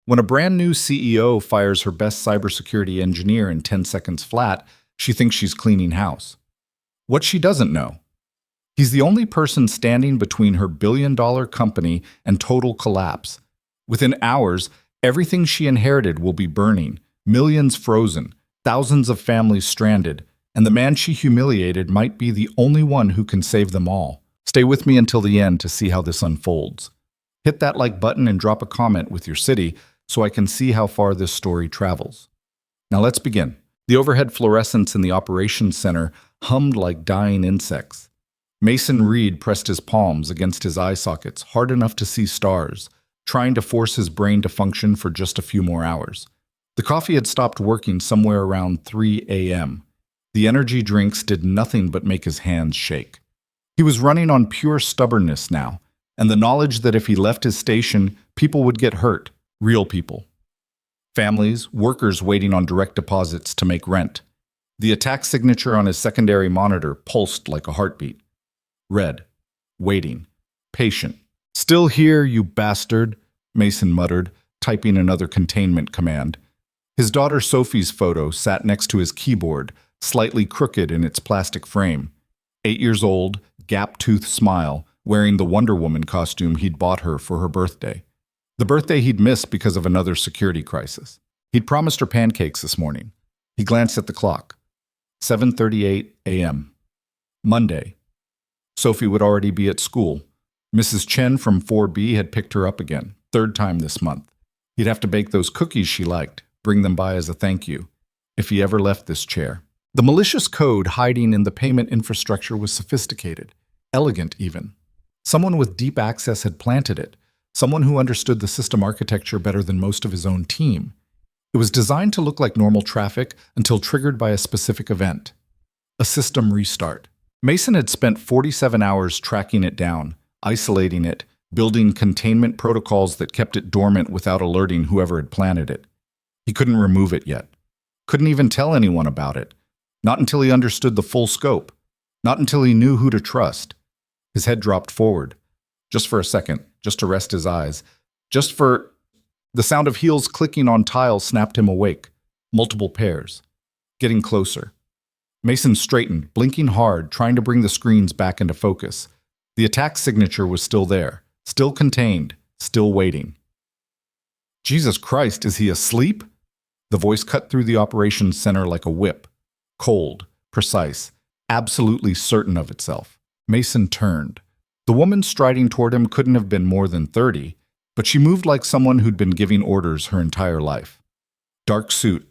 When a brand new CEO fires her best cybersecurity engineer in 10 seconds flat, she thinks she's cleaning house. What she doesn't know: he's the only person standing between her billion-dollar company and total collapse. Within hours, everything she inherited will be burning, millions frozen, thousands of families stranded, and the man she humiliated might be the only one who can save them all. Stay with me until the end to see how this unfolds. Hit that like button and drop a comment with your city so I can see how far this story travels. Now let's begin. The overhead fluorescents in the operations center hummed like dying insects. Mason Reed pressed his palms against his eye sockets hard enough to see stars, trying to force his brain to function for just a few more hours. The coffee had stopped working somewhere around 3 a.m. The energy drinks did nothing but make his hands shake. He was running on pure stubbornness now, and the knowledge that if he left his station, people would get hurt, real people. Families, workers waiting on direct deposits to make rent. The attack signature on his secondary monitor pulsed like a heartbeat. Red. Waiting. Patient. "Still here, you bastard," Mason muttered, typing another containment command. His daughter Sophie's photo sat next to his keyboard, slightly crooked in its plastic frame. 8 years old, gap-toothed smile, wearing the Wonder Woman costume he'd bought her for her birthday. The birthday he'd missed because of another security crisis. He'd promised her pancakes this morning. He glanced at the clock. 7:38 a.m. Monday. Sophie would already be at school. Mrs. Chen from 4B had picked her up again, third time this month. He'd have to bake those cookies she liked, bring them by as a thank you, if he ever left this chair. The malicious code hiding in the payment infrastructure was sophisticated, elegant even. Someone with deep access had planted it, someone who understood the system architecture better than most of his own team. It was designed to look like normal traffic until triggered by a specific event. A system restart. Mason had spent 47 hours tracking it down, isolating it, building containment protocols that kept it dormant without alerting whoever had planted it. He couldn't remove it yet. Couldn't even tell anyone about it. Not until he understood the full scope. Not until he knew who to trust. His head dropped forward. Just for a second, just to rest his eyes. The sound of heels clicking on tiles snapped him awake. Multiple pairs. Getting closer. Mason straightened, blinking hard, trying to bring the screens back into focus. The attack signature was still there, still contained, still waiting. Jesus Christ, is he asleep? The voice cut through the operations center like a whip. Cold, precise, absolutely certain of itself. Mason turned. The woman striding toward him couldn't have been more than 30, but she moved like someone who'd been giving orders her entire life. Dark suit,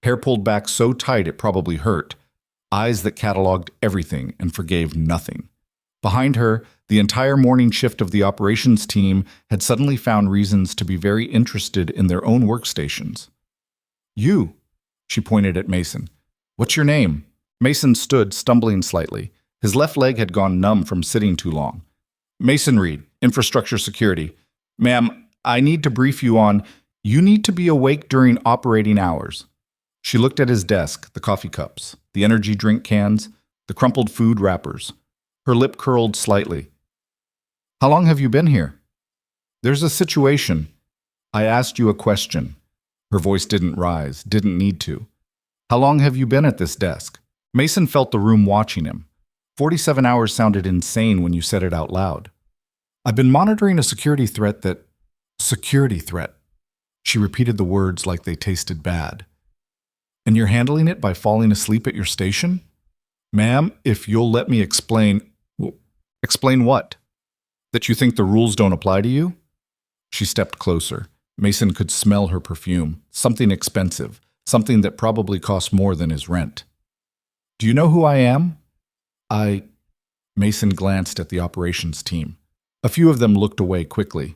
hair pulled back so tight it probably hurt, eyes that cataloged everything and forgave nothing. Behind her, the entire morning shift of the operations team had suddenly found reasons to be very interested in their own workstations. "You," she pointed at Mason. "What's your name?" Mason stood, stumbling slightly. His left leg had gone numb from sitting too long. "Mason Reed, Infrastructure Security. Ma'am, I need to brief you on, you need to be awake during operating hours." She looked at his desk, the coffee cups, the energy drink cans, the crumpled food wrappers. Her lip curled slightly. "How long have you been here?" "There's a situation. I asked you a question." Her voice didn't rise, didn't need to. "How long have you been at this desk?" Mason felt the room watching him. 47 hours sounded insane when you said it out loud. "I've been monitoring a security threat that..." "Security threat." She repeated the words like they tasted bad. "And you're handling it by falling asleep at your station?" "Ma'am, if you'll let me explain..." "Explain what? That you think the rules don't apply to you?" She stepped closer. Mason could smell her perfume, something expensive, something that probably cost more than his rent. "Do you know who I am?" Mason glanced at the operations team. A few of them looked away quickly.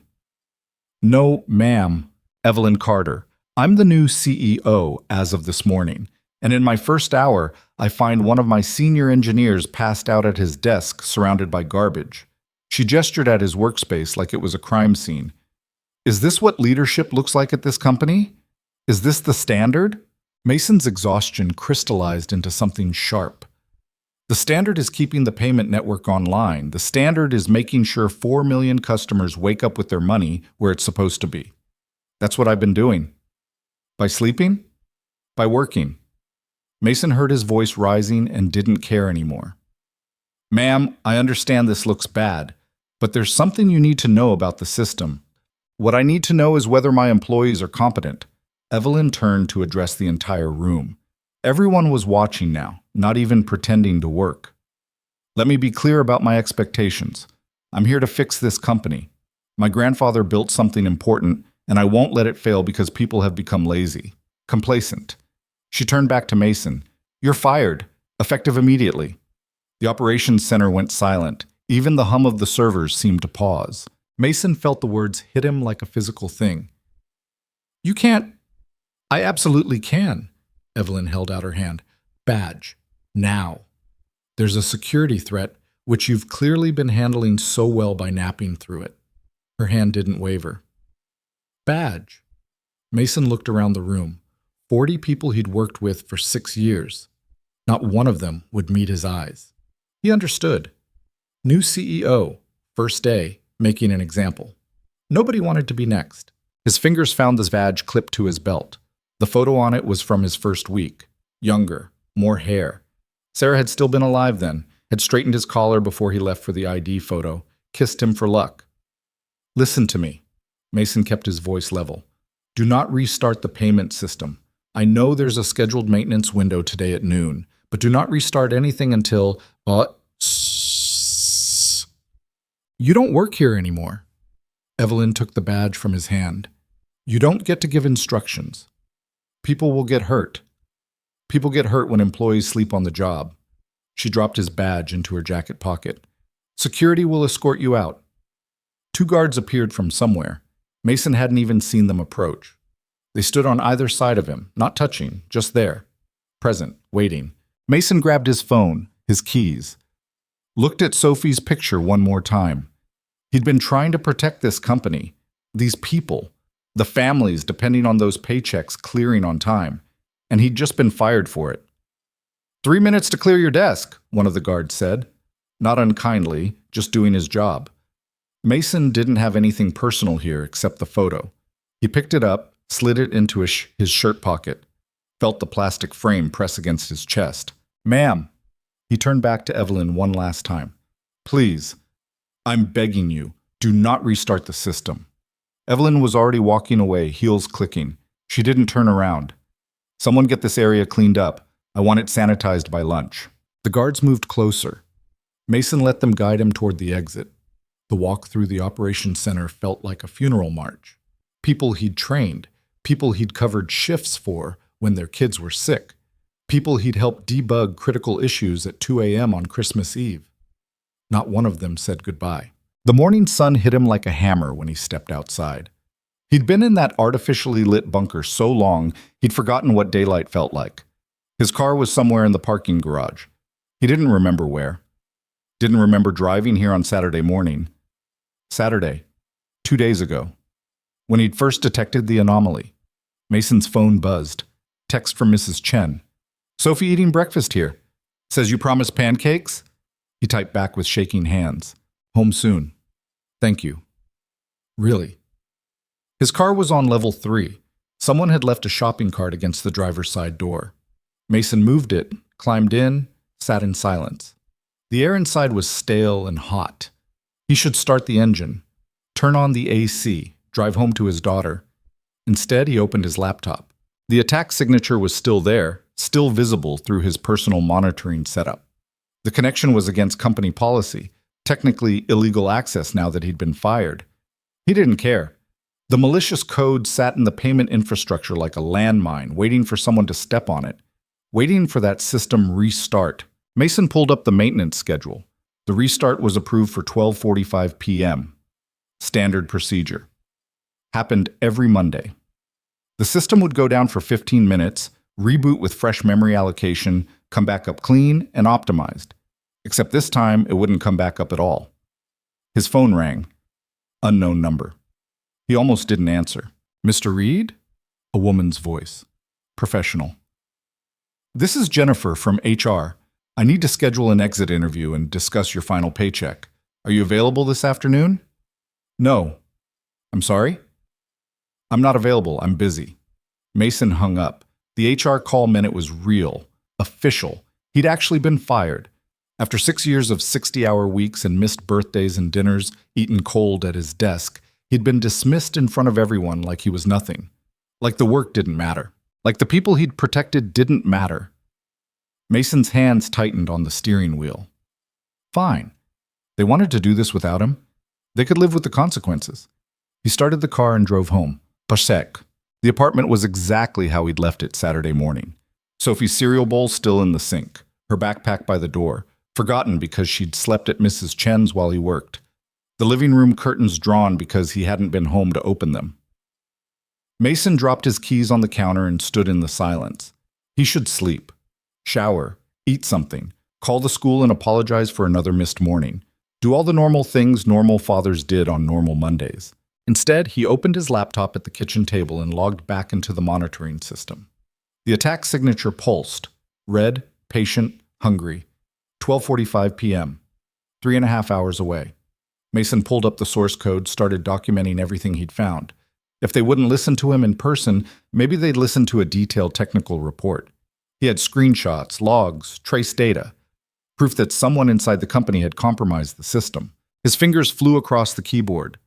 "No, ma'am. Evelyn Carter. I'm the new CEO as of this morning, and in my first hour, I find one of my senior engineers passed out at his desk surrounded by garbage." She gestured at his workspace like it was a crime scene. "Is this what leadership looks like at this company? Is this the standard?" Mason's exhaustion crystallized into something sharp. The standard is keeping the payment network online. The standard is making sure 4 million customers wake up with their money where it's supposed to be. That's what I've been doing. By sleeping? By working. Mason heard his voice rising and didn't care anymore. Ma'am, I understand this looks bad, but there's something you need to know about the system. What I need to know is whether my employees are competent. Evelyn turned to address the entire room. Everyone was watching now, not even pretending to work. Let me be clear about my expectations. I'm here to fix this company. My grandfather built something important, and I won't let it fail because people have become lazy, complacent. She turned back to Mason. You're fired, effective immediately. The operations center went silent. Even the hum of the servers seemed to pause. Mason felt the words hit him like a physical thing. You can't. I absolutely can. Evelyn held out her hand. Badge. Now. There's a security threat, which you've clearly been handling so well by napping through it. Her hand didn't waver. Badge. Mason looked around the room. 40 people he'd worked with for 6 years. Not one of them would meet his eyes. He understood. New CEO, first day, making an example. Nobody wanted to be next. His fingers found the badge clipped to his belt. The photo on it was from his first week. Younger, more hair. Sarah had still been alive then, had straightened his collar before he left for the ID photo, kissed him for luck. Listen to me. Mason kept his voice level. Do not restart the payment system. I know there's a scheduled maintenance window today at noon, but do not restart anything until... You don't work here anymore. Evelyn took the badge from his hand. You don't get to give instructions. People will get hurt. People get hurt when employees sleep on the job. She dropped his badge into her jacket pocket. Security will escort you out. 2 guards appeared from somewhere. Mason hadn't even seen them approach. They stood on either side of him, not touching, just there. Present, waiting. Mason grabbed his phone, his keys. Looked at Sophie's picture one more time. He'd been trying to protect this company, these people, the families depending on those paychecks clearing on time, and he'd just been fired for it. 3 minutes to clear your desk, one of the guards said. Not unkindly, just doing his job. Mason didn't have anything personal here except the photo. He picked it up, slid it into his shirt pocket, felt the plastic frame press against his chest. Ma'am. He turned back to Evelyn one last time. Please, I'm begging you, do not restart the system. Evelyn was already walking away, heels clicking. She didn't turn around. Someone get this area cleaned up. I want it sanitized by lunch. The guards moved closer. Mason let them guide him toward the exit. The walk through the operations center felt like a funeral march. People he'd trained, people he'd covered shifts for when their kids were sick, people he'd helped debug critical issues at 2 a.m. on Christmas Eve. Not one of them said goodbye. The morning sun hit him like a hammer when he stepped outside. He'd been in that artificially lit bunker so long, he'd forgotten what daylight felt like. His car was somewhere in the parking garage. He didn't remember where. Didn't remember driving here on Saturday morning. Saturday, 2 days ago, when he'd first detected the anomaly. Mason's phone buzzed. Text from Mrs. Chen. Sophie eating breakfast here. Says you promised pancakes? He typed back with shaking hands. Home soon. Thank you. Really? His car was on level 3. Someone had left a shopping cart against the driver's side door. Mason moved it, climbed in, sat in silence. The air inside was stale and hot. He should start the engine, turn on the AC, drive home to his daughter. Instead, he opened his laptop. The attack signature was still there, still visible through his personal monitoring setup. The connection was against company policy, technically illegal access now that he'd been fired. He didn't care. The malicious code sat in the payment infrastructure like a landmine, waiting for someone to step on it, waiting for that system restart. Mason pulled up the maintenance schedule. The restart was approved for 12:45 p.m. Standard procedure. Happened every Monday. The system would go down for 15 minutes, reboot with fresh memory allocation, come back up clean and optimized. Except this time, it wouldn't come back up at all. His phone rang. Unknown number. He almost didn't answer. Mr. Reed? A woman's voice. Professional. This is Jennifer from HR. I need to schedule an exit interview and discuss your final paycheck. Are you available this afternoon? No. I'm sorry? I'm not available. I'm busy. Mason hung up. The HR call meant it was real, official. He'd actually been fired. After 6 years of 60-hour weeks and missed birthdays and dinners, eaten cold at his desk, he'd been dismissed in front of everyone like he was nothing. Like the work didn't matter. Like the people he'd protected didn't matter. Mason's hands tightened on the steering wheel. Fine. They wanted to do this without him. They could live with the consequences. He started the car and drove home. Pasek. The apartment was exactly how he'd left it Saturday morning. Sophie's cereal bowl still in the sink, her backpack by the door, forgotten because she'd slept at Mrs. Chen's while he worked. The living room curtains drawn because he hadn't been home to open them. Mason dropped his keys on the counter and stood in the silence. He should sleep, shower, eat something, call the school and apologize for another missed morning. Do all the normal things normal fathers did on normal Mondays. Instead, he opened his laptop at the kitchen table and logged back into the monitoring system. The attack signature pulsed. Red, patient, hungry. 12:45 p.m. 3.5 hours away. Mason pulled up the source code, started documenting everything he'd found. If they wouldn't listen to him in person, maybe they'd listen to a detailed technical report. He had screenshots, logs, trace data, proof that someone inside the company had compromised the system. His fingers flew across the keyboard.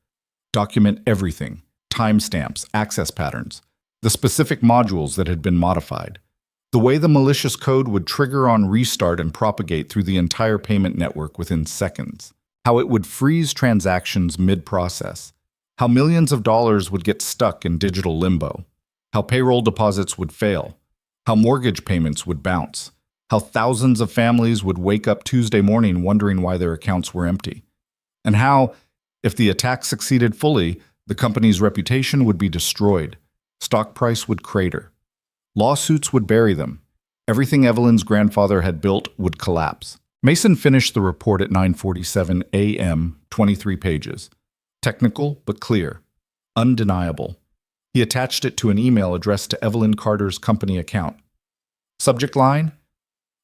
Document everything, timestamps, access patterns, the specific modules that had been modified, the way the malicious code would trigger on restart and propagate through the entire payment network within seconds, how it would freeze transactions mid-process, how millions of dollars would get stuck in digital limbo, how payroll deposits would fail, how mortgage payments would bounce, how thousands of families would wake up Tuesday morning wondering why their accounts were empty, and how, if the attack succeeded fully, the company's reputation would be destroyed, stock price would crater, lawsuits would bury them, everything Evelyn's grandfather had built would collapse. Mason finished the report at 9:47 a.m., 23 pages. Technical but clear, undeniable. He attached it to an email addressed to Evelyn Carter's company account. Subject line: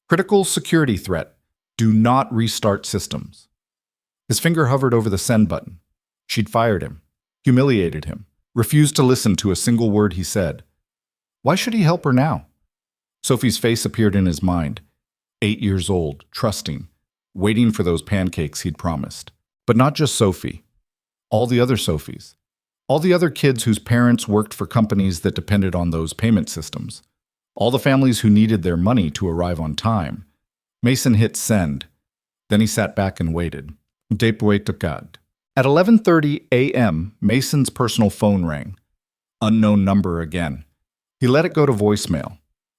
critical security threat. Do not restart systems. His finger hovered over the send button. She'd fired him, humiliated him, refused to listen to a single word he said. Why should he help her now? Sophie's face appeared in his mind. 8 years old, trusting, waiting for those pancakes he'd promised. But not just Sophie. All the other Sophies. All the other kids whose parents worked for companies that depended on those payment systems. All the families who needed their money to arrive on time. Mason hit send. Then he sat back and waited. At 11:30 a.m., Mason's personal phone rang. Unknown number again. He let it go to voicemail.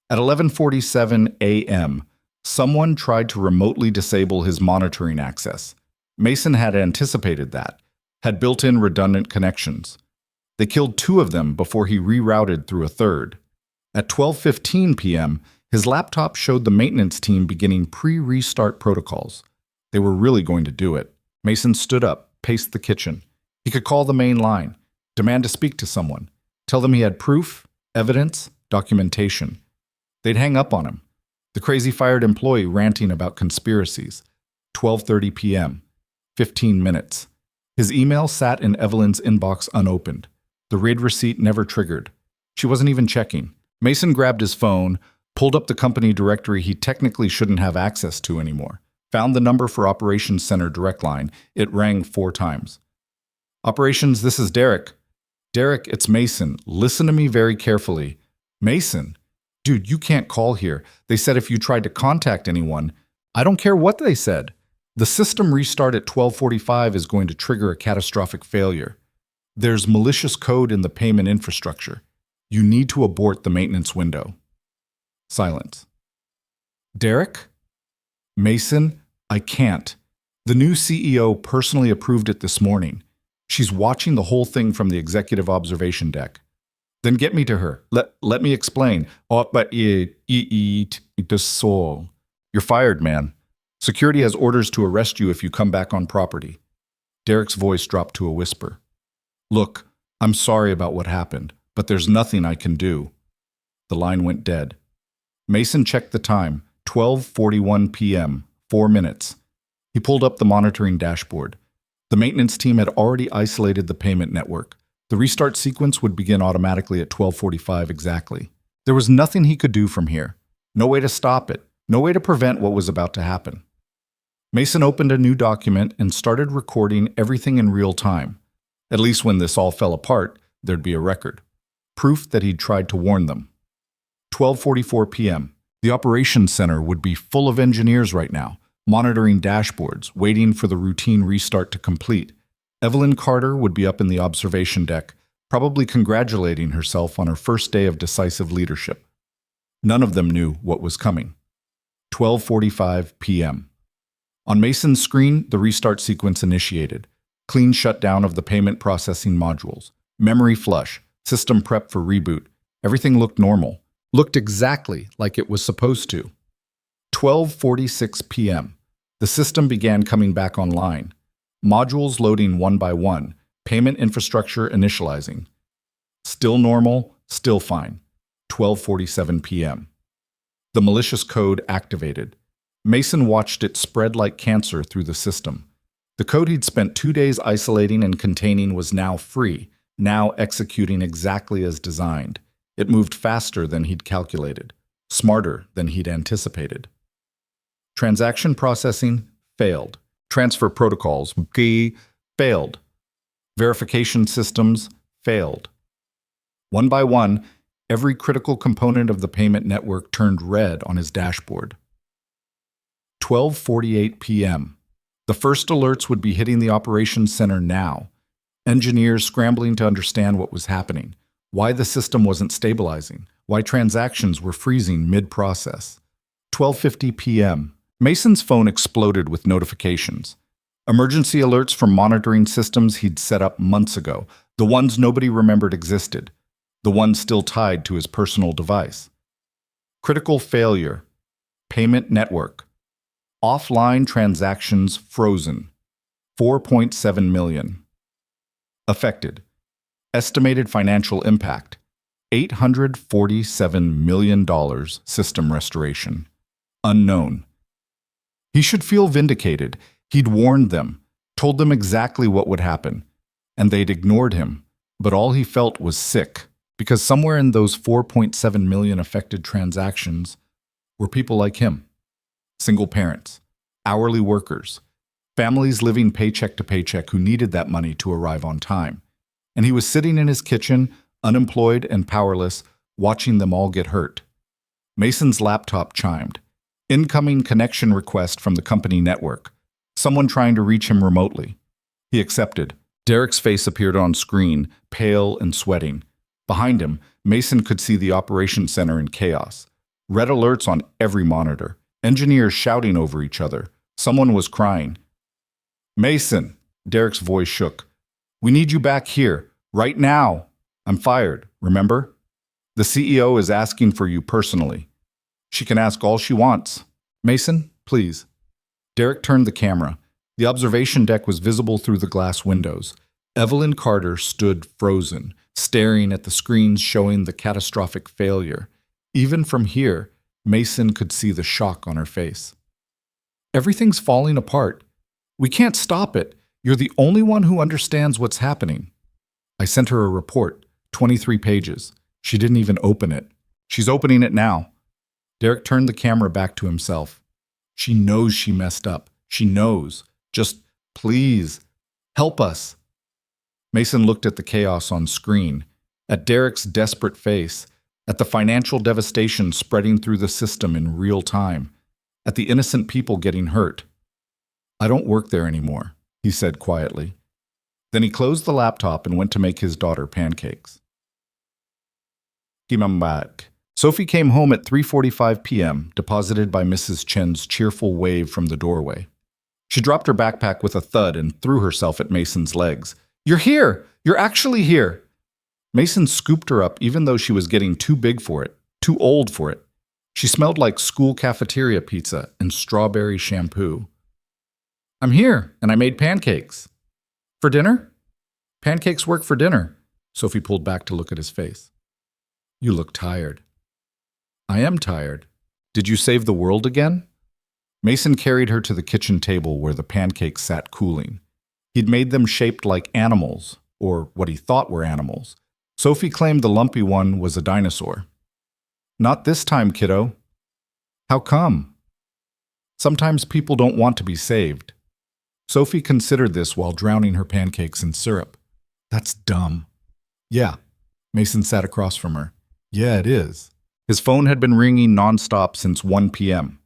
At 11:47 a.m., someone tried to remotely disable his monitoring access. Mason had anticipated that, had built-in redundant connections. They killed 2 of them before he rerouted through a third. At 12:15 p.m., his laptop showed the maintenance team beginning pre-restart protocols. They were really going to do it. Mason stood up, paced the kitchen. He could call the main line, demand to speak to someone, tell them he had proof, evidence, documentation. They'd hang up on him. The crazy fired employee ranting about conspiracies. 12:30 p.m. 15 minutes. His email sat in Evelyn's inbox unopened. The raid receipt never triggered. She wasn't even checking. Mason grabbed his phone, pulled up the company directory he technically shouldn't have access to anymore. Found the number for Operations Center direct line. It rang 4 times. Operations, this is Derek. Derek, it's Mason. Listen to me very carefully. Mason? Dude, you can't call here. They said if you tried to contact anyone, I don't care what they said. The system restart at 12:45 is going to trigger a catastrophic failure. There's malicious code in the payment infrastructure. You need to abort the maintenance window. Silence. Derek? Mason, I can't. The new CEO personally approved it this morning. She's watching the whole thing from the executive observation deck. Then get me to her. Let me explain. You're fired, man. Security has orders to arrest you if you come back on property. Derek's voice dropped to a whisper. Look, I'm sorry about what happened, but there's nothing I can do. The line went dead. Mason checked the time. 12:41 p.m., 4 minutes. He pulled up the monitoring dashboard. The maintenance team had already isolated the payment network. The restart sequence would begin automatically at 12:45 exactly. There was nothing he could do from here. No way to stop it. No way to prevent what was about to happen. Mason opened a new document and started recording everything in real time. At least when this all fell apart, there'd be a record. Proof that he'd tried to warn them. 12:44 p.m. The operations center would be full of engineers right now, monitoring dashboards, waiting for the routine restart to complete. Evelyn Carter would be up in the observation deck, probably congratulating herself on her first day of decisive leadership. None of them knew what was coming. 12:45 p.m. On Mason's screen, the restart sequence initiated. Clean shutdown of the payment processing modules. Memory flush. System prep for reboot. Everything looked normal. Looked exactly like it was supposed to. 12:46 p.m. The system began coming back online. Modules loading one by one. Payment infrastructure initializing. Still normal, still fine. 12:47 p.m. The malicious code activated. Mason watched it spread like cancer through the system. The code he'd spent 2 days isolating and containing was now free, now executing exactly as designed. It moved faster than he'd calculated, smarter than he'd anticipated. Transaction processing failed. Transfer protocols failed. Verification systems failed. One by one, every critical component of the payment network turned red on his dashboard. 12:48 p.m. The first alerts would be hitting the operations center now. Engineers scrambling to understand what was happening, why the system wasn't stabilizing, why transactions were freezing mid-process. 12:50 p.m. Mason's phone exploded with notifications. Emergency alerts from monitoring systems he'd set up months ago, the ones nobody remembered existed, the ones still tied to his personal device. Critical failure. Payment network. Offline transactions frozen. 4.7 million. Affected. Estimated financial impact. $847 million system restoration. Unknown. He should feel vindicated. He'd warned them, told them exactly what would happen, and they'd ignored him. But all he felt was sick, because somewhere in those 4.7 million affected transactions were people like him. Single parents, hourly workers, families living paycheck to paycheck who needed that money to arrive on time. And he was sitting in his kitchen, unemployed and powerless, watching them all get hurt. Mason's laptop chimed. Incoming connection request from the company network. Someone trying to reach him remotely. He accepted. Derek's face appeared on screen, pale and sweating. Behind him, Mason could see the operations center in chaos. Red alerts on every monitor. Engineers shouting over each other. Someone was crying. Mason! Derek's voice shook. We need you back here, right now. I'm fired, remember? The CEO is asking for you personally. She can ask all she wants. Mason, please. Derek turned the camera. The observation deck was visible through the glass windows. Evelyn Carter stood frozen, staring at the screens showing the catastrophic failure. Even from here, Mason could see the shock on her face. Everything's falling apart. We can't stop it. You're the only one who understands what's happening. I sent her a report, 23 pages. She didn't even open it. She's opening it now. Derek turned the camera back to himself. She knows she messed up. She knows. Just, please, help us. Mason looked at the chaos on screen, at Derek's desperate face, at the financial devastation spreading through the system in real time, at the innocent people getting hurt. I don't work there anymore, he said quietly. Then he closed the laptop and went to make his daughter pancakes. Came back. Sophie came home at 3:45 p.m., deposited by Mrs. Chen's cheerful wave from the doorway. She dropped her backpack with a thud and threw herself at Mason's legs. You're here! You're actually here! Mason scooped her up even though she was getting too big for it, too old for it. She smelled like school cafeteria pizza and strawberry shampoo. I'm here, and I made pancakes. For dinner? Pancakes work for dinner. Sophie pulled back to look at his face. You look tired. I am tired. Did you save the world again? Mason carried her to the kitchen table where the pancakes sat cooling. He'd made them shaped like animals, or what he thought were animals. Sophie claimed the lumpy one was a dinosaur. Not this time, kiddo. How come? Sometimes people don't want to be saved. Sophie considered this while drowning her pancakes in syrup. That's dumb. Yeah. Mason sat across from her. Yeah, it is. His phone had been ringing nonstop since 1 p.m.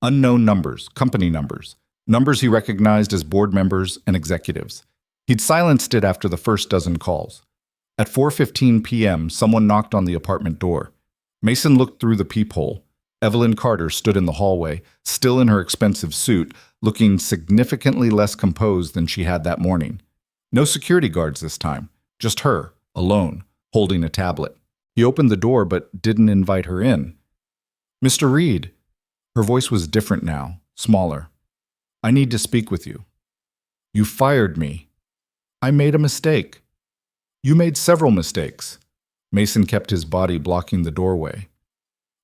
Unknown numbers, company numbers, numbers he recognized as board members and executives. He'd silenced it after the first dozen calls. At 4:15 p.m., someone knocked on the apartment door. Mason looked through the peephole. Evelyn Carter stood in the hallway, still in her expensive suit, looking significantly less composed than she had that morning. No security guards this time, just her, alone, holding a tablet. He opened the door but didn't invite her in. Mr. Reed. Her voice was different now, smaller. I need to speak with you. You fired me. I made a mistake. You made several mistakes. Mason kept his body blocking the doorway.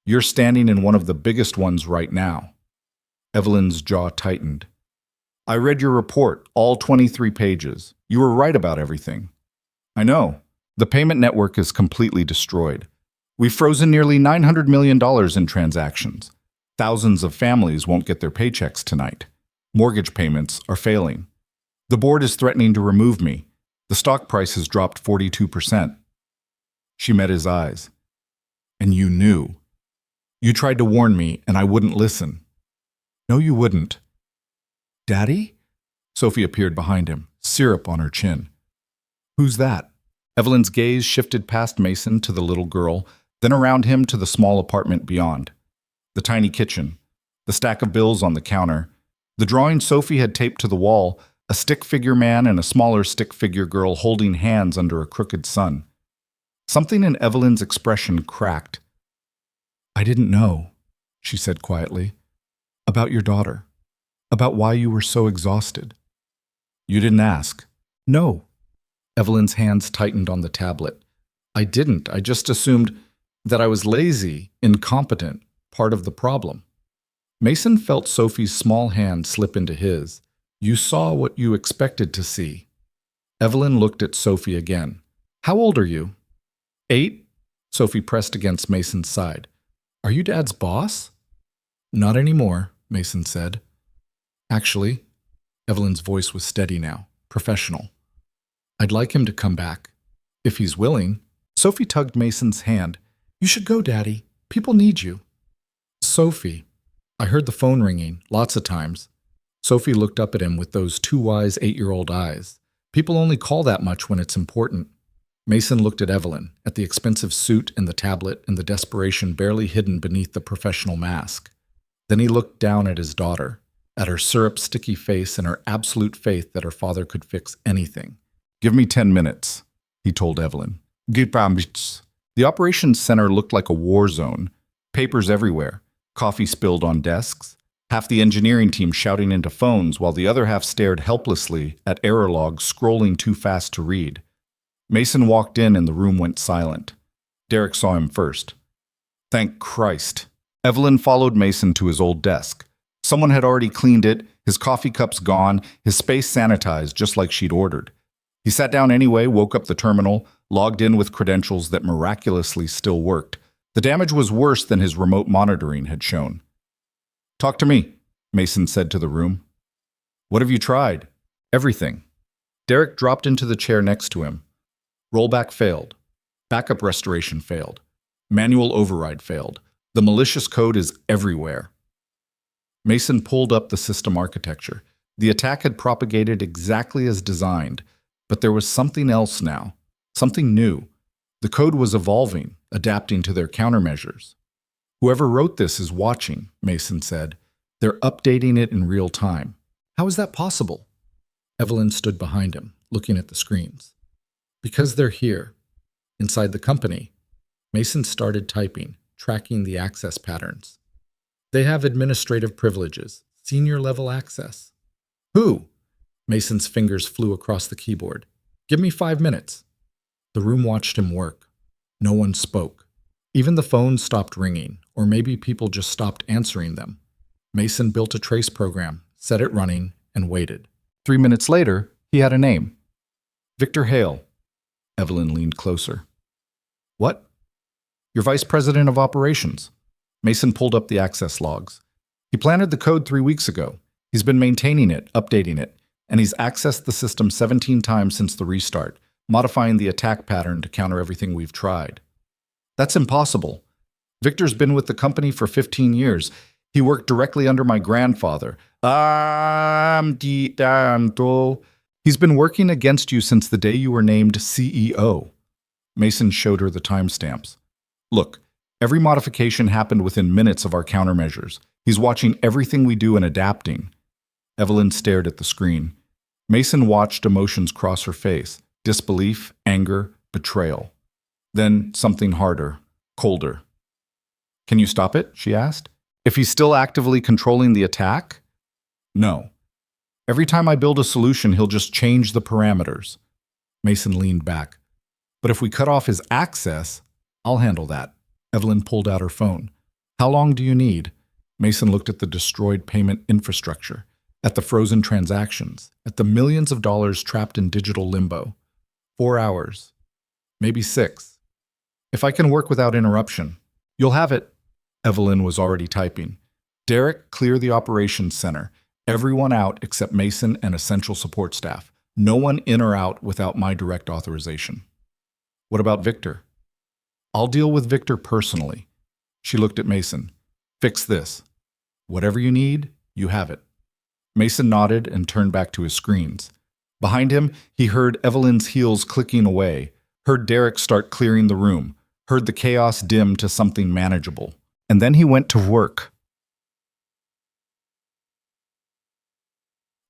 You're standing in one of the biggest ones right now. Evelyn's jaw tightened. I read your report, all 23 pages. You were right about everything. I know. The payment network is completely destroyed. We've frozen nearly $900 million in transactions. Thousands of families won't get their paychecks tonight. Mortgage payments are failing. The board is threatening to remove me. The stock price has dropped 42%. She met his eyes. And you knew. You tried to warn me, and I wouldn't listen. No, you wouldn't. Daddy? Sophie appeared behind him, syrup on her chin. Who's that? Evelyn's gaze shifted past Mason to the little girl, then around him to the small apartment beyond. The tiny kitchen, the stack of bills on the counter, the drawing Sophie had taped to the wall, a stick figure man and a smaller stick figure girl holding hands under a crooked sun. Something in Evelyn's expression cracked. I didn't know, she said quietly, about your daughter, about why you were so exhausted. You didn't ask. No. Evelyn's hands tightened on the tablet. I didn't. I just assumed that I was lazy, incompetent, part of the problem. Mason felt Sophie's small hand slip into his. You saw what you expected to see. Evelyn looked at Sophie again. How old are you? 8? Sophie pressed against Mason's side. Are you Dad's boss? Not anymore, Mason said. Actually, Evelyn's voice was steady now, professional. I'd like him to come back. If he's willing. Sophie tugged Mason's hand. You should go, Daddy. People need you. Sophie. I heard the phone ringing, lots of times. Sophie looked up at him with those too wise 8-year-old eyes. People only call that much when it's important. Mason looked at Evelyn, at the expensive suit and the tablet and the desperation barely hidden beneath the professional mask. Then he looked down at his daughter, at her syrup-sticky face and her absolute faith that her father could fix anything. Give me 10 minutes, he told Evelyn. The operations center looked like a war zone. Papers everywhere, coffee spilled on desks, half the engineering team shouting into phones while the other half stared helplessly at error logs scrolling too fast to read. Mason walked in and the room went silent. Derek saw him first. Thank Christ. Evelyn followed Mason to his old desk. Someone had already cleaned it, his coffee cups gone, his space sanitized just like she'd ordered. He sat down anyway, woke up the terminal, logged in with credentials that miraculously still worked. The damage was worse than his remote monitoring had shown. Talk to me, Mason said to the room. What have you tried? Everything. Derek dropped into the chair next to him. Rollback failed. Backup restoration failed. Manual override failed. The malicious code is everywhere. Mason pulled up the system architecture. The attack had propagated exactly as designed, but there was something else now, something new. The code was evolving, adapting to their countermeasures. Whoever wrote this is watching, Mason said. They're updating it in real time. How is that possible? Evelyn stood behind him, looking at the screens. Because they're here, inside the company. Mason started typing, tracking the access patterns. They have administrative privileges, senior-level access. Who? Mason's fingers flew across the keyboard. Give me 5 minutes. The room watched him work. No one spoke. Even the phones stopped ringing, or maybe people just stopped answering them. Mason built a trace program, set it running, and waited. 3 minutes later, he had a name. Victor Hale. Evelyn leaned closer. What? Your vice president of operations. Mason pulled up the access logs. He planted the code 3 weeks ago. He's been maintaining it, updating it, and he's accessed the system 17 times since the restart, modifying the attack pattern to counter everything we've tried. That's impossible. Victor's been with the company for 15 years. He worked directly under my grandfather. He's been working against you since the day you were named CEO. Mason showed her the timestamps. Look, every modification happened within minutes of our countermeasures. He's watching everything we do and adapting. Evelyn stared at the screen. Mason watched emotions cross her face. Disbelief, anger, betrayal. Then something harder, colder. Can you stop it? She asked. If he's still actively controlling the attack? No. Every time I build a solution, he'll just change the parameters. Mason leaned back. But if we cut off his access, I'll handle that. Evelyn pulled out her phone. How long do you need? Mason looked at the destroyed payment infrastructure, at the frozen transactions, at the millions of dollars trapped in digital limbo. 4 hours. Maybe 6. If I can work without interruption, you'll have it. Evelyn was already typing. Derek, clear the operations center. Everyone out except Mason and essential support staff. No one in or out without my direct authorization. What about Victor? I'll deal with Victor personally. She looked at Mason. Fix this. Whatever you need, you have it. Mason nodded and turned back to his screens. Behind him, he heard Evelyn's heels clicking away, heard Derek start clearing the room, heard the chaos dim to something manageable. And then he went to work.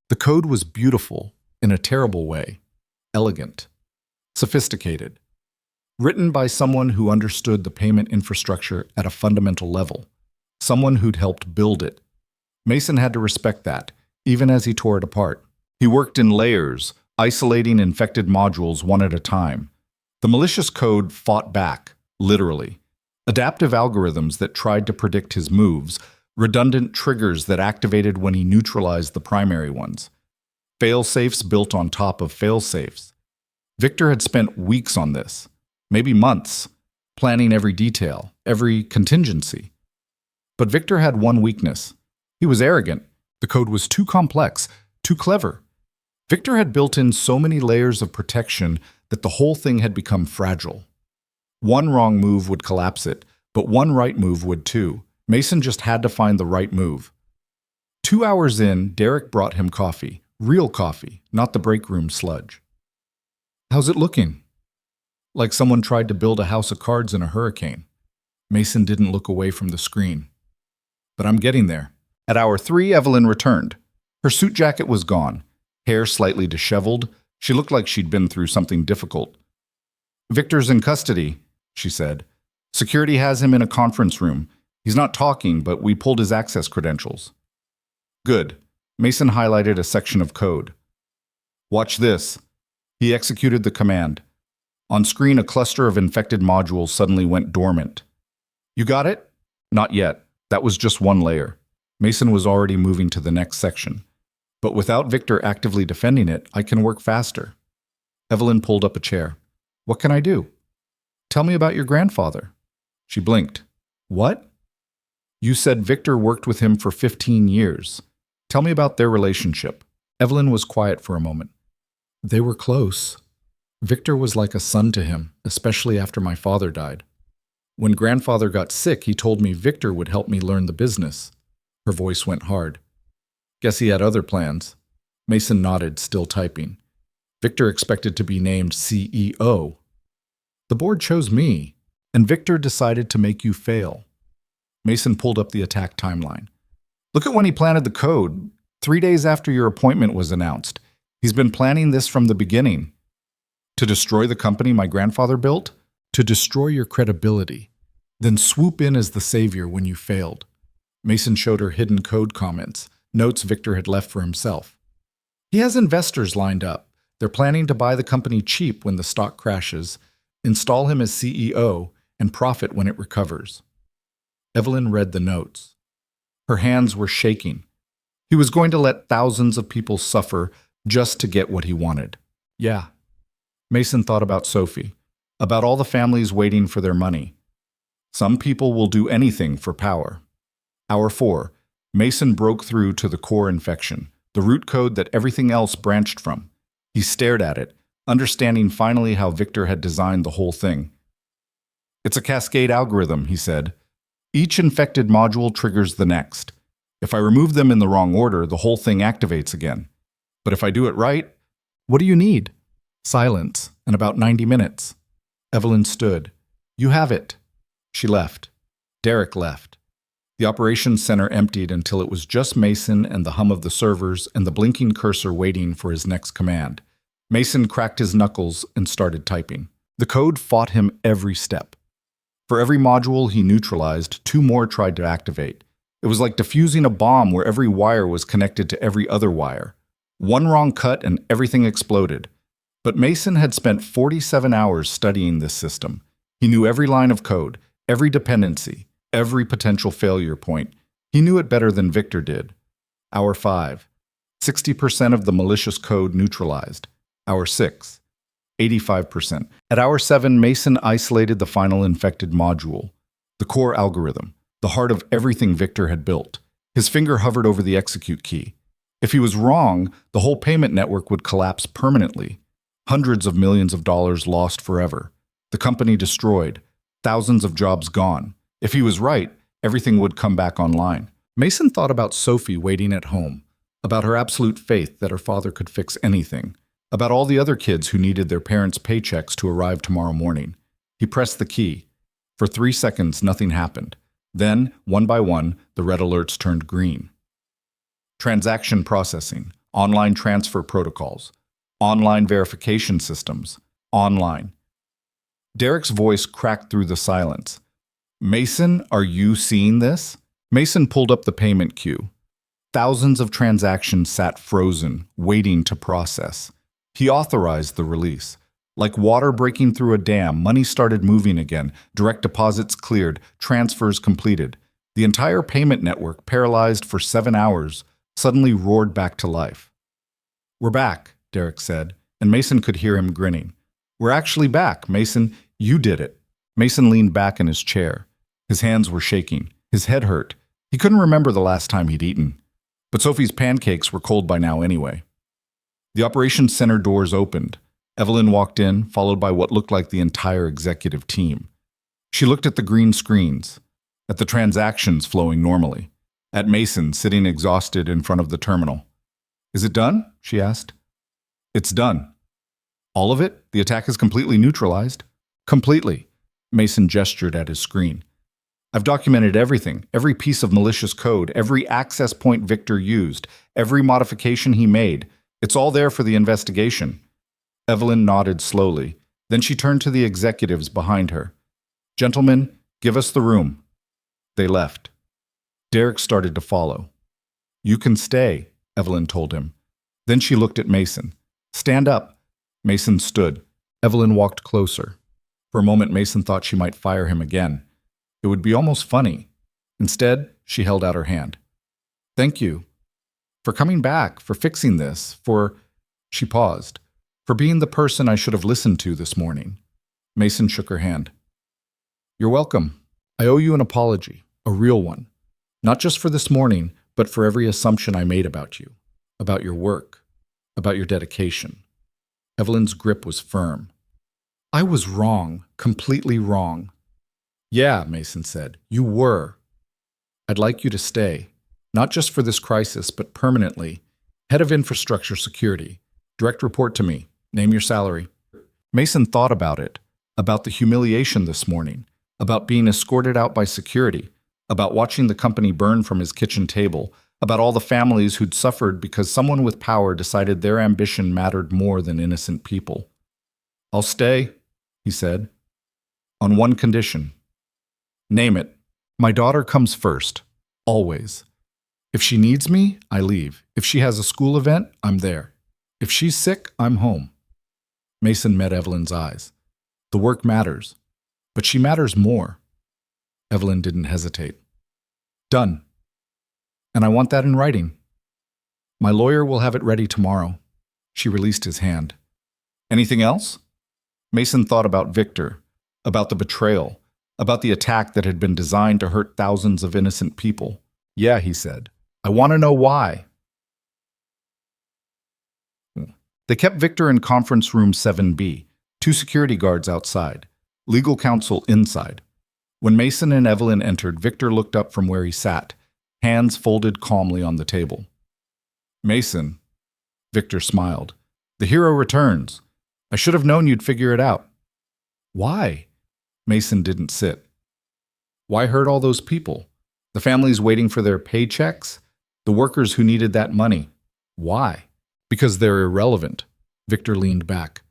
The code was beautiful in a terrible way, elegant, sophisticated, written by someone who understood the payment infrastructure at a fundamental level, someone who'd helped build it. Mason had to respect that, even as he tore it apart. He worked in layers, isolating infected modules one at a time. The malicious code fought back, literally. Adaptive algorithms that tried to predict his moves, redundant triggers that activated when he neutralized the primary ones. Fail-safes built on top of fail-safes. Victor had spent weeks on this, maybe months, planning every detail, every contingency. But Victor had one weakness. He was arrogant. The code was too complex, too clever. Victor had built in so many layers of protection that the whole thing had become fragile. One wrong move would collapse it, but one right move would too. Mason just had to find the right move. 2 hours in, Derek brought him coffee. Real coffee, not the break room sludge. How's it looking? Like someone tried to build a house of cards in a hurricane. Mason didn't look away from the screen. But I'm getting there. At hour 3, Evelyn returned. Her suit jacket was gone, hair slightly disheveled. She looked like she'd been through something difficult. Victor's in custody, she said. Security has him in a conference room. He's not talking, but we pulled his access credentials. Good. Mason highlighted a section of code. Watch this. He executed the command. On screen, a cluster of infected modules suddenly went dormant. You got it? Not yet. That was just one layer. Mason was already moving to the next section. But without Victor actively defending it, I can work faster. Evelyn pulled up a chair. What can I do? Tell me about your grandfather. She blinked. What? You said Victor worked with him for 15 years. Tell me about their relationship. Evelyn was quiet for a moment. They were close. Victor was like a son to him, especially after my father died. When grandfather got sick, he told me Victor would help me learn the business. Her voice went hard. Guess he had other plans. Mason nodded, still typing. Victor expected to be named CEO. The board chose me, and Victor decided to make you fail. Mason pulled up the attack timeline. Look at when he planted the code, 3 days after your appointment was announced. He's been planning this from the beginning. To destroy the company my grandfather built? To destroy your credibility. Then swoop in as the savior when you failed. Mason showed her hidden code comments, notes Victor had left for himself. He has investors lined up. They're planning to buy the company cheap when the stock crashes, install him as CEO, and profit when it recovers. Evelyn read the notes. Her hands were shaking. He was going to let thousands of people suffer just to get what he wanted. Yeah, Mason thought about Sophie, about all the families waiting for their money. Some people will do anything for power. Hour 4. Mason broke through to the core infection, the root code that everything else branched from. He stared at it, understanding finally how Victor had designed the whole thing. It's a cascade algorithm, he said. Each infected module triggers the next. If I remove them in the wrong order, the whole thing activates again. But if I do it right, what do you need? Silence, and about 90 minutes. Evelyn stood. You have it. She left. Derek left. The operations center emptied until it was just Mason and the hum of the servers and the blinking cursor waiting for his next command. Mason cracked his knuckles and started typing. The code fought him every step. For every module he neutralized, 2 more tried to activate. It was like defusing a bomb where every wire was connected to every other wire. One wrong cut and everything exploded. But Mason had spent 47 hours studying this system. He knew every line of code, every dependency, every potential failure point. He knew it better than Victor did. Hour 5. 60% of the malicious code neutralized. Hour 6. 85%. At hour 7, Mason isolated the final infected module, the core algorithm, the heart of everything Victor had built. His finger hovered over the execute key. If he was wrong, the whole payment network would collapse permanently. Hundreds of millions of dollars lost forever. The company destroyed. Thousands of jobs gone. If he was right, everything would come back online. Mason thought about Sophie waiting at home, about her absolute faith that her father could fix anything, about all the other kids who needed their parents' paychecks to arrive tomorrow morning. He pressed the key. For 3 seconds, nothing happened. Then, one by one, the red alerts turned green. Transaction processing, online transfer protocols, online verification systems, online. Derek's voice cracked through the silence. Mason, are you seeing this? Mason pulled up the payment queue. Thousands of transactions sat frozen, waiting to process. He authorized the release. Like water breaking through a dam, money started moving again, direct deposits cleared, transfers completed. The entire payment network, paralyzed for 7 hours, suddenly roared back to life. We're back, Derek said, and Mason could hear him grinning. We're actually back, Mason. You did it. Mason leaned back in his chair. His hands were shaking. His head hurt. He couldn't remember the last time he'd eaten. But Sophie's pancakes were cold by now anyway. The operations center doors opened. Evelyn walked in, followed by what looked like the entire executive team. She looked at the green screens, at the transactions flowing normally, at Mason sitting exhausted in front of the terminal. Is it done? She asked. It's done. All of it? The attack is completely neutralized? Completely. Mason gestured at his screen. I've documented everything, every piece of malicious code, every access point Victor used, every modification he made. It's all there for the investigation. Evelyn nodded slowly. Then she turned to the executives behind her. Gentlemen, give us the room. They left. Derek started to follow. You can stay, Evelyn told him. Then she looked at Mason. Stand up. Mason stood. Evelyn walked closer. For a moment, Mason thought she might fire him again. It would be almost funny. Instead, she held out her hand. Thank you. For coming back, for fixing this, for... She paused. For being the person I should have listened to this morning. Mason shook her hand. You're welcome. I owe you an apology, a real one. Not just for this morning, but for every assumption I made about you, about your work, about your dedication. Evelyn's grip was firm. I was wrong, completely wrong. Yeah, Mason said, you were. I'd like you to stay, not just for this crisis, but permanently. Head of Infrastructure Security. Direct report to me. Name your salary. Mason thought about it, about the humiliation this morning, about being escorted out by security, about watching the company burn from his kitchen table, about all the families who'd suffered because someone with power decided their ambition mattered more than innocent people. I'll stay, he said, on one condition. Name it. My daughter comes first, always. If she needs me, I leave. If she has a school event, I'm there. If she's sick, I'm home. Mason met Evelyn's eyes. The work matters, but she matters more. Evelyn didn't hesitate. Done. And I want that in writing. My lawyer will have it ready tomorrow. She released his hand. Anything else? Mason thought about Victor, about the betrayal, about the attack that had been designed to hurt thousands of innocent people. Yeah, he said. I want to know why. They kept Victor in conference room 7B, 2 security guards outside, legal counsel inside. When Mason and Evelyn entered, Victor looked up from where he sat, hands folded calmly on the table. Mason, Victor smiled. The hero returns. I should have known you'd figure it out. Why? Mason didn't sit. Why hurt all those people? The families waiting for their paychecks? The workers who needed that money? Why? Because they're irrelevant. Victor leaned back.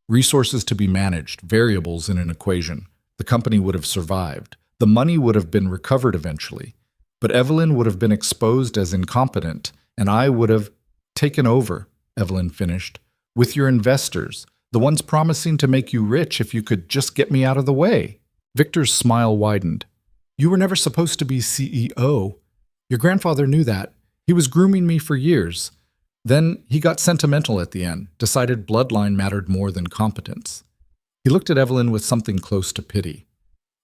Resources to be managed, variables in an equation. The company would have survived. The money would have been recovered eventually. But Evelyn would have been exposed as incompetent, and I would have taken over, Evelyn finished, with your investors, the ones promising to make you rich if you could just get me out of the way. Victor's smile widened. You were never supposed to be CEO. Your grandfather knew that. He was grooming me for years. Then he got sentimental at the end, decided bloodline mattered more than competence. He looked at Evelyn with something close to pity.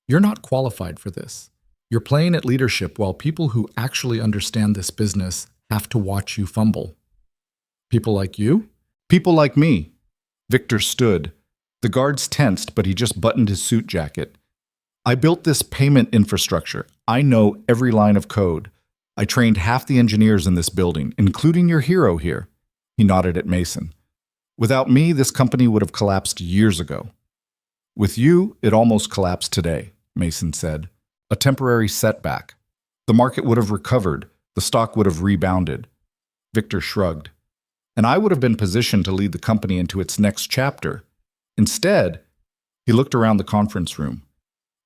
You're not qualified for this. You're playing at leadership while people who actually understand this business have to watch you fumble. People like you? People like me. Victor stood. The guards tensed, but he just buttoned his suit jacket. I built this payment infrastructure. I know every line of code. I trained half the engineers in this building, including your hero here. He nodded at Mason. Without me, this company would have collapsed years ago. With you, it almost collapsed today, Mason said. A temporary setback. The market would have recovered. The stock would have rebounded. Victor shrugged. And I would have been positioned to lead the company into its next chapter. Instead, he looked around the conference room.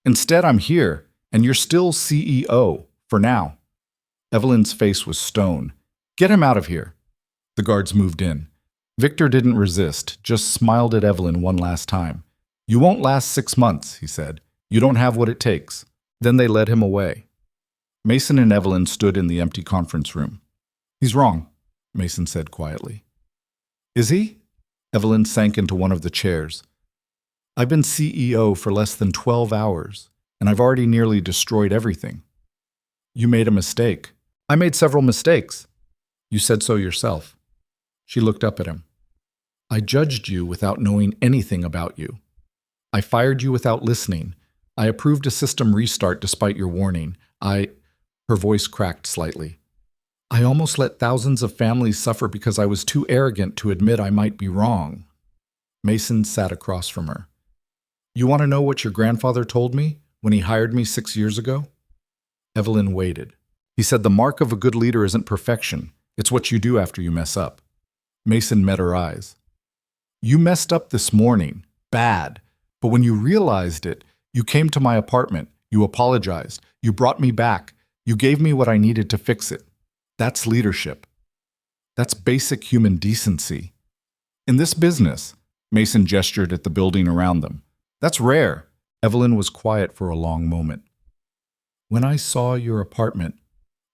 Instead, I'm here, and you're still CEO, for now. Evelyn's face was stone. Get him out of here. The guards moved in. Victor didn't resist, just smiled at Evelyn one last time. You won't last 6 months, he said. You don't have what it takes. Then they led him away. Mason and Evelyn stood in the empty conference room. He's wrong, Mason said quietly. Is he? Evelyn sank into one of the chairs. I've been CEO for less than 12 hours, and I've already nearly destroyed everything. You made a mistake. I made several mistakes. You said so yourself. She looked up at him. I judged you without knowing anything about you. I fired you without listening. I approved a system restart despite your warning. Her voice cracked slightly. I almost let thousands of families suffer because I was too arrogant to admit I might be wrong. Mason sat across from her. You want to know what your grandfather told me when he hired me 6 years ago? Evelyn waited. He said the mark of a good leader isn't perfection. It's what you do after you mess up. Mason met her eyes. You messed up this morning. Bad. But when you realized it, you came to my apartment. You apologized. You brought me back. You gave me what I needed to fix it. That's leadership. That's basic human decency. In this business, Mason gestured at the building around them. That's rare. Evelyn was quiet for a long moment. When I saw your apartment,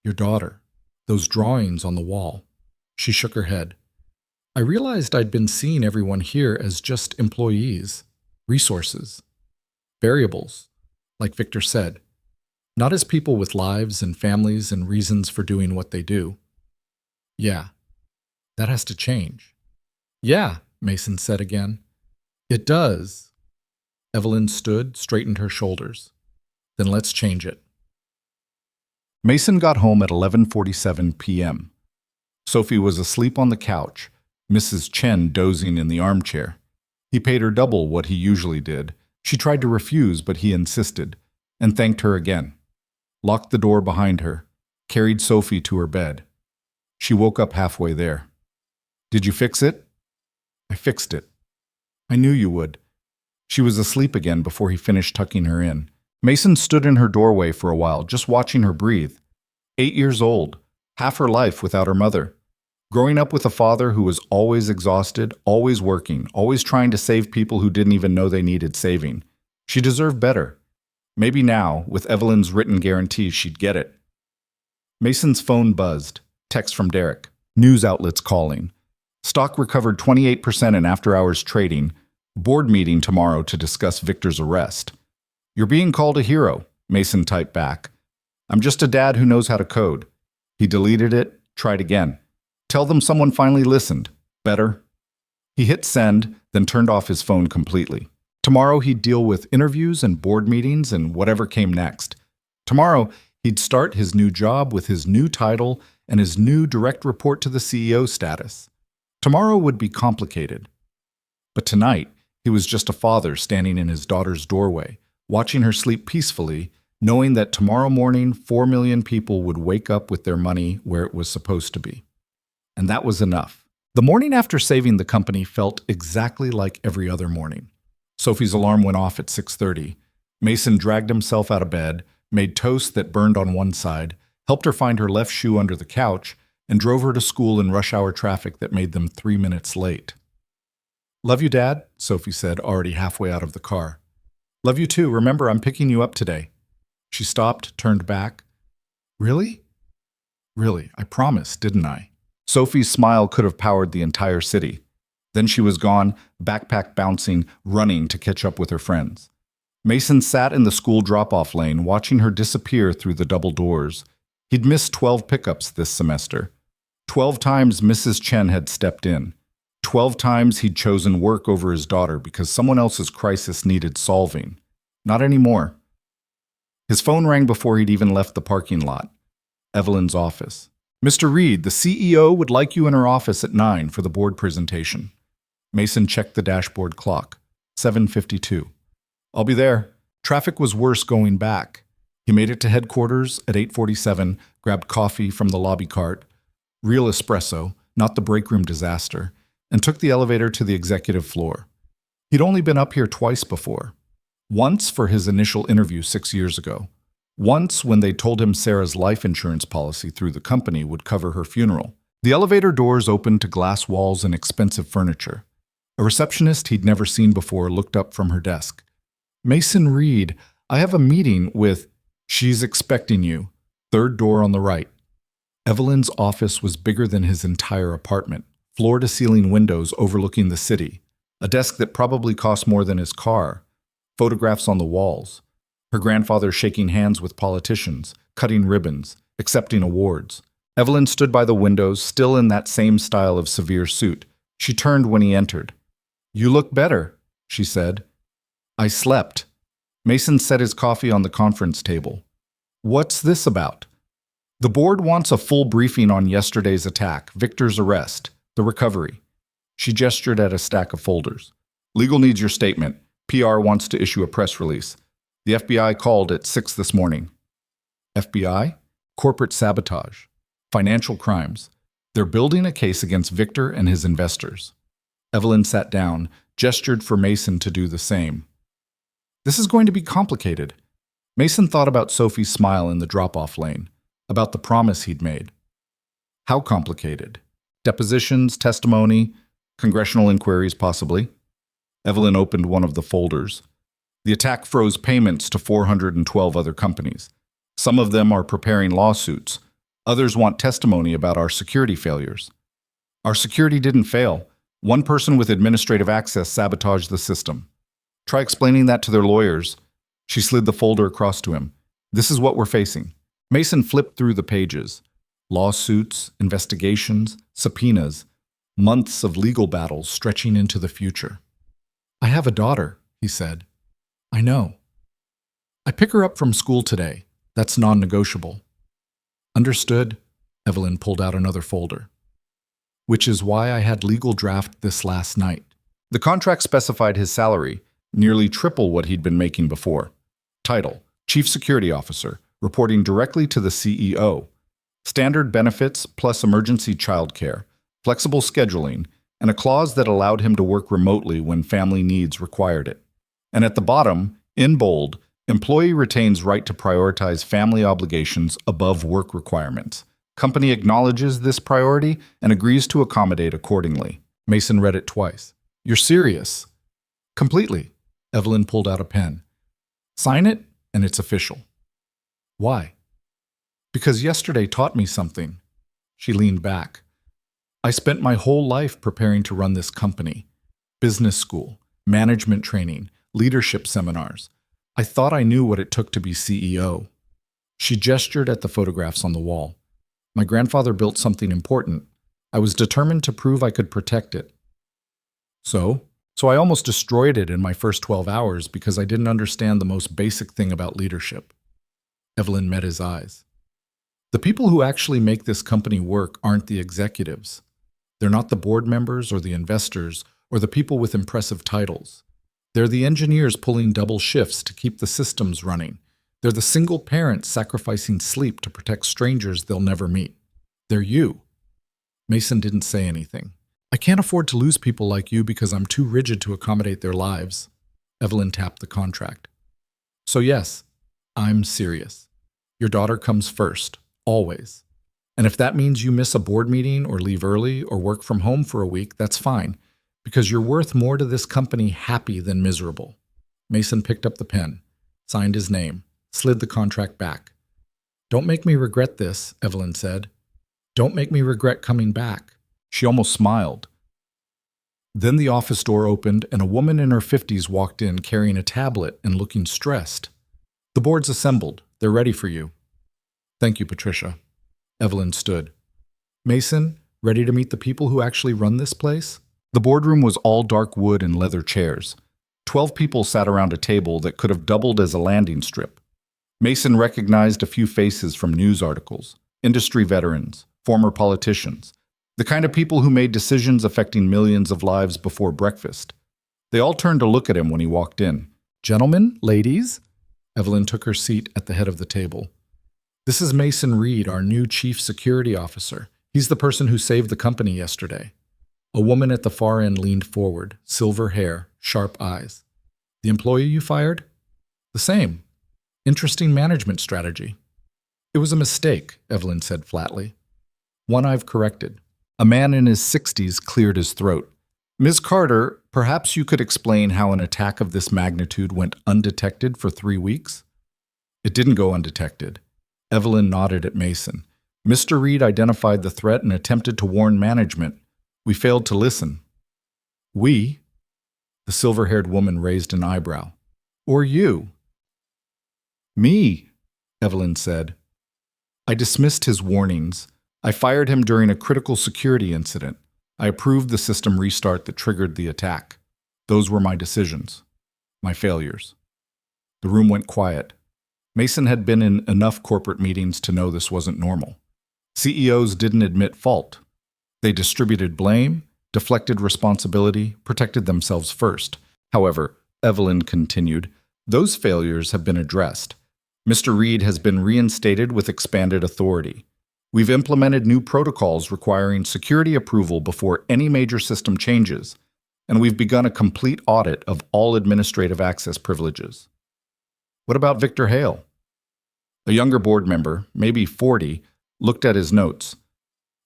your daughter, those drawings on the wall, she shook her head. I realized I'd been seeing everyone here as just employees, resources, variables, like Victor said, not as people with lives and families and reasons for doing what they do. Yeah, that has to change. Yeah, Mason said again. It does. Evelyn stood, straightened her shoulders. Then let's change it. Mason got home at 11:47 p.m. Sophie was asleep on the couch, Mrs. Chen dozing in the armchair. He paid her double what he usually did. She tried to refuse, but he insisted, and thanked her again. Locked the door behind her, carried Sophie to her bed. She woke up halfway there. Did you fix it? I fixed it. I knew you would. She was asleep again before he finished tucking her in. Mason stood in her doorway for a while, just watching her breathe. 8 years old, half her life without her mother. Growing up with a father who was always exhausted, always working, always trying to save people who didn't even know they needed saving. She deserved better. Maybe now, with Evelyn's written guarantee, she'd get it. Mason's phone buzzed. Text from Derek. News outlets calling. Stock recovered 28% in after-hours trading. Board meeting tomorrow to discuss Victor's arrest. You're being called a hero, Mason typed back. I'm just a dad who knows how to code. He deleted it, tried again. Tell them someone finally listened. Better. He hit send, then turned off his phone completely. Tomorrow he'd deal with interviews and board meetings and whatever came next. Tomorrow he'd start his new job with his new title and his new direct report to the CEO status. Tomorrow would be complicated. But tonight, he was just a father standing in his daughter's doorway, watching her sleep peacefully, knowing that tomorrow morning 4 million people would wake up with their money where it was supposed to be. And that was enough. The morning after saving the company felt exactly like every other morning. Sophie's alarm went off at 6:30. Mason dragged himself out of bed, made toast that burned on one side, helped her find her left shoe under the couch, and drove her to school in rush hour traffic that made them 3 minutes late. Love you, Dad, Sophie said, already halfway out of the car. Love you too. Remember, I'm picking you up today. She stopped, turned back. Really? Really, I promised, didn't I? Sophie's smile could have powered the entire city. Then she was gone, backpack bouncing, running to catch up with her friends. Mason sat in the school drop-off lane, watching her disappear through the double doors. He'd missed 12 pickups this semester. 12 times Mrs. Chen had stepped in. 12 times he'd chosen work over his daughter because someone else's crisis needed solving. Not anymore. His phone rang before he'd even left the parking lot. Evelyn's office. Mr. Reed, the CEO would like you in her office at 9 for the board presentation. Mason checked the dashboard clock. 7:52. I'll be there. Traffic was worse going back. He made it to headquarters at 8:47, grabbed coffee from the lobby cart, real espresso, not the break room disaster, and took the elevator to the executive floor. He'd only been up here twice before. Once for his initial interview 6 years ago. Once when they told him Sarah's life insurance policy through the company would cover her funeral. The elevator doors opened to glass walls and expensive furniture. A receptionist he'd never seen before looked up from her desk. Mason Reed, I have a meeting with... She's expecting you. Third door on the right. Evelyn's office was bigger than his entire apartment. Floor-to-ceiling windows overlooking the city. A desk that probably cost more than his car. Photographs on the walls. Her grandfather shaking hands with politicians, cutting ribbons, accepting awards. Evelyn stood by the windows, still in that same style of severe suit. She turned when he entered. You look better, she said. I slept. Mason set his coffee on the conference table. What's this about? The board wants a full briefing on yesterday's attack, Victor's arrest, the recovery. She gestured at a stack of folders. Legal needs your statement. PR wants to issue a press release. The FBI called at 6 this morning. FBI? Corporate sabotage. Financial crimes. They're building a case against Victor and his investors. Evelyn sat down, gestured for Mason to do the same. This is going to be complicated. Mason thought about Sophie's smile in the drop-off lane, about the promise he'd made. How complicated? Depositions, testimony, congressional inquiries possibly. Evelyn opened one of the folders. The attack froze payments to 412 other companies. Some of them are preparing lawsuits. Others want testimony about our security failures. Our security didn't fail. One person with administrative access sabotaged the system. Try explaining that to their lawyers. She slid the folder across to him. This is what we're facing. Mason flipped through the pages. Lawsuits, investigations, subpoenas, months of legal battles stretching into the future. I have a daughter, he said. I know. I pick her up from school today. That's non-negotiable. Understood. Evelyn pulled out another folder. Which is why I had legal draft this last night. The contract specified his salary, nearly triple what he'd been making before. Title, Chief Security Officer, reporting directly to the CEO. Standard benefits plus emergency childcare, flexible scheduling, and a clause that allowed him to work remotely when family needs required it. And at the bottom, in bold, employee retains right to prioritize family obligations above work requirements. Company acknowledges this priority and agrees to accommodate accordingly. Mason read it twice. You're serious? Completely. Evelyn pulled out a pen. Sign it, and it's official. Why? Because yesterday taught me something. She leaned back. I spent my whole life preparing to run this company. Business school. management training, leadership seminars. I thought I knew what it took to be CEO. She gestured at the photographs on the wall. My grandfather built something important. I was determined to prove I could protect it. So I almost destroyed it in my first 12 hours because I didn't understand the most basic thing about leadership. Evelyn met his eyes. The people who actually make this company work aren't the executives. They're not the board members or the investors or the people with impressive titles. They're the engineers pulling double shifts to keep the systems running. They're the single parents sacrificing sleep to protect strangers they'll never meet. They're you. Mason didn't say anything. I can't afford to lose people like you because I'm too rigid to accommodate their lives. Evelyn tapped the contract. So yes, I'm serious. Your daughter comes first, always. And if that means you miss a board meeting or leave early or work from home for a week, that's fine, because you're worth more to this company happy than miserable. Mason picked up the pen, signed his name, slid the contract back. Don't make me regret this, Evelyn said. Don't make me regret coming back. She almost smiled. Then the office door opened and a woman in her 50s walked in carrying a tablet and looking stressed. The board's assembled. They're ready for you. Thank you, Patricia. Evelyn stood. Mason, ready to meet the people who actually run this place? The boardroom was all dark wood and leather chairs. 12 people sat around a table that could have doubled as a landing strip. Mason recognized a few faces from news articles, industry veterans, former politicians, the kind of people who made decisions affecting millions of lives before breakfast. They all turned to look at him when he walked in. Gentlemen, ladies? Evelyn took her seat at the head of the table. This is Mason Reed, our new chief security officer. He's the person who saved the company yesterday. A woman at the far end leaned forward, silver hair, sharp eyes. The employee you fired? The same. Interesting management strategy. It was a mistake, Evelyn said flatly. One I've corrected. A man in his 60s cleared his throat. Ms. Carter, perhaps you could explain how an attack of this magnitude went undetected for 3 weeks? It didn't go undetected. Evelyn nodded at Mason. Mr. Reed identified the threat and attempted to warn management. We failed to listen. We? The silver-haired woman raised an eyebrow. Or you? Me, Evelyn said. I dismissed his warnings. I fired him during a critical security incident. I approved the system restart that triggered the attack. Those were my decisions. My failures. The room went quiet. Mason had been in enough corporate meetings to know this wasn't normal. CEOs didn't admit fault. They distributed blame, deflected responsibility, protected themselves first. However, Evelyn continued, those failures have been addressed. Mr. Reed has been reinstated with expanded authority. We've implemented new protocols requiring security approval before any major system changes, and we've begun a complete audit of all administrative access privileges. What about Victor Hale? A younger board member, maybe 40, looked at his notes.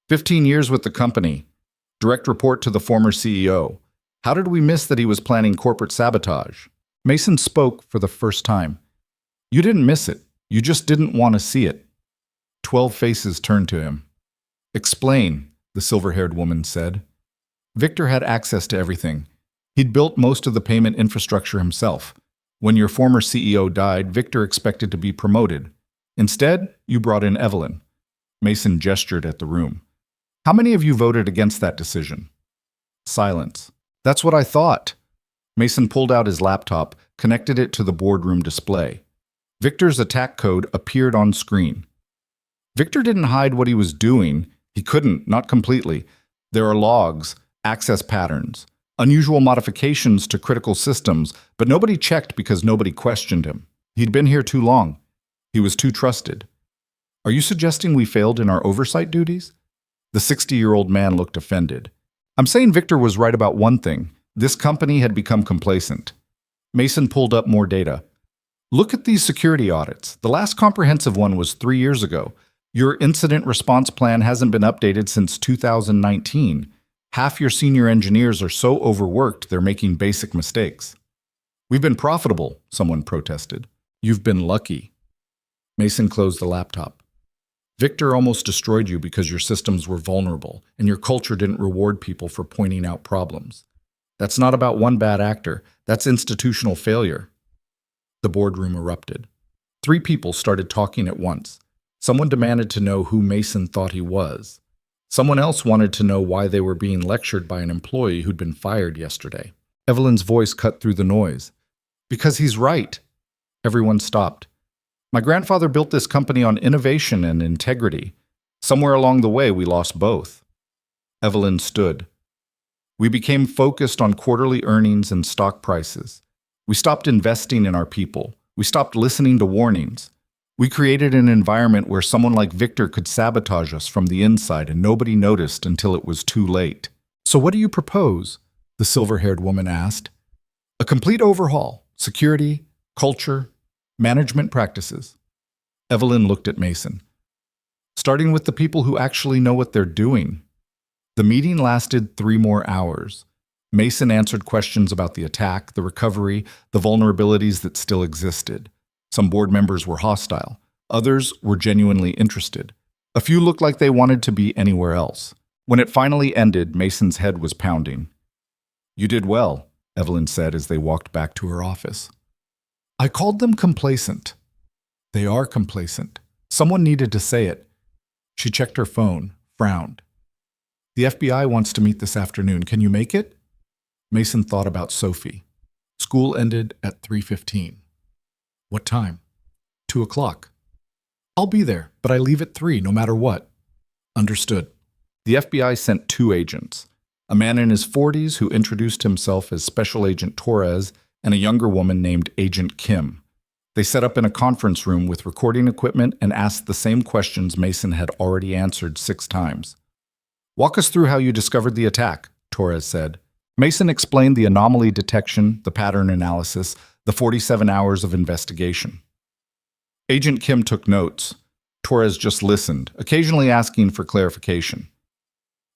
15 years with the company. Direct report to the former CEO. How did we miss that he was planning corporate sabotage? Mason spoke for the first time. You didn't miss it. You just didn't want to see it. 12 faces turned to him. Explain, the silver-haired woman said. Victor had access to everything. He'd built most of the payment infrastructure himself. When your former CEO died, Victor expected to be promoted. Instead, you brought in Evelyn. Mason gestured at the room. How many of you voted against that decision? Silence. That's what I thought. Mason pulled out his laptop, connected it to the boardroom display. Victor's attack code appeared on screen. Victor didn't hide what he was doing. He couldn't, not completely. There are logs, access patterns, unusual modifications to critical systems, but nobody checked because nobody questioned him. He'd been here too long. He was too trusted. Are you suggesting we failed in our oversight duties? The 60-year-old man looked offended. I'm saying Victor was right about one thing. This company had become complacent. Mason pulled up more data. Look at these security audits. The last comprehensive one was 3 years ago. Your incident response plan hasn't been updated since 2019. Half your senior engineers are so overworked they're making basic mistakes. We've been profitable, someone protested. You've been lucky. Mason closed the laptop. Victor almost destroyed you because your systems were vulnerable and your culture didn't reward people for pointing out problems. That's not about one bad actor. That's institutional failure. The boardroom erupted. 3 people started talking at once. Someone demanded to know who Mason thought he was. Someone else wanted to know why they were being lectured by an employee who'd been fired yesterday. Evelyn's voice cut through the noise. Because he's right. Everyone stopped. My grandfather built this company on innovation and integrity. Somewhere along the way, we lost both. Evelyn stood. We became focused on quarterly earnings and stock prices. We stopped investing in our people. We stopped listening to warnings. We created an environment where someone like Victor could sabotage us from the inside and nobody noticed until it was too late. So what do you propose? The silver-haired woman asked. A complete overhaul. Security, culture, management practices. Evelyn looked at Mason. Starting with the people who actually know what they're doing. The meeting lasted 3 more hours. Mason answered questions about the attack, the recovery, the vulnerabilities that still existed. Some board members were hostile. Others were genuinely interested. A few looked like they wanted to be anywhere else. When it finally ended, Mason's head was pounding. You did well, Evelyn said as they walked back to her office. I called them complacent. They are complacent. Someone needed to say it. She checked her phone, frowned. The FBI wants to meet this afternoon. Can you make it? Mason thought about Sophie. School ended at 3:15. What time? 2 o'clock. I'll be there, but I leave at 3 no matter what. Understood. The FBI sent 2 agents. A man in his 40s who introduced himself as Special Agent Torres and a younger woman named Agent Kim. They set up in a conference room with recording equipment and asked the same questions Mason had already answered 6 times. Walk us through how you discovered the attack, Torres said. Mason explained the anomaly detection, the pattern analysis, the 47 hours of investigation. Agent Kim took notes. Torres just listened, occasionally asking for clarification.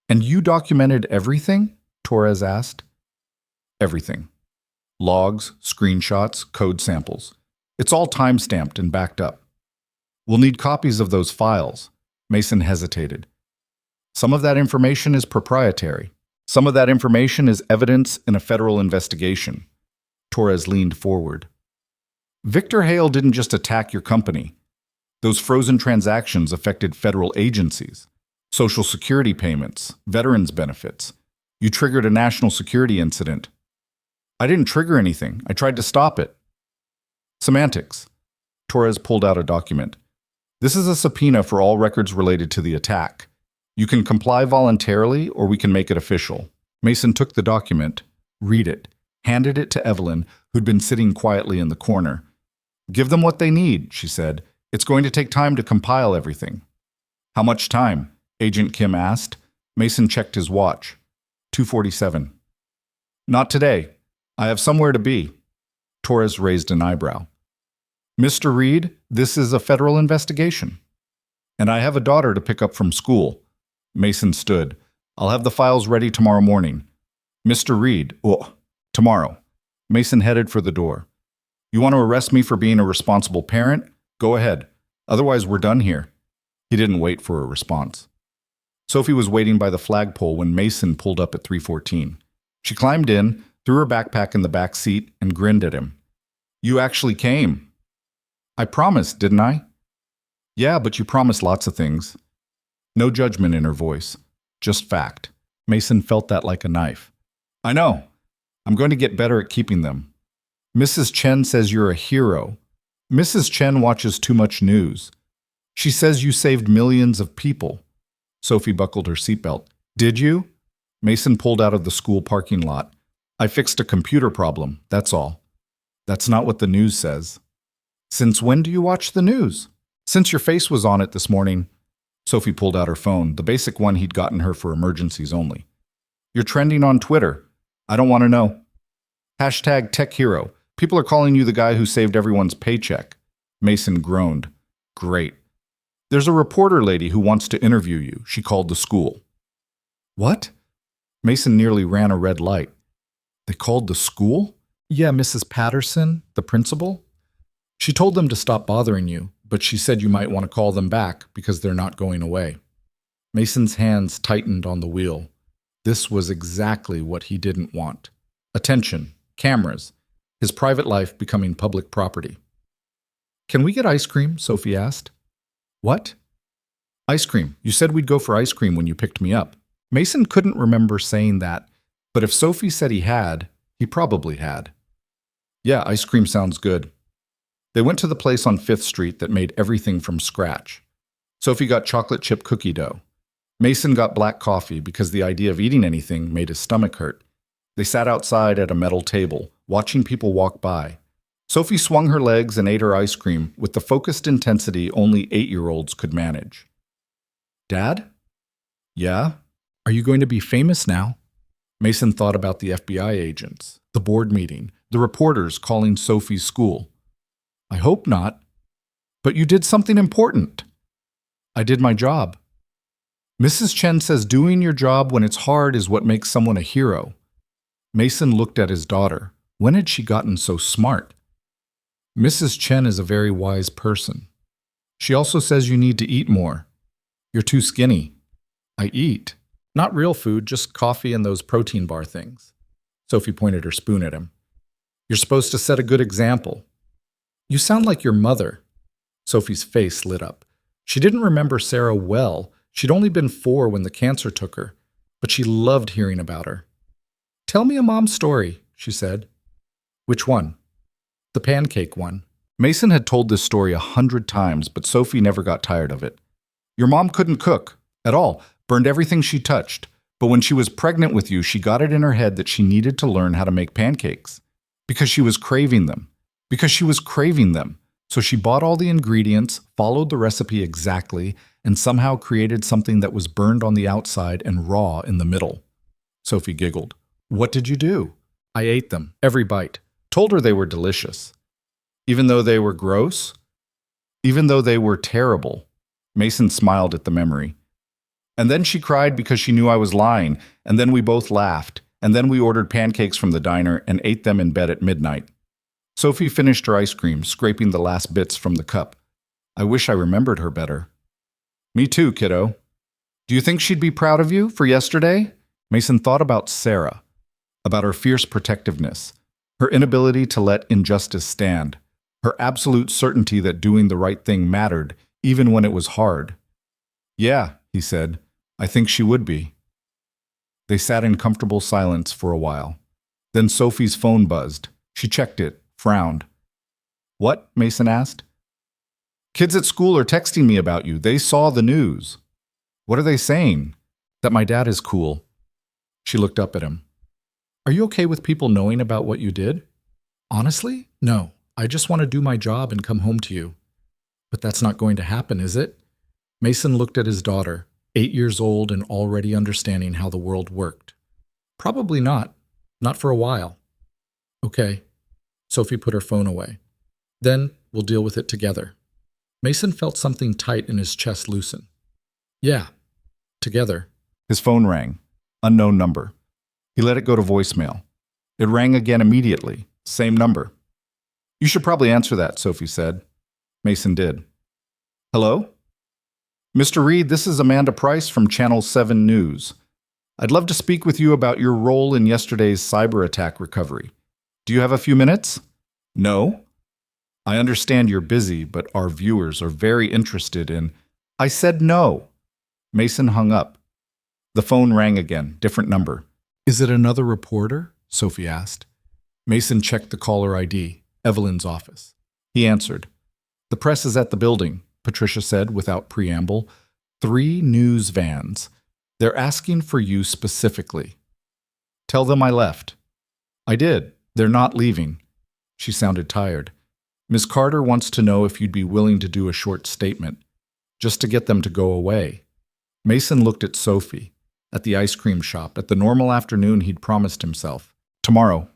And you documented everything? Torres asked. Everything. Logs, screenshots, code samples. It's all time-stamped and backed up. We'll need copies of those files. Mason hesitated. Some of that information is proprietary. Some of that information is evidence in a federal investigation. Torres leaned forward. Victor Hale didn't just attack your company. Those frozen transactions affected federal agencies, Social Security payments, veterans benefits. You triggered a national security incident. I didn't trigger anything. I tried to stop it. Semantics. Torres pulled out a document. This is a subpoena for all records related to the attack. You can comply voluntarily or we can make it official. Mason took the document, read it, handed it to Evelyn, who'd been sitting quietly in the corner. Give them what they need, she said. It's going to take time to compile everything. How much time? Agent Kim asked. Mason checked his watch. 2:47. Not today. I have somewhere to be. Torres raised an eyebrow. Mr. Reed, this is a federal investigation. And I have a daughter to pick up from school. Mason stood. I'll have the files ready tomorrow morning. Mr. Reed, tomorrow. Mason headed for the door. You want to arrest me for being a responsible parent? Go ahead. Otherwise, we're done here. He didn't wait for a response. Sophie was waiting by the flagpole when Mason pulled up at 3:14. She climbed in, threw her backpack in the back seat, and grinned at him. You actually came. I promised, didn't I? Yeah, but you promised lots of things. No judgment in her voice, just fact. Mason felt that like a knife. I know. I'm going to get better at keeping them. Mrs. Chen says you're a hero. Mrs. Chen watches too much news. She says you saved millions of people. Sophie buckled her seatbelt. Did you? Mason pulled out of the school parking lot. I fixed a computer problem, that's all. That's not what the news says. Since when do you watch the news? Since your face was on it this morning. Sophie pulled out her phone, the basic one he'd gotten her for emergencies only. You're trending on Twitter. I don't want to know. #TechHero. People are calling you the guy who saved everyone's paycheck. Mason groaned. Great. There's a reporter lady who wants to interview you. She called the school. What? Mason nearly ran a red light. They called the school? Yeah, Mrs. Patterson, the principal. She told them to stop bothering you, but she said you might want to call them back because they're not going away. Mason's hands tightened on the wheel. This was exactly what he didn't want. Attention, cameras, his private life becoming public property. Can we get ice cream? Sophie asked. What? Ice cream. You said we'd go for ice cream when you picked me up. Mason couldn't remember saying that, but if Sophie said he had, he probably had. Yeah, ice cream sounds good. They went to the place on 5th Street that made everything from scratch. Sophie got chocolate chip cookie dough. Mason got black coffee because the idea of eating anything made his stomach hurt. They sat outside at a metal table, watching people walk by. Sophie swung her legs and ate her ice cream with the focused intensity only 8-year-olds could manage. Dad? Yeah? Are you going to be famous now? Mason thought about the FBI agents, the board meeting, the reporters calling Sophie's school. I hope not. But you did something important. I did my job. Mrs. Chen says doing your job when it's hard is what makes someone a hero. Mason looked at his daughter. When had she gotten so smart? Mrs. Chen is a very wise person. She also says you need to eat more. You're too skinny. I eat. Not real food, just coffee and those protein bar things. Sophie pointed her spoon at him. You're supposed to set a good example. You sound like your mother. Sophie's face lit up. She didn't remember Sarah well. She'd only been 4 when the cancer took her, but she loved hearing about her. Tell me a mom story, she said. Which one? The pancake one. Mason had told this story 100 times, but Sophie never got tired of it. Your mom couldn't cook at all, burned everything she touched. But when she was pregnant with you, she got it in her head that she needed to learn how to make pancakes. Because she was craving them. So she bought all the ingredients, followed the recipe exactly, and somehow created something that was burned on the outside and raw in the middle. Sophie giggled. What did you do? I ate them, every bite. Told her they were delicious. Even though they were gross? Even though they were terrible. Mason smiled at the memory. And then she cried because she knew I was lying, and then we both laughed, and then we ordered pancakes from the diner and ate them in bed at midnight. Sophie finished her ice cream, scraping the last bits from the cup. I wish I remembered her better. Me too, kiddo. Do you think she'd be proud of you for yesterday? Mason thought about Sarah, about her fierce protectiveness, her inability to let injustice stand, her absolute certainty that doing the right thing mattered, even when it was hard. Yeah, he said, I think she would be. They sat in comfortable silence for a while. Then Sophie's phone buzzed. She checked it, frowned. What? Mason asked. Kids at school are texting me about you. They saw the news. What are they saying? That my dad is cool. She looked up at him. Are you okay with people knowing about what you did? Honestly? No. I just want to do my job and come home to you. But that's not going to happen, is it? Mason looked at his daughter, 8 years old and already understanding how the world worked. Probably not. Not for a while. Okay. Sophie put her phone away. Then we'll deal with it together. Mason felt something tight in his chest loosen. Yeah. Together. His phone rang. Unknown number. He let it go to voicemail. It rang again immediately. Same number. You should probably answer that, Sophie said. Mason did. Hello? Mr. Reed, this is Amanda Price from Channel 7 News. I'd love to speak with you about your role in yesterday's CyberAttack recovery. Do you have a few minutes? No? I understand you're busy, but our viewers are very interested in... I said no. Mason hung up. The phone rang again, different number. Is it another reporter? Sophie asked. Mason checked the caller ID, Evelyn's office. He answered. The press is at the building, Patricia said without preamble. 3 news vans. They're asking for you specifically. Tell them I left. I did. They're not leaving. She sounded tired. Miss Carter wants to know if you'd be willing to do a short statement, just to get them to go away. Mason looked at Sophie, at the ice cream shop, at the normal afternoon he'd promised himself. Tomorrow,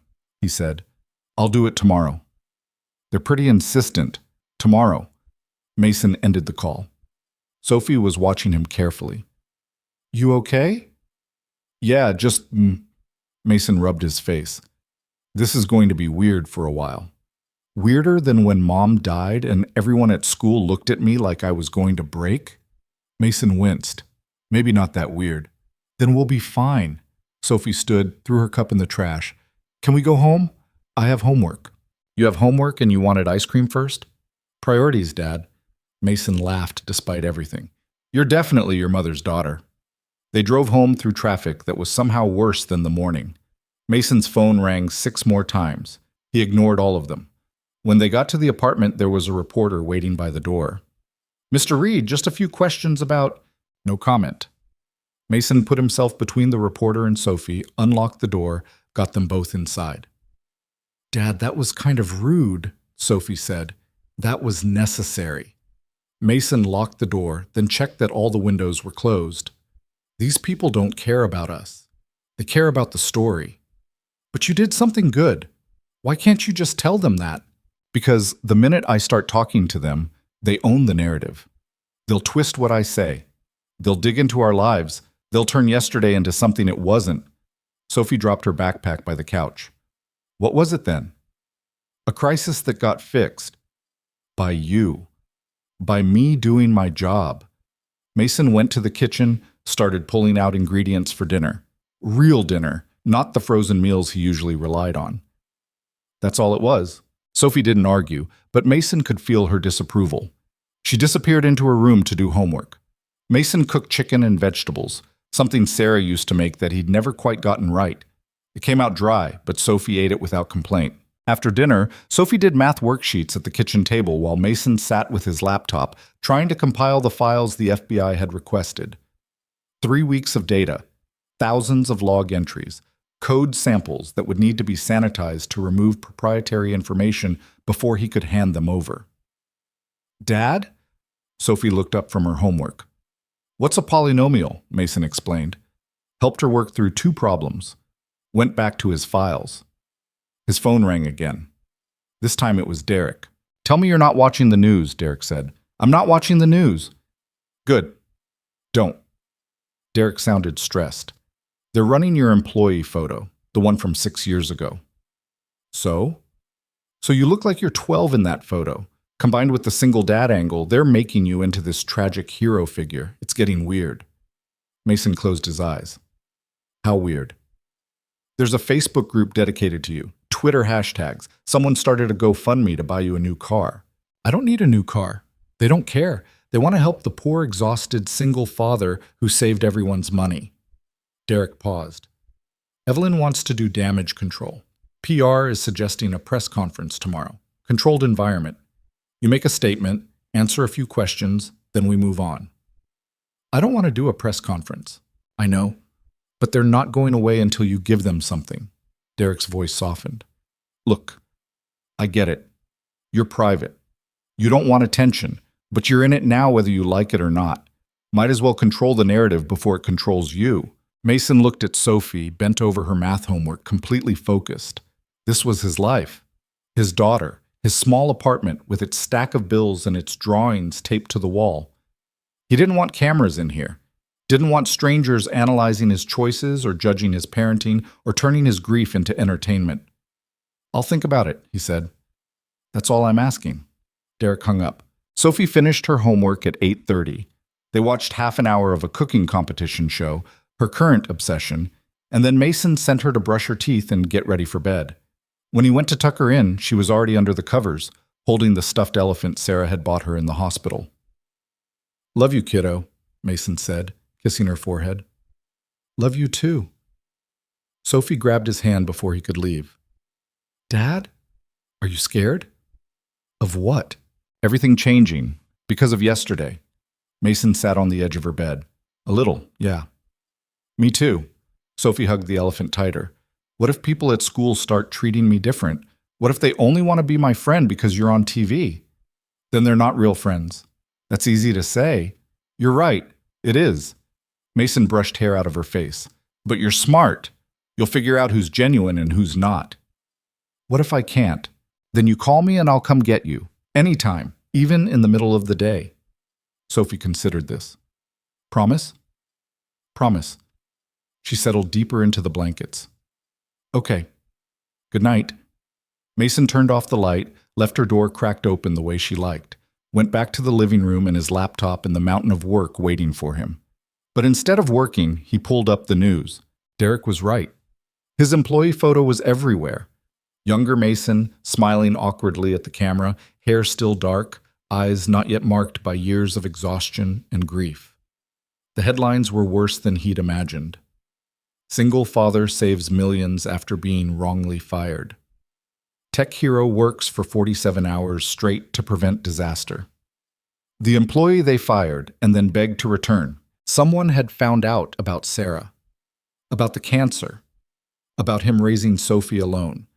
he said. I'll do it tomorrow. They're pretty insistent. Tomorrow. Mason ended the call. Sophie was watching him carefully. You okay? Yeah, just... Mason rubbed his face. This is going to be weird for a while. Weirder than when Mom died and everyone at school looked at me like I was going to break? Mason winced. Maybe not that weird. Then we'll be fine. Sophie stood, threw her cup in the trash. Can we go home? I have homework. You have homework and you wanted ice cream first? Priorities, Dad. Mason laughed despite everything. You're definitely your mother's daughter. They drove home through traffic that was somehow worse than the morning. Mason's phone rang 6 more times. He ignored all of them. When they got to the apartment, there was a reporter waiting by the door. Mr. Reed, just a few questions about... No comment. Mason put himself between the reporter and Sophie, unlocked the door, got them both inside. Dad, that was kind of rude, Sophie said. That was necessary. Mason locked the door, then checked that all the windows were closed. These people don't care about us. They care about the story. But you did something good. Why can't you just tell them that? Because the minute I start talking to them, they own the narrative. They'll twist what I say. They'll dig into our lives. They'll turn yesterday into something it wasn't. Sophie dropped her backpack by the couch. What was it then? A crisis that got fixed. By you. By me doing my job. Mason went to the kitchen, started pulling out ingredients for dinner. Real dinner, not the frozen meals he usually relied on. That's all it was. Sophie didn't argue, but Mason could feel her disapproval. She disappeared into her room to do homework. Mason cooked chicken and vegetables, something Sarah used to make that he'd never quite gotten right. It came out dry, but Sophie ate it without complaint. After dinner, Sophie did math worksheets at the kitchen table while Mason sat with his laptop, trying to compile the files the FBI had requested. 3 weeks of data, thousands of log entries, code samples that would need to be sanitized to remove proprietary information before he could hand them over. Dad? Sophie looked up from her homework. What's a polynomial? Mason explained. Helped her work through 2 problems. Went back to his files. His phone rang again. This time it was Derek. Tell me you're not watching the news, Derek said. I'm not watching the news. Good. Don't. Derek sounded stressed. They're running your employee photo, the one from 6 years ago. So? So you look like you're 12 in that photo. Combined with the single dad angle, they're making you into this tragic hero figure. It's getting weird. Mason closed his eyes. How weird? There's a Facebook group dedicated to you. Twitter hashtags. Someone started a GoFundMe to buy you a new car. I don't need a new car. They don't care. They want to help the poor, exhausted, single father who saved everyone's money. Derek paused. Evelyn wants to do damage control. PR is suggesting a press conference tomorrow. Controlled environment. You make a statement, answer a few questions, then we move on. I don't want to do a press conference. I know. But they're not going away until you give them something. Derek's voice softened. Look, I get it. You're private. You don't want attention, but you're in it now whether you like it or not. Might as well control the narrative before it controls you. Mason looked at Sophie, bent over her math homework, completely focused. This was his life. His daughter. His small apartment with its stack of bills and its drawings taped to the wall. He didn't want cameras in here. Didn't want strangers analyzing his choices or judging his parenting or turning his grief into entertainment. I'll think about it, he said. That's all I'm asking. Derek hung up. Sophie finished her homework at 8:30. They watched half an hour of a cooking competition show, her current obsession, and then Mason sent her to brush her teeth and get ready for bed. When he went to tuck her in, she was already under the covers, holding the stuffed elephant Sarah had bought her in the hospital. Love you, kiddo, Mason said, kissing her forehead. Love you too. Sophie grabbed his hand before he could leave. Dad? Are you scared? Of what? Everything changing. Because of yesterday. Mason sat on the edge of her bed. A little, yeah. Me too. Sophie hugged the elephant tighter. What if people at school start treating me different? What if they only want to be my friend because you're on TV? Then they're not real friends. That's easy to say. You're right. It is. Mason brushed hair out of her face. But you're smart. You'll figure out who's genuine and who's not. What if I can't? Then you call me and I'll come get you. Anytime, even in the middle of the day. Sophie considered this. Promise? Promise. She settled deeper into the blankets. Okay. Good night. Mason turned off the light, left her door cracked open the way she liked, went back to the living room and his laptop and the mountain of work waiting for him. But instead of working, he pulled up the news. Derek was right. His employee photo was everywhere. Younger Mason, smiling awkwardly at the camera, hair still dark, eyes not yet marked by years of exhaustion and grief. The headlines were worse than he'd imagined. Single father saves millions after being wrongly fired. Tech hero works for 47 hours straight to prevent disaster. The employee they fired and then begged to return. Someone had found out about Sarah, about the cancer, about him raising Sophie alone.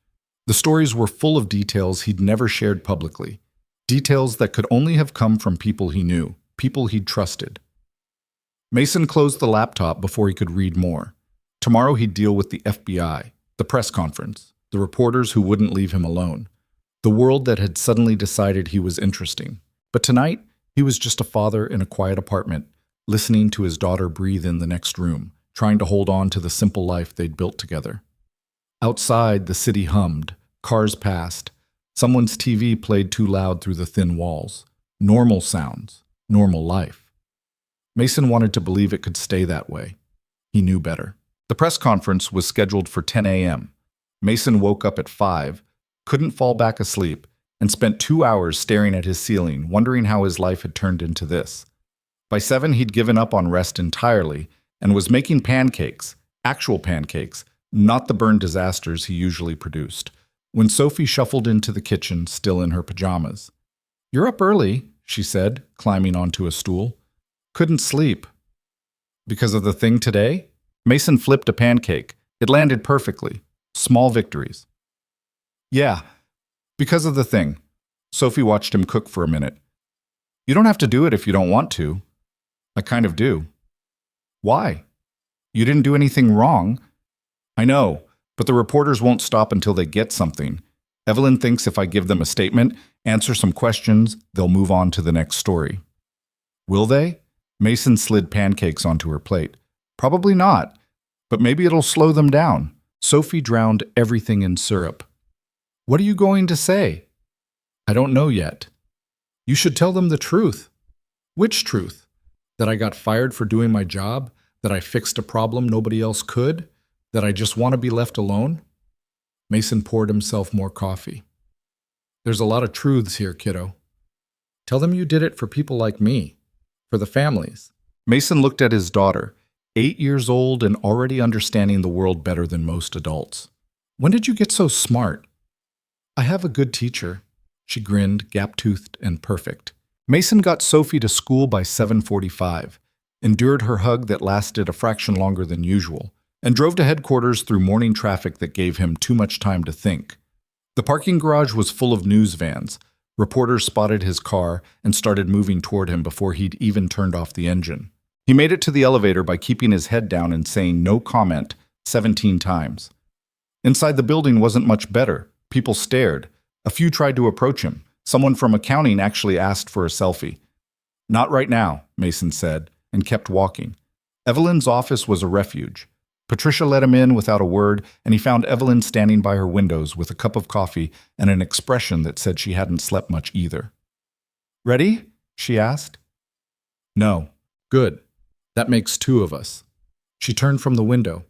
The stories were full of details he'd never shared publicly, details that could only have come from people he knew, people he'd trusted. Mason closed the laptop before he could read more. Tomorrow he'd deal with the FBI, the press conference, the reporters who wouldn't leave him alone, the world that had suddenly decided he was interesting. But tonight, he was just a father in a quiet apartment, listening to his daughter breathe in the next room, trying to hold on to the simple life they'd built together. Outside, the city hummed, cars passed, someone's TV played too loud through the thin walls. Normal sounds, normal life. Mason wanted to believe it could stay that way. He knew better. The press conference was scheduled for 10 a.m. Mason woke up at 5, couldn't fall back asleep, and spent 2 hours staring at his ceiling, wondering how his life had turned into this. By 7, he'd given up on rest entirely and was making pancakes, actual pancakes, not the burned disasters he usually produced, when Sophie shuffled into the kitchen, still in her pajamas. "You're up early," she said, climbing onto a stool. "Couldn't sleep." "Because of the thing today?" Mason flipped a pancake. It landed perfectly. Small victories. "Yeah, because of the thing." Sophie watched him cook for a minute. "You don't have to do it if you don't want to." "I kind of do." "Why?" "You didn't do anything wrong." "I know, but the reporters won't stop until they get something. Evelyn thinks if I give them a statement, answer some questions, they'll move on to the next story." "Will they?" Mason slid pancakes onto her plate. "Probably not, but maybe it'll slow them down." Sophie drowned everything in syrup. "What are you going to say?" "I don't know yet." "You should tell them the truth." "Which truth? That I got fired for doing my job? That I fixed a problem nobody else could? That I just want to be left alone?" Mason poured himself more coffee. "There's a lot of truths here, kiddo. Tell them you did it for people like me, for the families." Mason looked at his daughter, 8 years old and already understanding the world better than most adults. "When did you get so smart?" "I have a good teacher." She grinned, gap-toothed and perfect. Mason got Sophie to school by 7:45, endured her hug that lasted a fraction longer than usual, and drove to headquarters through morning traffic that gave him too much time to think. The parking garage was full of news vans. Reporters spotted his car and started moving toward him before he'd even turned off the engine. He made it to the elevator by keeping his head down and saying no comment 17 times. Inside the building wasn't much better. People stared. A few tried to approach him. Someone from accounting actually asked for a selfie. "Not right now," Mason said, and kept walking. Evelyn's office was a refuge. Patricia let him in without a word, and he found Evelyn standing by her windows with a cup of coffee and an expression that said she hadn't slept much either. "Ready?" she asked. "No." "Good. That makes 2 of us." She turned from the window.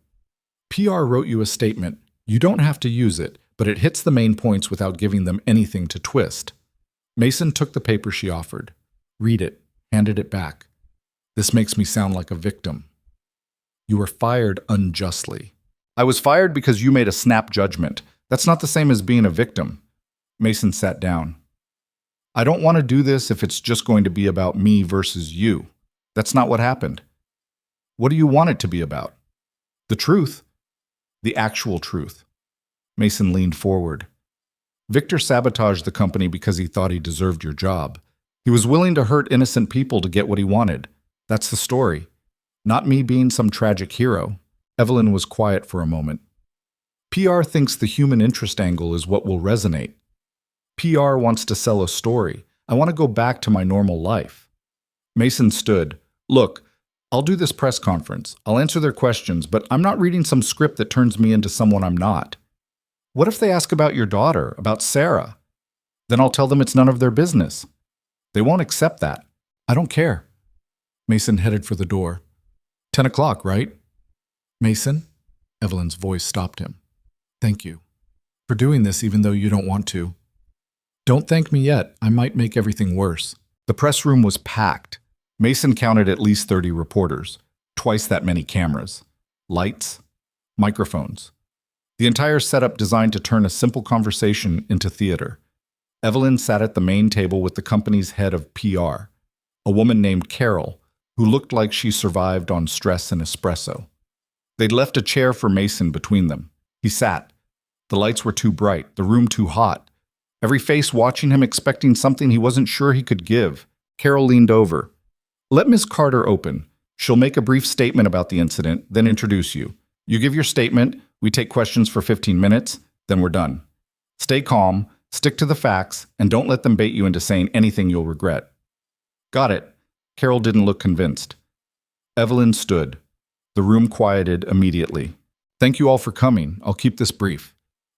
"PR wrote you a statement. You don't have to use it, but it hits the main points without giving them anything to twist." Mason took the paper she offered. "Read it," handed it back. "This makes me sound like a victim." "You were fired unjustly." "I was fired because you made a snap judgment. That's not the same as being a victim." Mason sat down. "I don't want to do this if it's just going to be about me versus you. That's not what happened." "What do you want it to be about?" "The truth. The actual truth." Mason leaned forward. "Victor sabotaged the company because he thought he deserved your job. He was willing to hurt innocent people to get what he wanted. That's the story. Not me being some tragic hero." Evelyn was quiet for a moment. "PR thinks the human interest angle is what will resonate. PR wants to sell a story. I want to go back to my normal life." Mason stood. "Look, I'll do this press conference. I'll answer their questions, but I'm not reading some script that turns me into someone I'm not. What if they ask about your daughter, about Sarah? Then I'll tell them it's none of their business. They won't accept that. I don't care." Mason headed for the door. 10 o'clock, right? "Mason?" Evelyn's voice stopped him. Thank you for doing this even though you don't want to. Don't thank me yet. I might make everything worse. The press room was packed. Mason counted at least 30 reporters, twice that many cameras, lights, microphones. The entire setup designed to turn a simple conversation into theater. Evelyn sat at the main table with the company's head of PR, a woman named Carol, who looked like she survived on stress and espresso. They'd left a chair for Mason between them. He sat. The lights were too bright, the room too hot. Every face watching him expecting something he wasn't sure he could give. Carol leaned over. Let Miss Carter open. She'll make a brief statement about the incident, then introduce you. You give your statement, we take questions for 15 minutes, then we're done. Stay calm, stick to the facts, and don't let them bait you into saying anything you'll regret. Got it. Carol didn't look convinced. Evelyn stood. The room quieted immediately. Thank you all for coming. I'll keep this brief.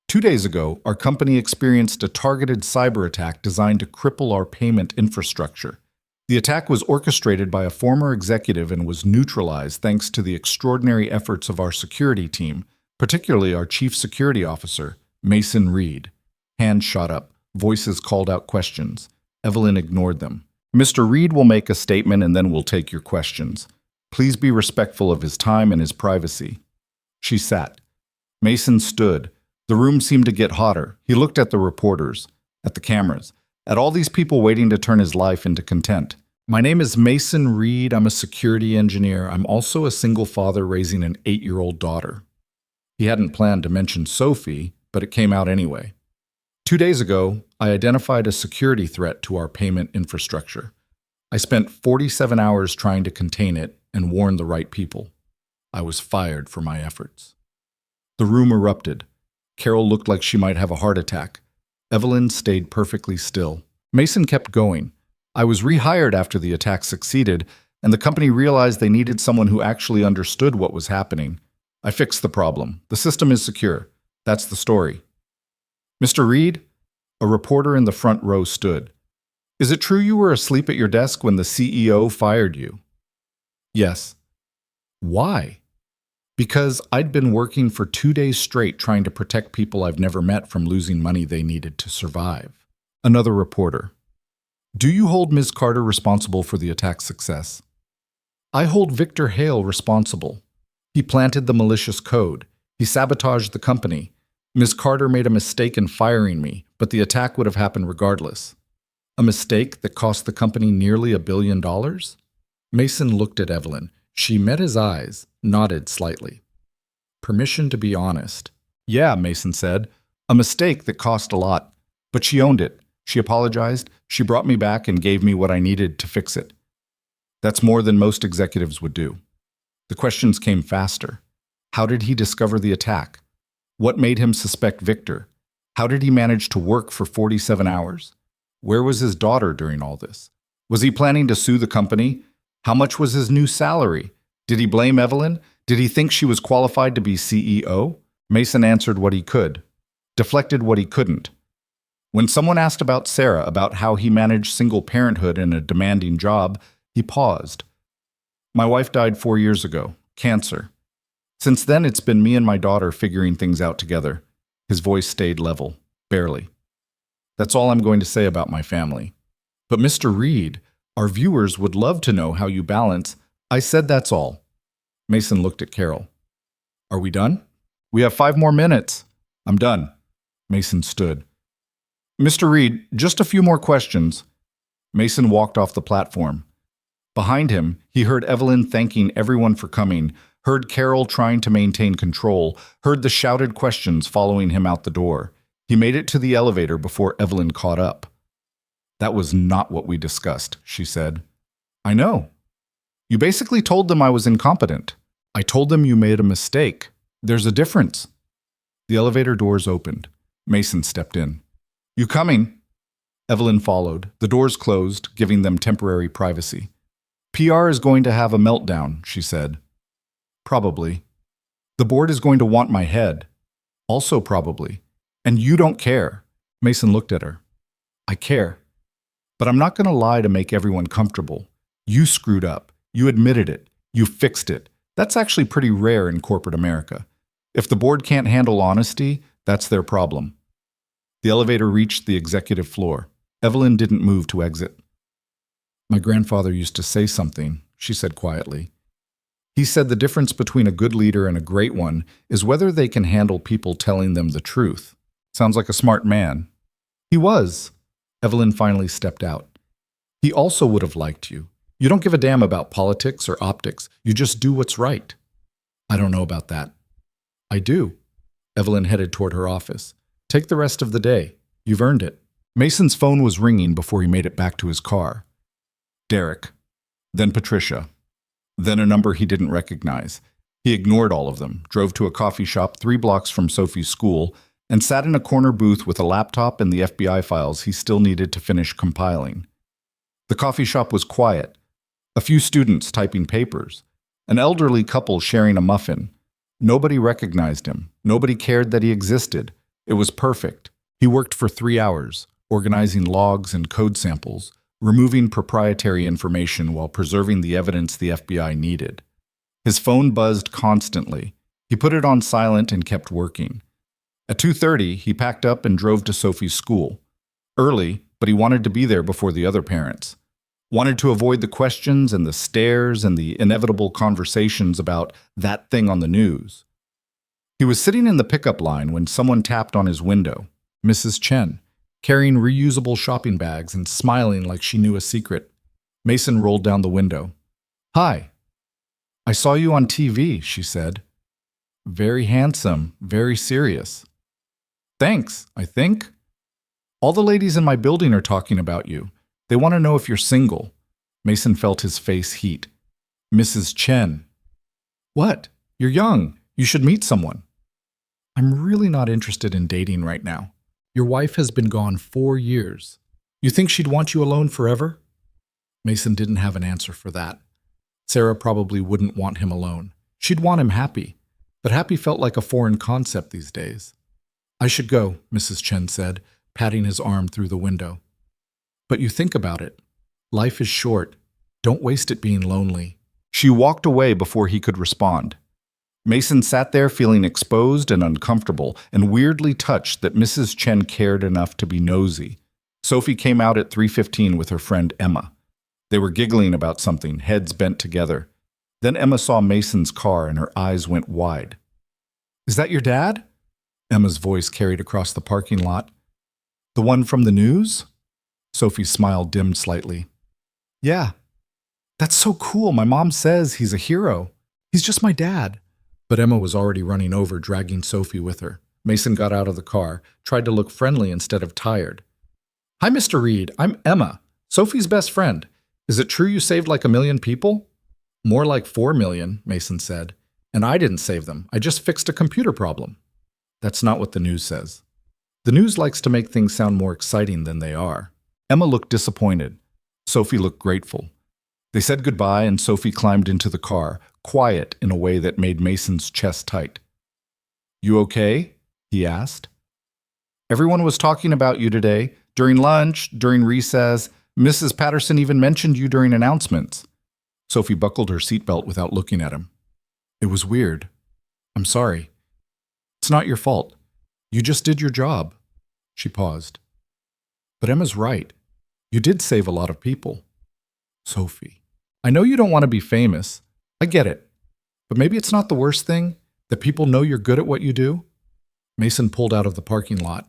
2 days ago, our company experienced a targeted cyber attack designed to cripple our payment infrastructure. The attack was orchestrated by a former executive and was neutralized thanks to the extraordinary efforts of our security team, particularly our chief security officer, Mason Reed. Hands shot up. Voices called out questions. Evelyn ignored them. Mr. Reed will make a statement and then we'll take your questions. Please be respectful of his time and his privacy. She sat. Mason stood. The room seemed to get hotter. He looked at the reporters, at the cameras, at all these people waiting to turn his life into content. My name is Mason Reed. I'm a security engineer. I'm also a single father raising an 8-year-old daughter. He hadn't planned to mention Sophie, but it came out anyway. 2 days ago, I identified a security threat to our payment infrastructure. I spent 47 hours trying to contain it and warn the right people. I was fired for my efforts. The room erupted. Carol looked like she might have a heart attack. Evelyn stayed perfectly still. Mason kept going. I was rehired after the attack succeeded, and the company realized they needed someone who actually understood what was happening. I fixed the problem. The system is secure. That's the story. Mr. Reed? A reporter in the front row stood. Is it true you were asleep at your desk when the CEO fired you? Yes. Why? Because I'd been working for 2 days straight trying to protect people I've never met from losing money they needed to survive. Another reporter. Do you hold Ms. Carter responsible for the attack's success? I hold Victor Hale responsible. He planted the malicious code. He sabotaged the company. Ms. Carter made a mistake in firing me, but the attack would have happened regardless. A mistake that cost the company nearly $1 billion? Mason looked at Evelyn. She met his eyes, nodded slightly. Permission to be honest. Yeah, Mason said. A mistake that cost a lot. But she owned it. She apologized. She brought me back and gave me what I needed to fix it. That's more than most executives would do. The questions came faster. How did he discover the attack? What made him suspect Victor? How did he manage to work for 47 hours? Where was his daughter during all this? Was he planning to sue the company? How much was his new salary? Did he blame Evelyn? Did he think she was qualified to be CEO? Mason answered what he could, deflected what he couldn't. When someone asked about Sarah, about how he managed single parenthood in a demanding job, he paused. My wife died 4 years ago, cancer. Since then, it's been me and my daughter figuring things out together. His voice stayed level, barely. That's all I'm going to say about my family. But Mr. Reed, our viewers would love to know how you balance. I said that's all. Mason looked at Carol. Are we done? We have 5 more minutes. I'm done. Mason stood. Mr. Reed, just a few more questions. Mason walked off the platform. Behind him, he heard Evelyn thanking everyone for coming, heard Carol trying to maintain control, heard the shouted questions following him out the door. He made it to the elevator before Evelyn caught up. That was not what we discussed, she said. I know. You basically told them I was incompetent. I told them you made a mistake. There's a difference. The elevator doors opened. Mason stepped in. You coming? Evelyn followed. The doors closed, giving them temporary privacy. PR is going to have a meltdown, she said. Probably. The board is going to want my head. Also probably. And you don't care. Mason looked at her. I care. But I'm not going to lie to make everyone comfortable. You screwed up. You admitted it. You fixed it. That's actually pretty rare in corporate America. If the board can't handle honesty, that's their problem. The elevator reached the executive floor. Evelyn didn't move to exit. My grandfather used to say something, she said quietly. He said the difference between a good leader and a great one is whether they can handle people telling them the truth. Sounds like a smart man. He was. Evelyn finally stepped out. He also would have liked you. You don't give a damn about politics or optics. You just do what's right. I don't know about that. I do. Evelyn headed toward her office. Take the rest of the day. You've earned it. Mason's phone was ringing before he made it back to his car. Derek. Then Patricia. Then a number he didn't recognize. He ignored all of them, drove to a coffee shop 3 blocks from Sophie's school, and sat in a corner booth with a laptop and the FBI files he still needed to finish compiling. The coffee shop was quiet. A few students typing papers. An elderly couple sharing a muffin. Nobody recognized him. Nobody cared that he existed. It was perfect. He worked for 3 hours, organizing logs and code samples, removing proprietary information while preserving the evidence the FBI needed. His phone buzzed constantly. He put it on silent and kept working. At 2:30, he packed up and drove to Sophie's school. Early, but he wanted to be there before the other parents. Wanted to avoid the questions and the stares and the inevitable conversations about that thing on the news. He was sitting in the pickup line when someone tapped on his window. Mrs. Chen, carrying reusable shopping bags and smiling like she knew a secret. Mason rolled down the window. "Hi. I saw you on TV," she said. "Very handsome, very serious." "Thanks, I think. All the ladies in my building are talking about you. They want to know if you're single." Mason felt his face heat. "Mrs. Chen." "What? You're young. You should meet someone." "I'm really not interested in dating right now. Your wife has been gone 4 years. You think she'd want you alone forever?" Mason didn't have an answer for that. Sarah probably wouldn't want him alone. She'd want him happy. But happy felt like a foreign concept these days. "I should go," Mrs. Chen said, patting his arm through the window. "But you think about it. Life is short. Don't waste it being lonely." She walked away before he could respond. Mason sat there feeling exposed and uncomfortable and weirdly touched that Mrs. Chen cared enough to be nosy. Sophie came out at 3:15 with her friend Emma. They were giggling about something, heads bent together. Then Emma saw Mason's car and her eyes went wide. "Is that your dad?" Emma's voice carried across the parking lot. "The one from the news?" Sophie's smile dimmed slightly. "Yeah. That's so cool. My mom says he's a hero. He's just my dad." But Emma was already running over, dragging Sophie with her. Mason got out of the car, tried to look friendly instead of tired. "Hi, Mr. Reed. I'm Emma, Sophie's best friend. Is it true you saved like 1 million people?" "More like 4 million, Mason said. "And I didn't save them. I just fixed a computer problem." "That's not what the news says." "The news likes to make things sound more exciting than they are." Emma looked disappointed. Sophie looked grateful. They said goodbye and Sophie climbed into the car, quiet in a way that made Mason's chest tight. "You okay?" he asked. "Everyone was talking about you today. During lunch, during recess. Mrs. Patterson even mentioned you during announcements." Sophie buckled her seatbelt without looking at him. "It was weird. I'm sorry. It's not your fault. You just did your job." She paused. "But Emma's right. You did save a lot of people." "Sophie, I know you don't want to be famous. I get it. But maybe it's not the worst thing, that people know you're good at what you do." Mason pulled out of the parking lot.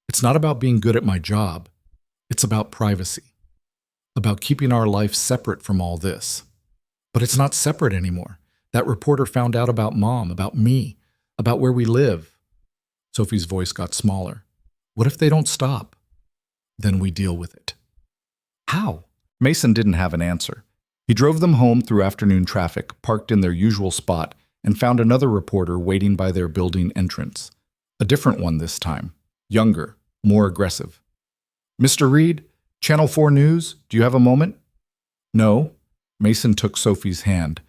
"It's not about being good at my job. It's about privacy. About keeping our life separate from all this." "But it's not separate anymore. That reporter found out about Mom, about me, about where we live." Sophie's voice got smaller. "What if they don't stop?" "Then we deal with it." "How?" Mason didn't have an answer. He drove them home through afternoon traffic, parked in their usual spot, and found another reporter waiting by their building entrance. A different one this time. Younger, more aggressive. "Mr. Reed, Channel 4 News, do you have a moment?" "No." Mason took Sophie's hand.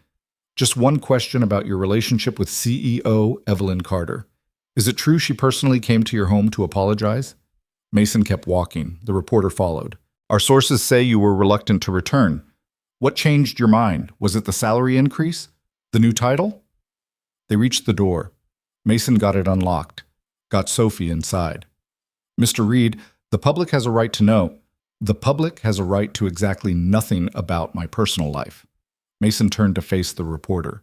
"Just one question about your relationship with CEO Evelyn Carter. Is it true she personally came to your home to apologize?" Mason kept walking. The reporter followed. "Our sources say you were reluctant to return. What changed your mind? Was it the salary increase? The new title?" They reached the door. Mason got it unlocked, got Sophie inside. Mr. Reed, the public has a right to know. The public has a right to exactly nothing about my personal life. Mason turned to face the reporter.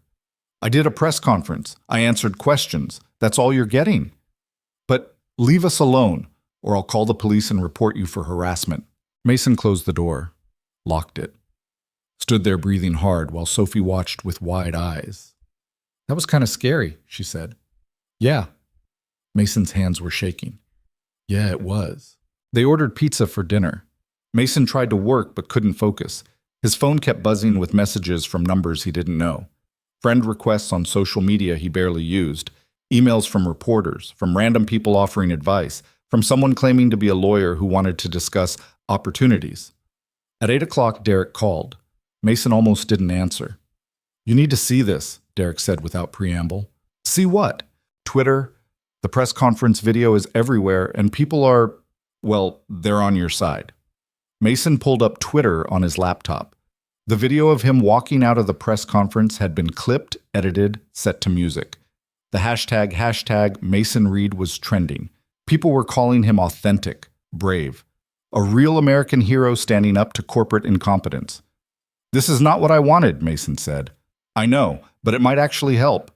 I did a press conference. I answered questions. That's all you're getting. But leave us alone, or I'll call the police and report you for harassment. Mason closed the door, locked it, stood there breathing hard while Sophie watched with wide eyes. That was kind of scary, she said. Yeah. Mason's hands were shaking. Yeah, it was. They ordered pizza for dinner. Mason tried to work but couldn't focus. His phone kept buzzing with messages from numbers he didn't know. Friend requests on social media he barely used. Emails from reporters, from random people offering advice, from someone claiming to be a lawyer who wanted to discuss opportunities. At 8 o'clock, Derek called. Mason almost didn't answer. You need to see this, Derek said without preamble. See what? Twitter. The press conference video is everywhere, and people are, well, they're on your side. Mason pulled up Twitter on his laptop. The video of him walking out of the press conference had been clipped, edited, set to music. The hashtag Mason Reed was trending. People were calling him authentic, brave, a real American hero standing up to corporate incompetence. This is not what I wanted, Mason said. I know, but it might actually help.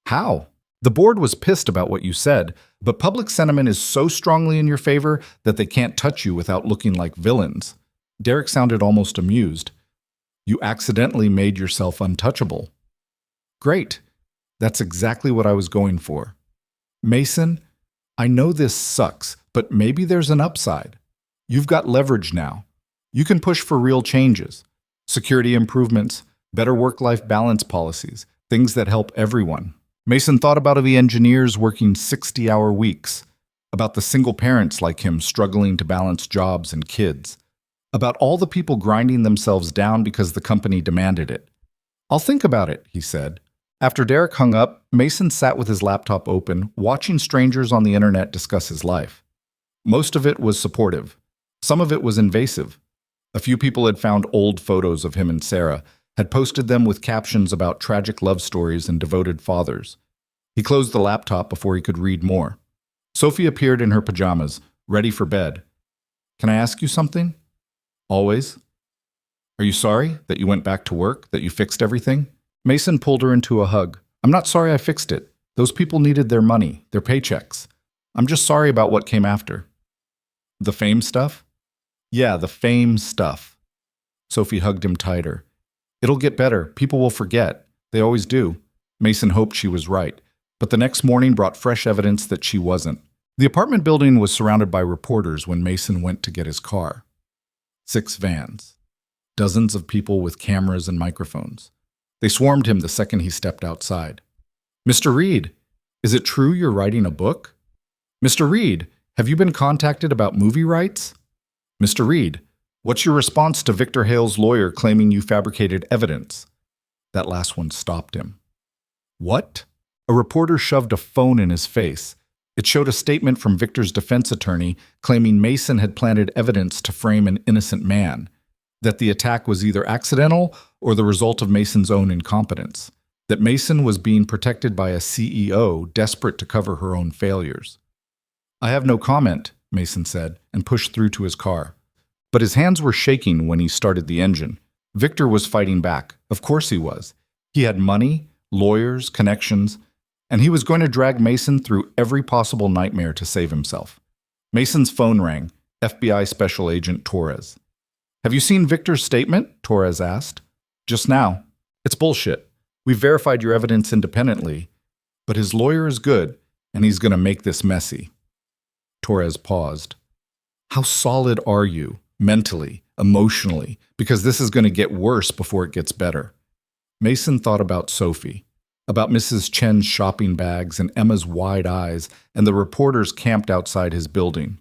How? The board was pissed about what you said, but public sentiment is so strongly in your favor that they can't touch you without looking like villains. Derek sounded almost amused. You accidentally made yourself untouchable. Great. That's exactly what I was going for. Mason, I know this sucks, but maybe there's an upside. You've got leverage now. You can push for real changes. Security improvements, better work-life balance policies, things that help everyone. Mason thought about the engineers working 60-hour weeks, about the single parents like him struggling to balance jobs and kids, about all the people grinding themselves down because the company demanded it. I'll think about it, he said. After Derek hung up, Mason sat with his laptop open, watching strangers on the internet discuss his life. Most of it was supportive. Some of it was invasive. A few people had found old photos of him and Sarah, had posted them with captions about tragic love stories and devoted fathers. He closed the laptop before he could read more. Sophie appeared in her pajamas, ready for bed. Can I ask you something? Always. Are you sorry that you went back to work, that you fixed everything? Mason pulled her into a hug. I'm not sorry I fixed it. Those people needed their money, their paychecks. I'm just sorry about what came after. The fame stuff? Yeah, the fame stuff. Sophie hugged him tighter. It'll get better. People will forget. They always do. Mason hoped she was right, but the next morning brought fresh evidence that she wasn't. The apartment building was surrounded by reporters when Mason went to get his car. 6 vans. Dozens of people with cameras and microphones. They swarmed him the second he stepped outside. Mr. Reed, is it true you're writing a book? Mr. Reed, have you been contacted about movie rights? Mr. Reed, what's your response to Victor Hale's lawyer claiming you fabricated evidence? That last one stopped him. What? A reporter shoved a phone in his face. It showed a statement from Victor's defense attorney claiming Mason had planted evidence to frame an innocent man, that the attack was either accidental or the result of Mason's own incompetence, that Mason was being protected by a CEO desperate to cover her own failures. I have no comment, Mason said, and pushed through to his car. But his hands were shaking when he started the engine. Victor was fighting back. Of course he was. He had money, lawyers, connections, and he was going to drag Mason through every possible nightmare to save himself. Mason's phone rang. FBI Special Agent Torres. Have you seen Victor's statement? Torres asked. Just now. It's bullshit. We've verified your evidence independently, but his lawyer is good, and he's going to make this messy. Torres paused. How solid are you, mentally, emotionally? Because this is going to get worse before it gets better. Mason thought about Sophie, about Mrs. Chen's shopping bags and Emma's wide eyes, and the reporters camped outside his building.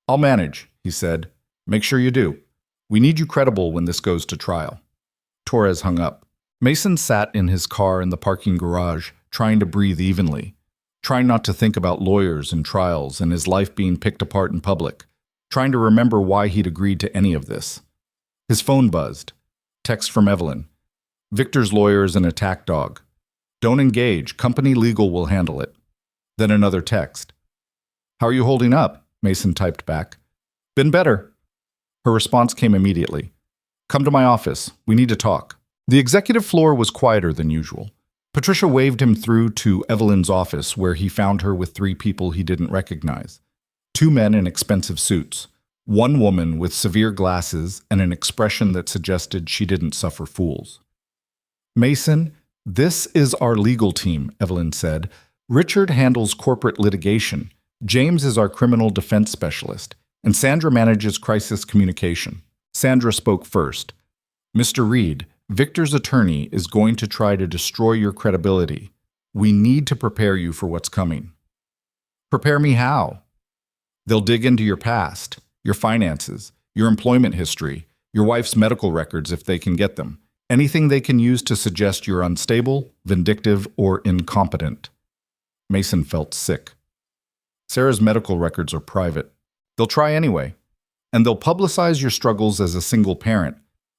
I'll manage, he said. Make sure you do. We need you credible when this goes to trial. Torres hung up. Mason sat in his car in the parking garage, trying to breathe evenly, trying not to think about lawyers and trials and his life being picked apart in public, trying to remember why he'd agreed to any of this. His phone buzzed. Text from Evelyn. Victor's lawyer is an attack dog. Don't engage. Company legal will handle it. Then another text. "How are you holding up?" Mason typed back. "Been better." Her response came immediately. "Come to my office. We need to talk." The executive floor was quieter than usual. Patricia waved him through to Evelyn's office, where he found her with three people he didn't recognize. Two men in expensive suits, one woman with severe glasses and an expression that suggested she didn't suffer fools. "Mason, this is our legal team," Evelyn said. "Richard handles corporate litigation. James is our criminal defense specialist, and Sandra manages crisis communication." Sandra spoke first. "Mr. Reed, Victor's attorney is going to try to destroy your credibility. We need to prepare you for what's coming." "Prepare me how?" "They'll dig into your past, your finances, your employment history, your wife's medical records if they can get them. Anything they can use to suggest you're unstable, vindictive, or incompetent." Mason felt sick. "Sarah's medical records are private. They'll try anyway. And they'll publicize your struggles as a single parent,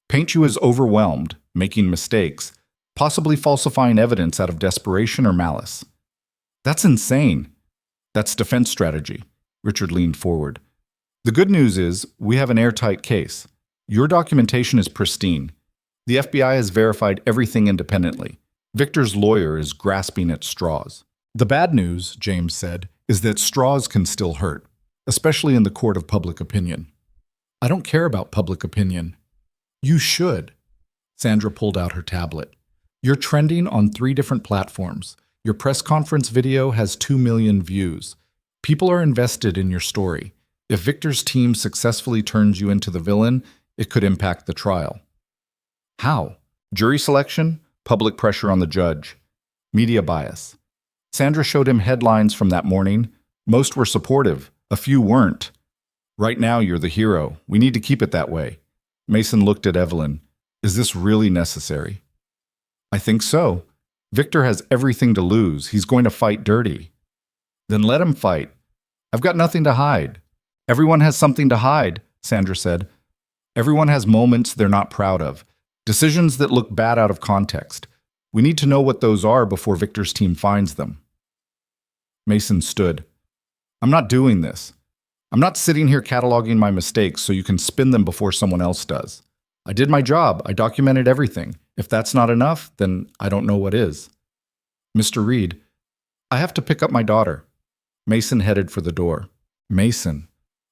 paint you as overwhelmed, making mistakes, possibly falsifying evidence out of desperation or malice." "That's insane." "That's defense strategy." Richard leaned forward. "The good news is we have an airtight case. Your documentation is pristine. The FBI has verified everything independently. Victor's lawyer is grasping at straws." "The bad news," James said, "is that straws can still hurt, especially in the court of public opinion." "I don't care about public opinion." "You should." Sandra pulled out her tablet. "You're trending on 3 different platforms. Your press conference video has 2 million views. People are invested in your story. If Victor's team successfully turns you into the villain, it could impact the trial." "How?" "Jury selection, public pressure on the judge, media bias." Sandra showed him headlines from that morning. Most were supportive, a few weren't. "Right now you're the hero. We need to keep it that way." Mason looked at Evelyn. "Is this really necessary?" "I think so. Victor has everything to lose. He's going to fight dirty." "Then let him fight. I've got nothing to hide." "Everyone has something to hide," Sandra said. "Everyone has moments they're not proud of, decisions that look bad out of context. We need to know what those are before Victor's team finds them." Mason stood. "I'm not doing this. I'm not sitting here cataloging my mistakes so you can spin them before someone else does. I did my job. I documented everything. If that's not enough, then I don't know what is." "Mr. Reed, I have to pick up my daughter." Mason headed for the door. "Mason,"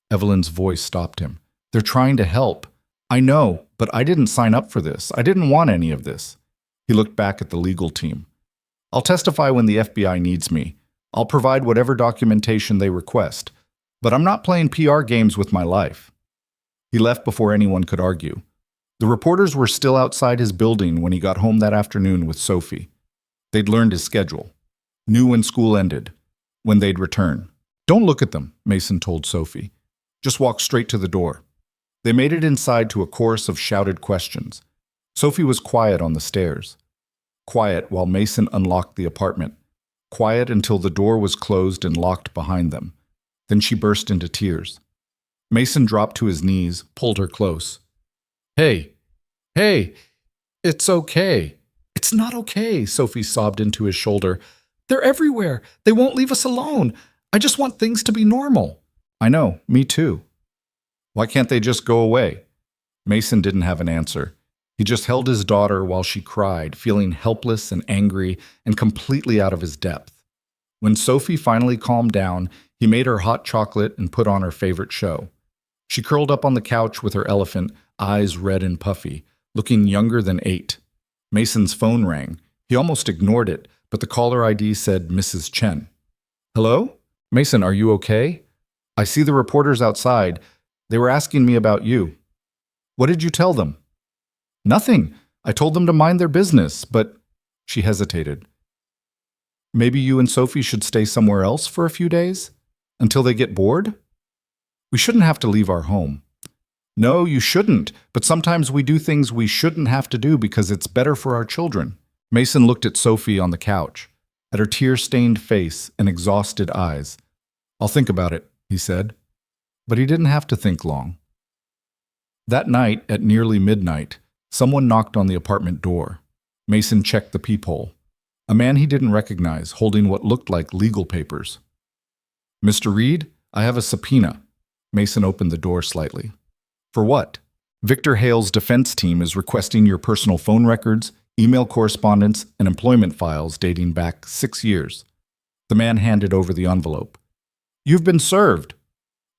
Evelyn's voice stopped him. "They're trying to help. I know, but I didn't sign up for this. I didn't want any of this." He looked back at the legal team. "I'll testify when the FBI needs me. I'll provide whatever documentation they request. But I'm not playing PR games with my life." He left before anyone could argue. The reporters were still outside his building when he got home that afternoon with Sophie. They'd learned his schedule. Knew when school ended, when they'd return. "Don't look at them," Mason told Sophie. "Just walk straight to the door." They made it inside to a chorus of shouted questions. Sophie was quiet on the stairs. Quiet while Mason unlocked the apartment. Quiet until the door was closed and locked behind them. Then she burst into tears. Mason dropped to his knees, pulled her close. Hey, it's okay." "It's not okay," Sophie sobbed into his shoulder. "They're everywhere. They won't leave us alone. I just want things to be normal." "I know, me too." "Why can't they just go away?" Mason didn't have an answer. He just held his daughter while she cried, feeling helpless and angry and completely out of his depth. When Sophie finally calmed down, he made her hot chocolate and put on her favorite show. She curled up on the couch with her elephant, eyes red and puffy, looking younger than 8. Mason's phone rang. He almost ignored it, but the caller ID said Mrs. Chen. "Hello? Mason, are you okay? I see the reporters outside. They were asking me about you." "What did you tell them?" "Nothing. I told them to mind their business, but—" She hesitated. "Maybe you and Sophie should stay somewhere else for a few days? Until they get bored?" "We shouldn't have to leave our home." "No, you shouldn't, but sometimes we do things we shouldn't have to do because it's better for our children." Mason looked at Sophie on the couch, at her tear-stained face and exhausted eyes. "I'll think about it," he said. But he didn't have to think long. That night, at nearly midnight, someone knocked on the apartment door. Mason checked the peephole. A man he didn't recognize, holding what looked like legal papers. "Mr. Reed, I have a subpoena." Mason opened the door slightly. "For what?" "Victor Hale's defense team is requesting your personal phone records, email correspondence, and employment files dating back 6 years. The man handed over the envelope. "You've been served."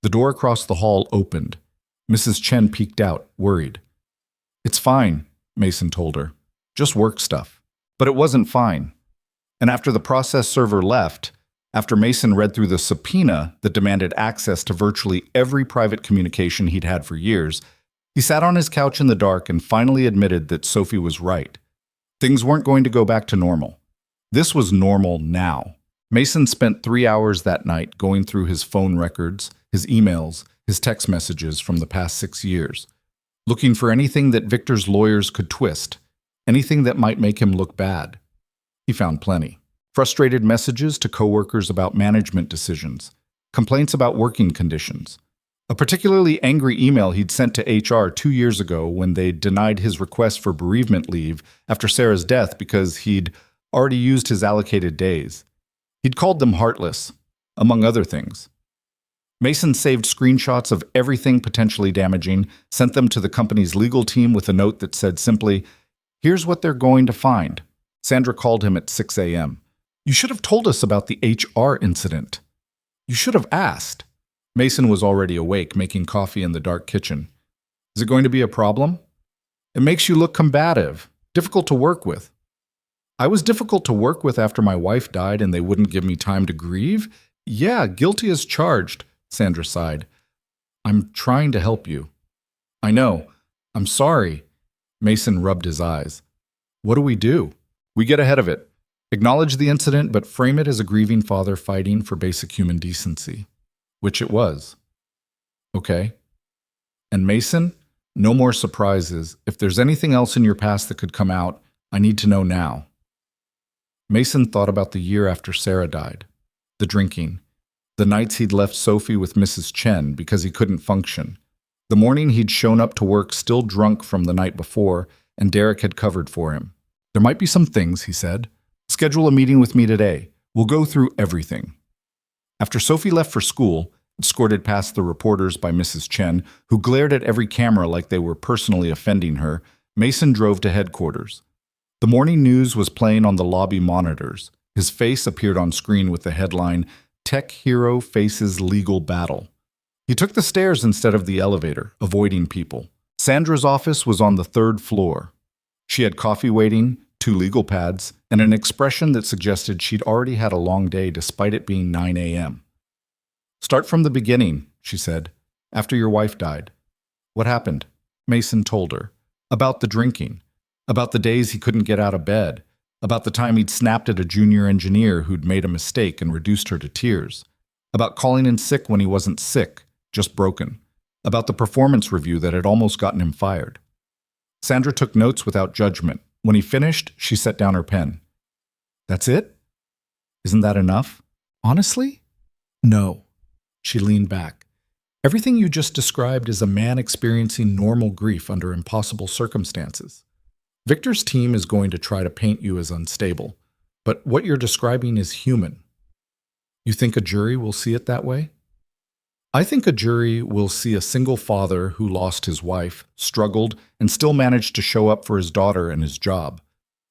The door across the hall opened. Mrs. Chen peeked out, worried. "It's fine," Mason told her. "Just work stuff." But it wasn't fine. And after the process server left, after Mason read through the subpoena that demanded access to virtually every private communication he'd had for years, he sat on his couch in the dark and finally admitted that Sophie was right. Things weren't going to go back to normal. This was normal now. Mason spent 3 hours that night going through his phone records, his emails, his text messages from the past 6 years, looking for anything that Victor's lawyers could twist, anything that might make him look bad. He found plenty. Frustrated messages to coworkers about management decisions, complaints about working conditions, a particularly angry email he'd sent to HR 2 years ago when they denied his request for bereavement leave after Sarah's death because he'd already used his allocated days. He'd called them heartless, among other things. Mason saved screenshots of everything potentially damaging, sent them to the company's legal team with a note that said simply, "Here's what they're going to find." Sandra called him at 6 a.m. "You should have told us about the HR incident. You should have asked." Mason was already awake, making coffee in the dark kitchen. "Is it going to be a problem?" "It makes you look combative, difficult to work with." "I was difficult to work with after my wife died and they wouldn't give me time to grieve? Yeah, guilty as charged," Sandra sighed. "I'm trying to help you." "I know. I'm sorry." Mason rubbed his eyes. "What do we do?" "We get ahead of it. Acknowledge the incident, but frame it as a grieving father fighting for basic human decency." Which it was. "Okay. And Mason, no more surprises. If there's anything else in your past that could come out, I need to know now." Mason thought about the year after Sarah died, the drinking, the nights he'd left Sophie with Mrs. Chen because he couldn't function, the morning he'd shown up to work still drunk from the night before and Derek had covered for him. "There might be some things," he said. "Schedule a meeting with me today. We'll go through everything." After Sophie left for school, escorted past the reporters by Mrs. Chen, who glared at every camera like they were personally offending her, Mason drove to headquarters. The morning news was playing on the lobby monitors. His face appeared on screen with the headline, "Tech Hero Faces Legal Battle." He took the stairs instead of the elevator, avoiding people. Sandra's office was on the 3rd floor. She had coffee waiting, 2 legal pads, and an expression that suggested she'd already had a long day despite it being 9 a.m. "Start from the beginning," she said, "after your wife died." "What happened?" Mason told her. About the drinking, about the days he couldn't get out of bed, about the time he'd snapped at a junior engineer who'd made a mistake and reduced her to tears, about calling in sick when he wasn't sick, just broken, about the performance review that had almost gotten him fired. Sandra took notes without judgment. When he finished, she set down her pen. "That's it? Isn't that enough? Honestly?" "No." She leaned back. "Everything you just described is a man experiencing normal grief under impossible circumstances. Victor's team is going to try to paint you as unstable, but what you're describing is human. You think a jury will see it that way?" "I think a jury will see a single father who lost his wife, struggled, and still managed to show up for his daughter and his job.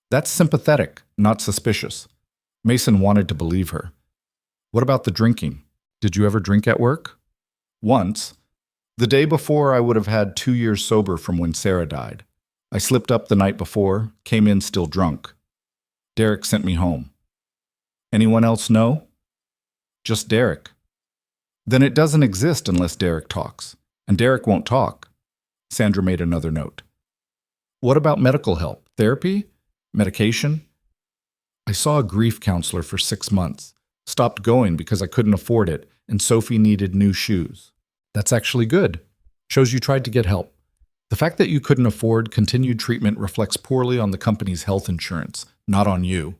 That's sympathetic, not suspicious." Mason wanted to believe her. "What about the drinking? Did you ever drink at work?" "Once. The day before I would have had 2 years sober from when Sarah died. I slipped up the night before, came in still drunk. Derek sent me home." "Anyone else know?" "Just Derek." "Then it doesn't exist unless Derek talks. And Derek won't talk." Sandra made another note. "What about medical help? Therapy? Medication?" "I saw a grief counselor for 6 months. Stopped going because I couldn't afford it, and Sophie needed new shoes." "That's actually good. Shows you tried to get help. The fact that you couldn't afford continued treatment reflects poorly on the company's health insurance, not on you."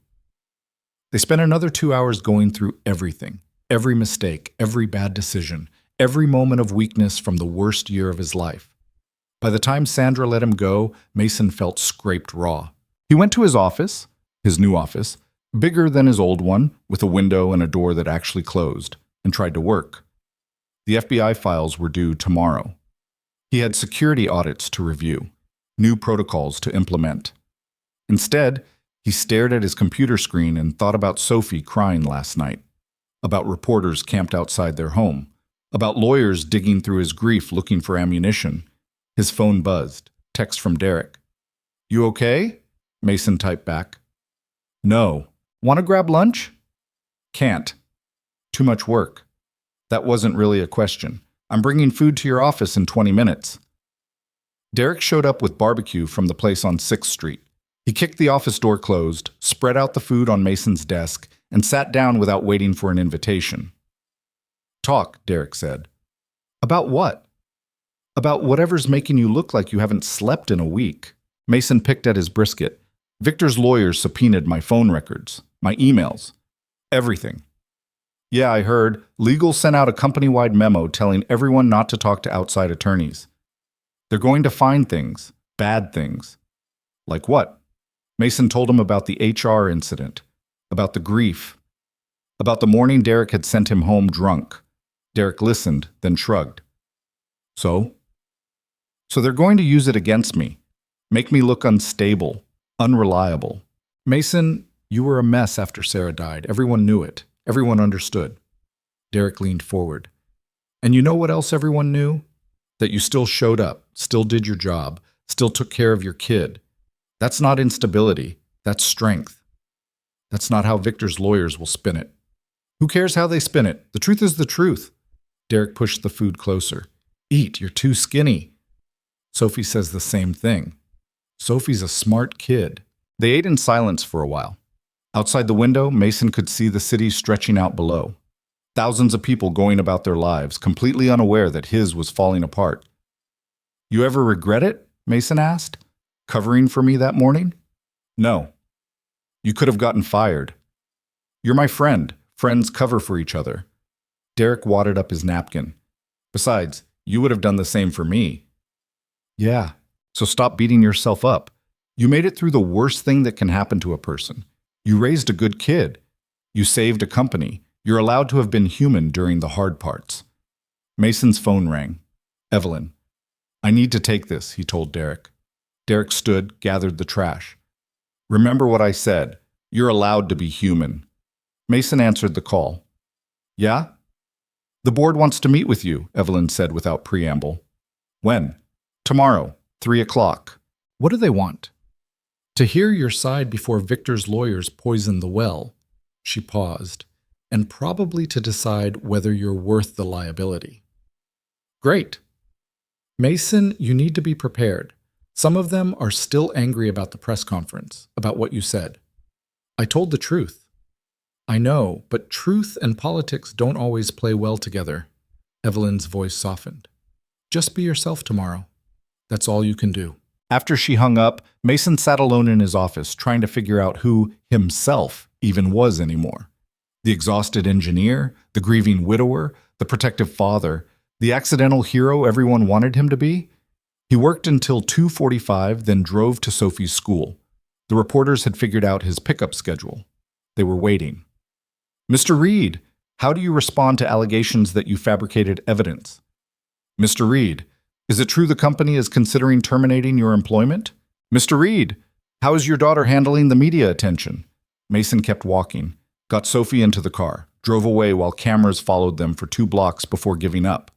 They spent another 2 hours going through everything. Every mistake, every bad decision, every moment of weakness from the worst year of his life. By the time Sandra let him go, Mason felt scraped raw. He went to his office, his new office, Bigger than his old one, with a window and a door that actually closed, and tried to work. The FBI files were due tomorrow. He had security audits to review, new protocols to implement. Instead, he stared at his computer screen and thought about Sophie crying last night, about reporters camped outside their home, about lawyers digging through his grief looking for ammunition. His phone buzzed. Text from Derek. "You okay?" Mason typed back. "No. Want to grab lunch?" "Can't. Too much work." That wasn't really a question. "I'm bringing food to your office in 20 minutes. Derek showed up with barbecue from the place on 6th Street. He kicked the office door closed, spread out the food on Mason's desk, and sat down without waiting for an invitation. "Talk," Derek said. "About what?" "About whatever's making you look like you haven't slept in a week." Mason picked at his brisket. "Victor's lawyers subpoenaed my phone records, my emails, everything." "Yeah, I heard. Legal sent out a company-wide memo telling everyone not to talk to outside attorneys. They're going to find things, bad things." "Like what?" Mason told him about the HR incident, about the grief, about the morning Derek had sent him home drunk. Derek listened, then shrugged. So they're going to use it against me, make me look unstable, unreliable. Mason, you were a mess after Sarah died. Everyone knew it. Everyone understood. Derek leaned forward. And you know what else everyone knew? That you still showed up, still did your job, still took care of your kid. That's not instability. That's strength. That's not how Victor's lawyers will spin it. Who cares how they spin it? The truth is the truth. Derek pushed the food closer. Eat, you're too skinny. Sophie says the same thing. Sophie's a smart kid. They ate in silence for a while. Outside the window, Mason could see the city stretching out below. Thousands of people going about their lives, completely unaware that his was falling apart. "You ever regret it?" Mason asked. "Covering for me that morning?" "No. You could have gotten fired. You're my friend. Friends cover for each other." Derek wadded up his napkin. "Besides, you would have done the same for me." "Yeah, so stop beating yourself up. You made it through the worst thing that can happen to a person. You raised a good kid. You saved a company. You're allowed to have been human during the hard parts." Mason's phone rang. "Evelyn, I need to take this," he told Derek. Derek stood, gathered the trash. "Remember what I said. You're allowed to be human." Mason answered the call. "Yeah?" "The board wants to meet with you," Evelyn said without preamble. "When?" "Tomorrow, 3:00. "What do they want?" "To hear your side before Victor's lawyers poison the well." She paused. "And probably to decide whether you're worth the liability." "Great." "Mason, you need to be prepared. Some of them are still angry about the press conference, about what you said." "I told the truth." "I know, but truth and politics don't always play well together." Evelyn's voice softened. "Just be yourself tomorrow. That's all you can do." After she hung up, Mason sat alone in his office, trying to figure out who himself even was anymore. The exhausted engineer, the grieving widower, the protective father, the accidental hero everyone wanted him to be. He worked until 2:45, then drove to Sophie's school. The reporters had figured out his pickup schedule. They were waiting. "Mr. Reed, how do you respond to allegations that you fabricated evidence?" "Mr. Reed, is it true the company is considering terminating your employment?" "Mr. Reed, how is your daughter handling the media attention?" Mason kept walking, got Sophie into the car, drove away while cameras followed them for 2 blocks before giving up.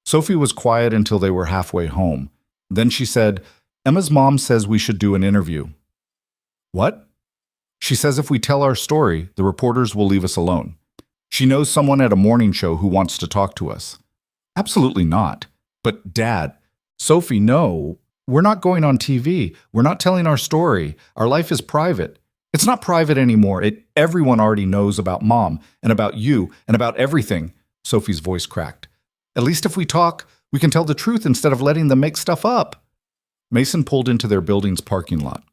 Sophie was quiet until they were halfway home. Then she said, "Emma's mom says we should do an interview." "What?" "She says if we tell our story, the reporters will leave us alone. She knows someone at a morning show who wants to talk to us." "Absolutely not." "But Dad, Sophie, no. We're not going on TV. We're not telling our story. Our life is private." "It's not private anymore. Everyone already knows about Mom and about you and about everything." Sophie's voice cracked. "At least if we talk, we can tell the truth instead of letting them make stuff up." Mason pulled into their building's parking lot.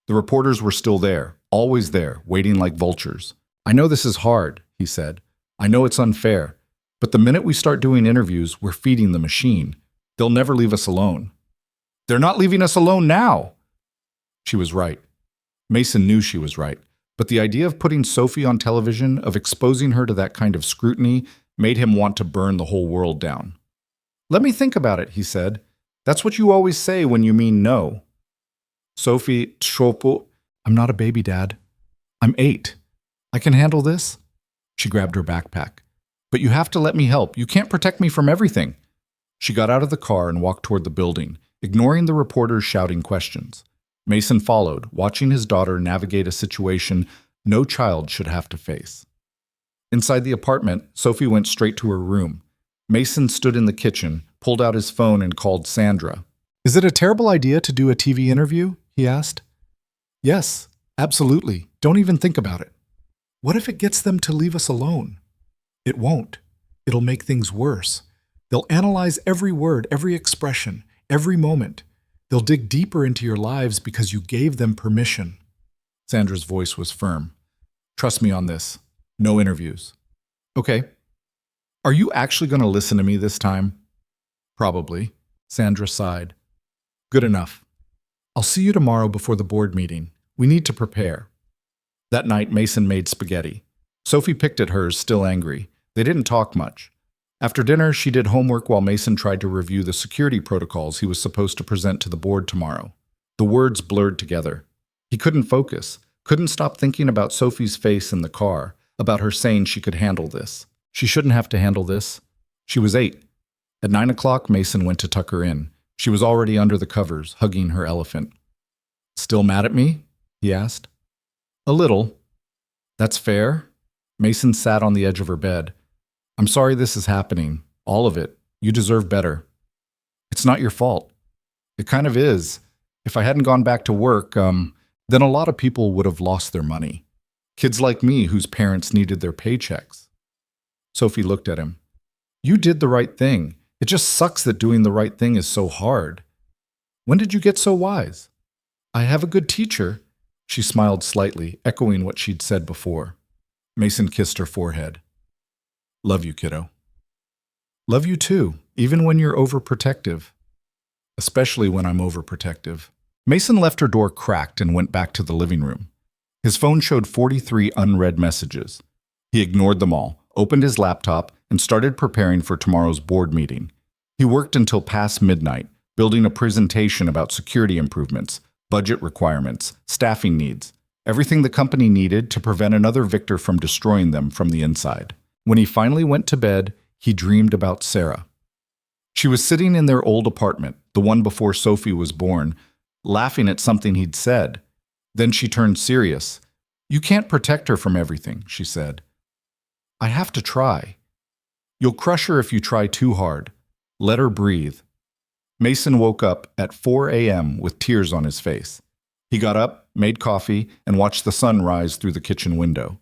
The reporters were still there, always there, waiting like vultures. "I know this is hard," he said. "I know it's unfair. But the minute we start doing interviews, we're feeding the machine. They'll never leave us alone." "They're not leaving us alone now." She was right. Mason knew she was right. But the idea of putting Sophie on television, of exposing her to that kind of scrutiny, made him want to burn the whole world down. "Let me think about it," he said. "That's what you always say when you mean no." Sophie, Chopo, "I'm not a baby, Dad. I'm 8. I can handle this." She grabbed her backpack. "But you have to let me help. You can't protect me from everything." She got out of the car and walked toward the building, ignoring the reporters shouting questions. Mason followed, watching his daughter navigate a situation no child should have to face. Inside the apartment, Sophie went straight to her room. Mason stood in the kitchen, pulled out his phone, and called Sandra. "Is it a terrible idea to do a TV interview?" he asked. "Yes, absolutely. Don't even think about it." "What if it gets them to leave us alone?" "It won't. It'll make things worse. They'll analyze every word, every expression, every moment. They'll dig deeper into your lives because you gave them permission." Sandra's voice was firm. "Trust me on this. No interviews." "Okay. Are you actually going to listen to me this time?" "Probably." Sandra sighed. "Good enough. I'll see you tomorrow before the board meeting. We need to prepare." That night, Mason made spaghetti. Sophie picked at hers, still angry. They didn't talk much. After dinner, she did homework while Mason tried to review the security protocols he was supposed to present to the board tomorrow. The words blurred together. He couldn't focus, couldn't stop thinking about Sophie's face in the car, about her saying she could handle this. She shouldn't have to handle this. She was 8. At 9 o'clock, Mason went to tuck her in. She was already under the covers, hugging her elephant. "Still mad at me?" he asked. "A little." "That's fair." Mason sat on the edge of her bed. "I'm sorry this is happening. All of it. You deserve better." "It's not your fault." "It kind of is. If I hadn't gone back to work, then a lot of people would have lost their money. Kids like me whose parents needed their paychecks." Sophie looked at him. "You did the right thing. It just sucks that doing the right thing is so hard. When did you get so wise?" "I have a good teacher." She smiled slightly, echoing what she'd said before. Mason kissed her forehead. "Love you, kiddo." "Love you too, even when you're overprotective." "Especially when I'm overprotective." Mason left her door cracked and went back to the living room. His phone showed 43 unread messages. He ignored them all, opened his laptop, and started preparing for tomorrow's board meeting. He worked until past midnight, building a presentation about security improvements, budget requirements, staffing needs, everything the company needed to prevent another victor from destroying them from the inside. When he finally went to bed, he dreamed about Sarah. She was sitting in their old apartment, the one before Sophie was born, laughing at something he'd said. Then she turned serious. "You can't protect her from everything," she said. "I have to try." "You'll crush her if you try too hard. Let her breathe." Mason woke up at 4 a.m. with tears on his face. He got up, made coffee, and watched the sun rise through the kitchen window.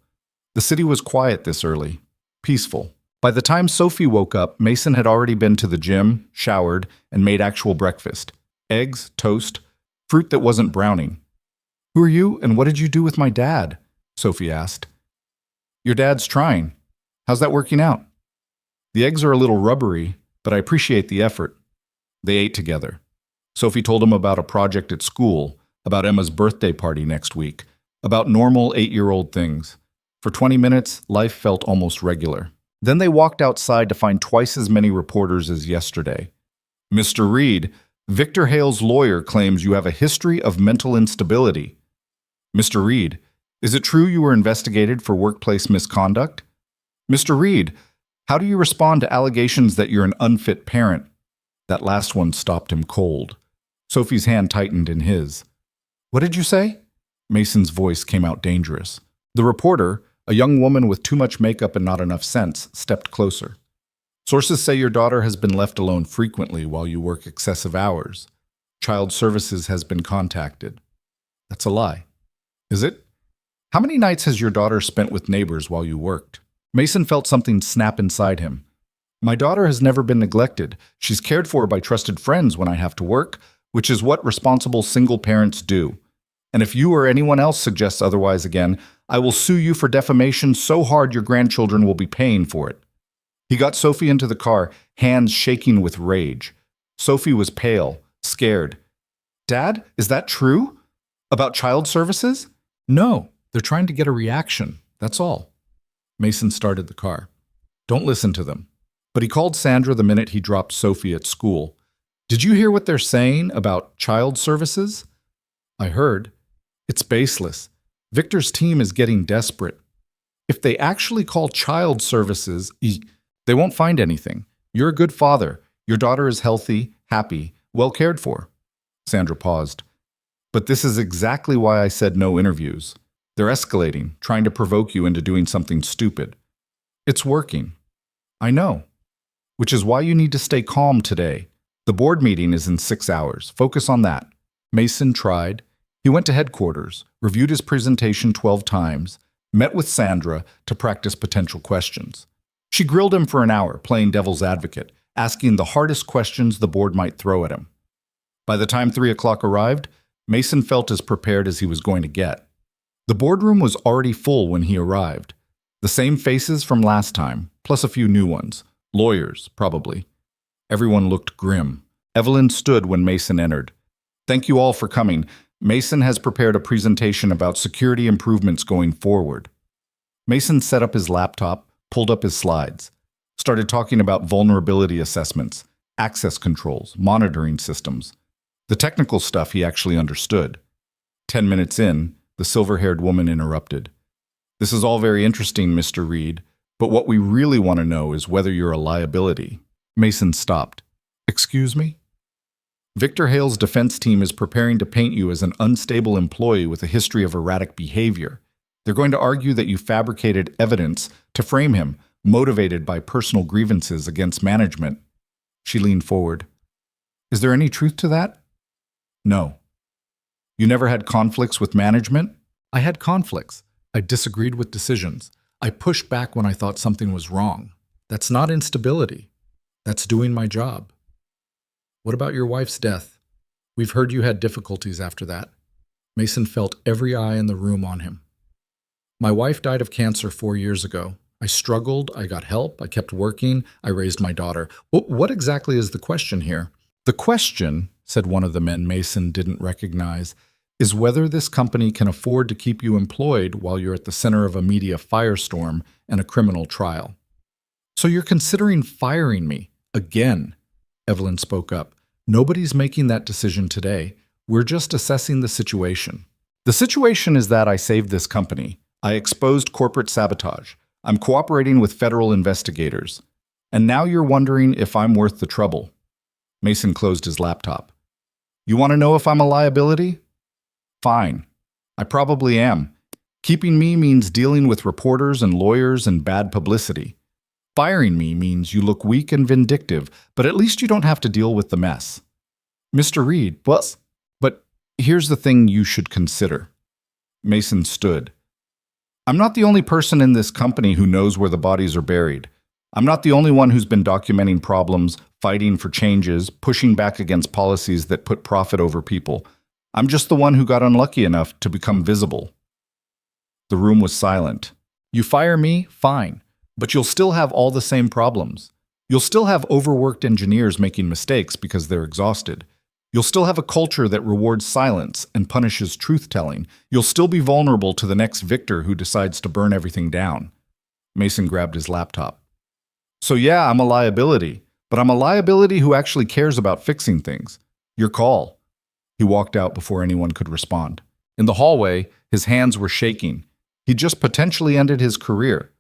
The city was quiet this early, peaceful. By the time Sophie woke up, Mason had already been to the gym, showered, and made actual breakfast. Eggs, toast, fruit that wasn't browning. "Who are you, and what did you do with my dad?" Sophie asked. "Your dad's trying. How's that working out?" "The eggs are a little rubbery, but I appreciate the effort." They ate together. Sophie told him about a project at school, about Emma's birthday party next week, about normal 8-year-old things. For 20 minutes, life felt almost regular. Then they walked outside to find twice as many reporters as yesterday. "Mr. Reed, Victor Hale's lawyer claims you have a history of mental instability." "Mr. Reed, is it true you were investigated for workplace misconduct?" "Mr. Reed, how do you respond to allegations that you're an unfit parent?" That last one stopped him cold. Sophie's hand tightened in his. "What did you say?" Mason's voice came out dangerous. The reporter, a young woman with too much makeup and not enough sense, stepped closer. "Sources say your daughter has been left alone frequently while you work excessive hours. Child Services has been contacted." "That's a lie." "Is it? How many nights has your daughter spent with neighbors while you worked?" Mason felt something snap inside him. "My daughter has never been neglected. She's cared for by trusted friends when I have to work, which is what responsible single parents do. And if you or anyone else suggests otherwise again, I will sue you for defamation so hard your grandchildren will be paying for it." He got Sophie into the car, hands shaking with rage. Sophie was pale, scared. "Dad, is that true? About Child Services?" "No, They're trying to get a reaction, that's all. Mason started the car. Don't listen to them. But he called Sandra the minute he dropped Sophie at school. Did you hear what they're saying about child services? I heard. It's baseless. Victor's team is getting desperate. If they actually call child services, they won't find anything. You're a good father. Your daughter is healthy, happy, well cared for. Sandra paused. But this is exactly why I said no interviews. They're escalating, trying to provoke you into doing something stupid. It's working. I know. Which is why you need to stay calm today. The board meeting is in 6 hours. Focus on that. Mason tried. He went to headquarters, reviewed his presentation 12 times, met with Sandra to practice potential questions. She grilled him for an hour, playing devil's advocate, asking the hardest questions the board might throw at him. By the time 3 o'clock arrived, Mason felt as prepared as he was going to get. The boardroom was already full when he arrived. The same faces from last time, plus a few new ones. Lawyers, probably. Everyone looked grim. Evelyn stood when Mason entered. Thank you all for coming. Mason has prepared a presentation about security improvements going forward. Mason set up his laptop, pulled up his slides, started talking about vulnerability assessments, access controls, monitoring systems. The technical stuff he actually understood. 10 minutes in, the silver-haired woman interrupted. This is all very interesting, Mr. Reed, but what we really want to know is whether you're a liability. Mason stopped. Excuse me? Victor Hale's defense team is preparing to paint you as an unstable employee with a history of erratic behavior. They're going to argue that you fabricated evidence to frame him, motivated by personal grievances against management. She leaned forward. Is there any truth to that? No. You never had conflicts with management? I had conflicts. I disagreed with decisions. I pushed back when I thought something was wrong. That's not instability. That's doing my job. What about your wife's death? We've heard you had difficulties after that. Mason felt every eye in the room on him. My wife died of cancer 4 years ago. I struggled, I got help, I kept working, I raised my daughter. What exactly is the question here? The question, said one of the men Mason didn't recognize, is whether this company can afford to keep you employed while you're at the center of a media firestorm and a criminal trial. So you're considering firing me again, Evelyn spoke up. Nobody's making that decision today. We're just assessing the situation. The situation is that I saved this company. I exposed corporate sabotage. I'm cooperating with federal investigators. And now you're wondering if I'm worth the trouble. Mason closed his laptop. You want to know if I'm a liability? Fine. I probably am. Keeping me means dealing with reporters and lawyers and bad publicity. Firing me means you look weak and vindictive, but at least you don't have to deal with the mess. Mr. Reed, but here's the thing you should consider. Mason stood. I'm not the only person in this company who knows where the bodies are buried. I'm not the only one who's been documenting problems, fighting for changes, pushing back against policies that put profit over people. I'm just the one who got unlucky enough to become visible. The room was silent. You fire me, fine, but you'll still have all the same problems. You'll still have overworked engineers making mistakes because they're exhausted. You'll still have a culture that rewards silence and punishes truth-telling. You'll still be vulnerable to the next victor who decides to burn everything down. Mason grabbed his laptop. So yeah, I'm a liability, but I'm a liability who actually cares about fixing things. Your call. He walked out before anyone could respond. In the hallway, his hands were shaking. He'd just potentially ended his career,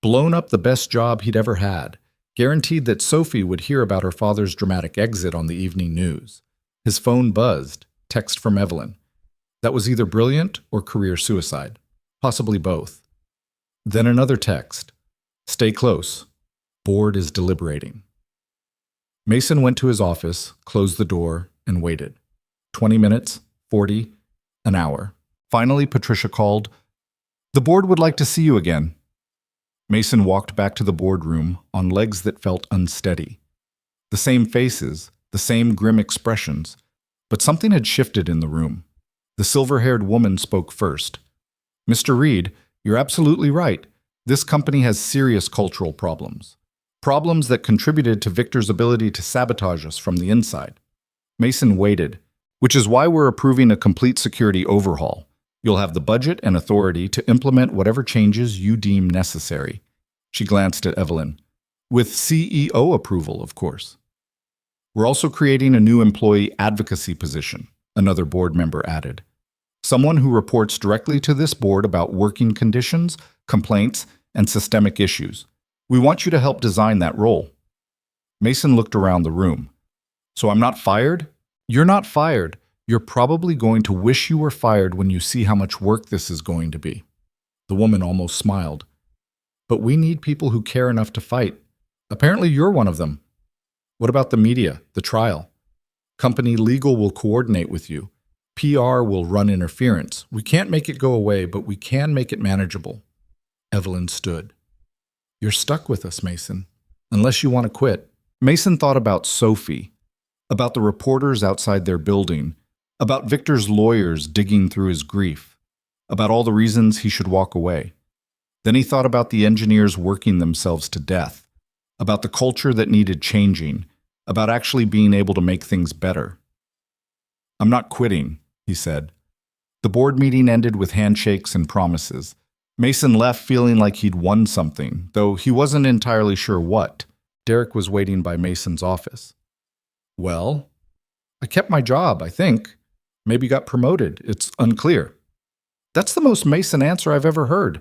blown up the best job he'd ever had, guaranteed that Sophie would hear about her father's dramatic exit on the evening news. His phone buzzed, text from Evelyn. That was either brilliant or career suicide, possibly both. Then another text. Stay close. Board is deliberating. Mason went to his office, closed the door, and waited. 20 minutes, 40, an hour. Finally, Patricia called. The board would like to see you again. Mason walked back to the boardroom on legs that felt unsteady. The same faces, the same grim expressions, but something had shifted in the room. The silver-haired woman spoke first. Mr. Reed, you're absolutely right. This company has serious cultural problems. Problems that contributed to Victor's ability to sabotage us from the inside. Mason waited, which is why we're approving a complete security overhaul. You'll have the budget and authority to implement whatever changes you deem necessary. She glanced at Evelyn. With CEO approval, of course. We're also creating a new employee advocacy position, another board member added. Someone who reports directly to this board about working conditions, complaints, and systemic issues. We want you to help design that role. Mason looked around the room. So I'm not fired? You're not fired. You're probably going to wish you were fired when you see how much work this is going to be. The woman almost smiled. But we need people who care enough to fight. Apparently you're one of them. What about the media, the trial? Company legal will coordinate with you. PR will run interference. We can't make it go away, but we can make it manageable. Evelyn stood. You're stuck with us, Mason. Unless you want to quit. Mason thought about Sophie, about the reporters outside their building, about Victor's lawyers digging through his grief, about all the reasons he should walk away. Then he thought about the engineers working themselves to death, about the culture that needed changing, about actually being able to make things better. I'm not quitting, he said. The board meeting ended with handshakes and promises. Mason left feeling like he'd won something, though he wasn't entirely sure what. Derek was waiting by Mason's office. Well, I kept my job, I think. Maybe got promoted. It's unclear. That's the most Mason answer I've ever heard.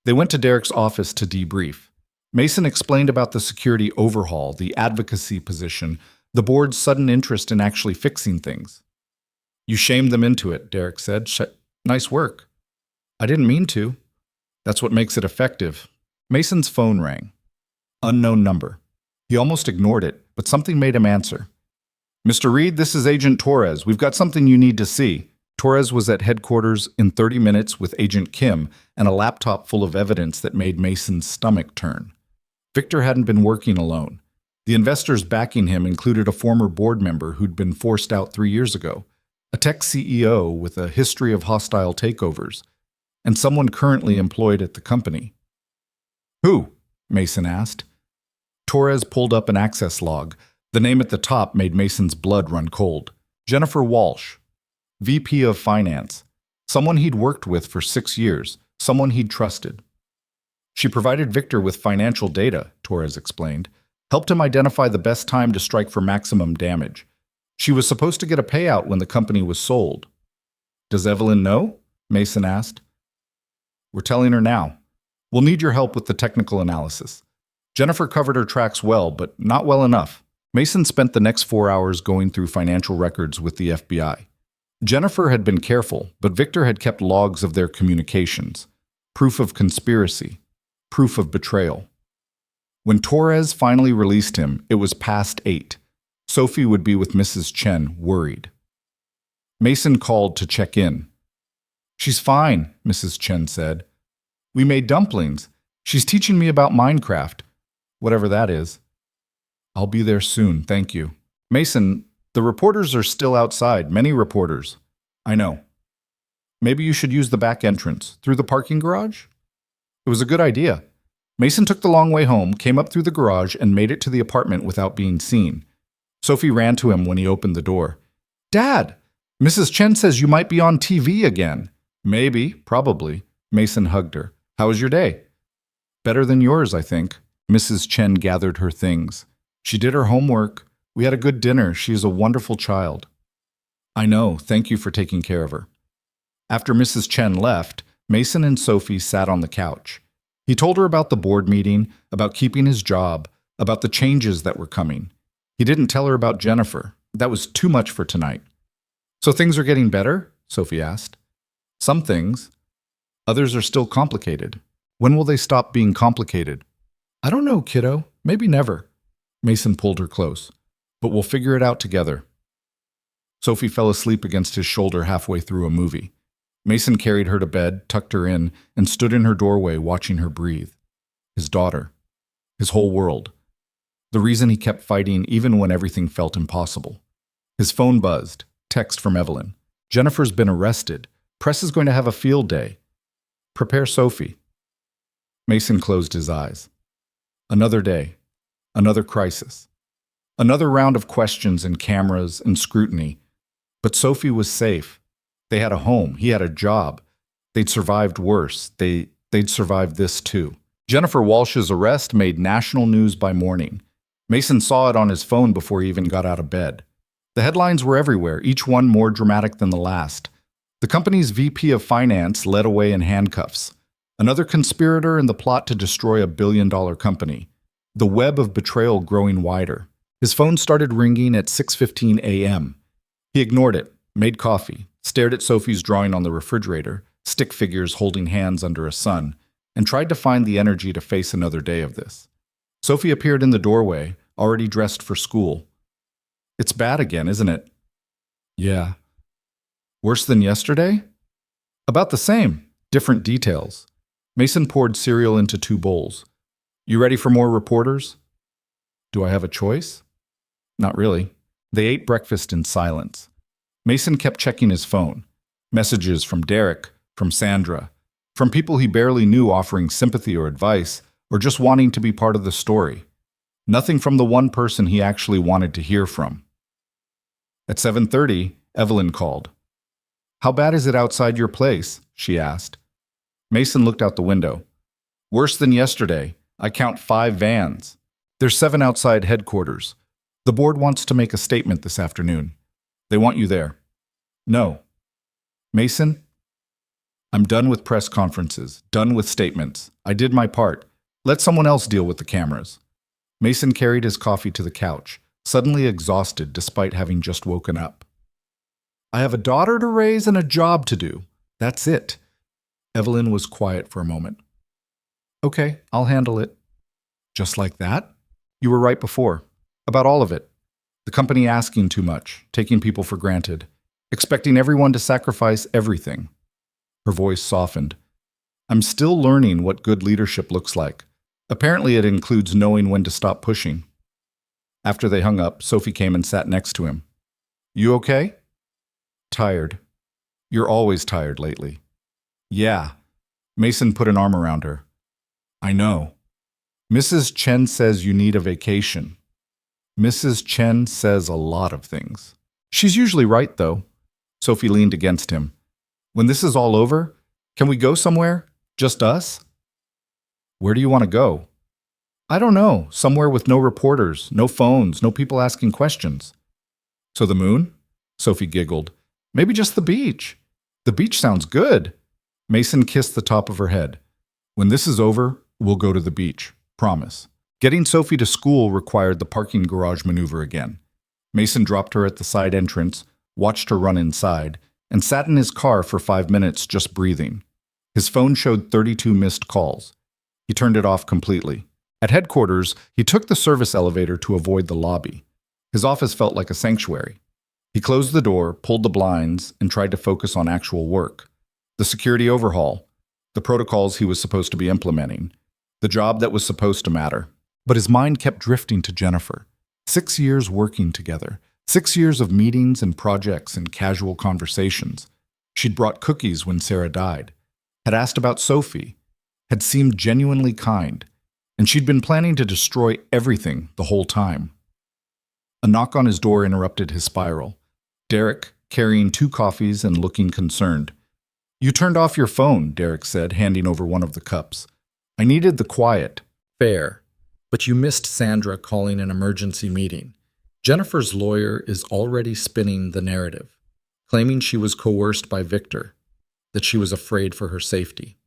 They went to Derek's office to debrief. Mason explained about the security overhaul, the advocacy position, the board's sudden interest in actually fixing things. You shamed them into it, Derek said. Nice work. I didn't mean to. That's what makes it effective. Mason's phone rang. Unknown number. He almost ignored it, but something made him answer. Mr. Reed, this is Agent Torres. We've got something you need to see. Torres was at headquarters in 30 minutes with Agent Kim and a laptop full of evidence that made Mason's stomach turn. Victor hadn't been working alone. The investors backing him included a former board member who'd been forced out 3 years ago, a tech CEO with a history of hostile takeovers, and someone currently employed at the company. Who? Mason asked. Torres pulled up an access log. The name at the top made Mason's blood run cold. Jennifer Walsh, VP of Finance, someone he'd worked with for 6 years, someone he'd trusted. She provided Victor with financial data, Torres explained, helped him identify the best time to strike for maximum damage. She was supposed to get a payout when the company was sold. Does Evelyn know? Mason asked. We're telling her now. We'll need your help with the technical analysis. Jennifer covered her tracks well, but not well enough. Mason spent the next 4 hours going through financial records with the FBI. Jennifer had been careful, but Victor had kept logs of their communications. Proof of conspiracy. Proof of betrayal. When Torres finally released him, it was past 8. Sophie would be with Mrs. Chen, worried. Mason called to check in. She's fine, Mrs. Chen said. We made dumplings. She's teaching me about Minecraft. Whatever that is. I'll be there soon, thank you. Mason, the reporters are still outside, many reporters. I know. Maybe you should use the back entrance, through the parking garage? It was a good idea. Mason took the long way home, came up through the garage, and made it to the apartment without being seen. Sophie ran to him when he opened the door. Dad, Mrs. Chen says you might be on TV again. Maybe, probably. Mason hugged her. How was your day? Better than yours, I think. Mrs. Chen gathered her things. She did her homework. We had a good dinner. She is a wonderful child. I know. Thank you for taking care of her. After Mrs. Chen left, Mason and Sophie sat on the couch. He told her about the board meeting, about keeping his job, about the changes that were coming. He didn't tell her about Jennifer. That was too much for tonight. So things are getting better? Sophie asked. Some things. Others are still complicated. When will they stop being complicated? I don't know, kiddo. Maybe never. Mason pulled her close. But we'll figure it out together. Sophie fell asleep against his shoulder halfway through a movie. Mason carried her to bed, tucked her in, and stood in her doorway watching her breathe. His daughter. His whole world. The reason he kept fighting even when everything felt impossible. His phone buzzed. Text from Evelyn. Jennifer's been arrested. Press is going to have a field day. Prepare Sophie. Mason closed his eyes. Another day. Another crisis. Another round of questions and cameras and scrutiny. But Sophie was safe. They had a home. He had a job. They'd survived worse. They'd survived this too. Jennifer Walsh's arrest made national news by morning. Mason saw it on his phone before he even got out of bed. The headlines were everywhere, each one more dramatic than the last. The company's VP of Finance led away in handcuffs. Another conspirator in the plot to destroy a billion-dollar company. The web of betrayal growing wider. His phone started ringing at 6:15 a.m. He ignored it, made coffee, stared at Sophie's drawing on the refrigerator, stick figures holding hands under a sun, and tried to find the energy to face another day of this. Sophie appeared in the doorway, already dressed for school. "It's bad again, isn't it?" "Yeah." "Worse than yesterday?" "About the same, different details." Mason poured cereal into 2 bowls. "You ready for more reporters?" "Do I have a choice?" "Not really." They ate breakfast in silence. Mason kept checking his phone. Messages from Derek, from Sandra, from people he barely knew offering sympathy or advice, or just wanting to be part of the story. Nothing from the one person he actually wanted to hear from. At 7:30, Evelyn called. "How bad is it outside your place?" she asked. Mason looked out the window. "Worse than yesterday. I count 5 vans. There's 7 outside headquarters. The board wants to make a statement this afternoon. They want you there." "No." "Mason, I'm done with press conferences, done with statements. I did my part. Let someone else deal with the cameras." Mason carried his coffee to the couch, suddenly exhausted despite having just woken up. "I have a daughter to raise and a job to do. That's it." Evelyn was quiet for a moment. "Okay, I'll handle it." "Just like that?" "You were right before. About all of it. The company asking too much, taking people for granted, expecting everyone to sacrifice everything." Her voice softened. "I'm still learning what good leadership looks like. Apparently it includes knowing when to stop pushing." After they hung up, Sophie came and sat next to him. "You okay?" "Tired." "You're always tired lately." "Yeah." Mason put an arm around her. "I know. Mrs. Chen says you need a vacation." "Mrs. Chen says a lot of things." "She's usually right, though." Sophie leaned against him. "When this is all over, can we go somewhere? Just us?" "Where do you want to go?" "I don't know. Somewhere with no reporters, no phones, no people asking questions." "So the moon?" Sophie giggled. "Maybe just the beach." "The beach sounds good." Mason kissed the top of her head. "When this is over, we'll go to the beach. Promise." Getting Sophie to school required the parking garage maneuver again. Mason dropped her at the side entrance, watched her run inside, and sat in his car for 5 minutes just breathing. His phone showed 32 missed calls. He turned it off completely. At headquarters, he took the service elevator to avoid the lobby. His office felt like a sanctuary. He closed the door, pulled the blinds, and tried to focus on actual work. The security overhaul, the protocols he was supposed to be implementing, the job that was supposed to matter. But his mind kept drifting to Jennifer. 6 years working together, 6 years of meetings and projects and casual conversations. She'd brought cookies when Sarah died, had asked about Sophie, had seemed genuinely kind, and she'd been planning to destroy everything the whole time. A knock on his door interrupted his spiral. Derek, carrying 2 coffees and looking concerned. "You turned off your phone," Derek said, handing over one of the cups. "I needed the quiet." "Fair. But you missed Sandra calling an emergency meeting. Jennifer's lawyer is already spinning the narrative, claiming she was coerced by Victor, that she was afraid for her safety.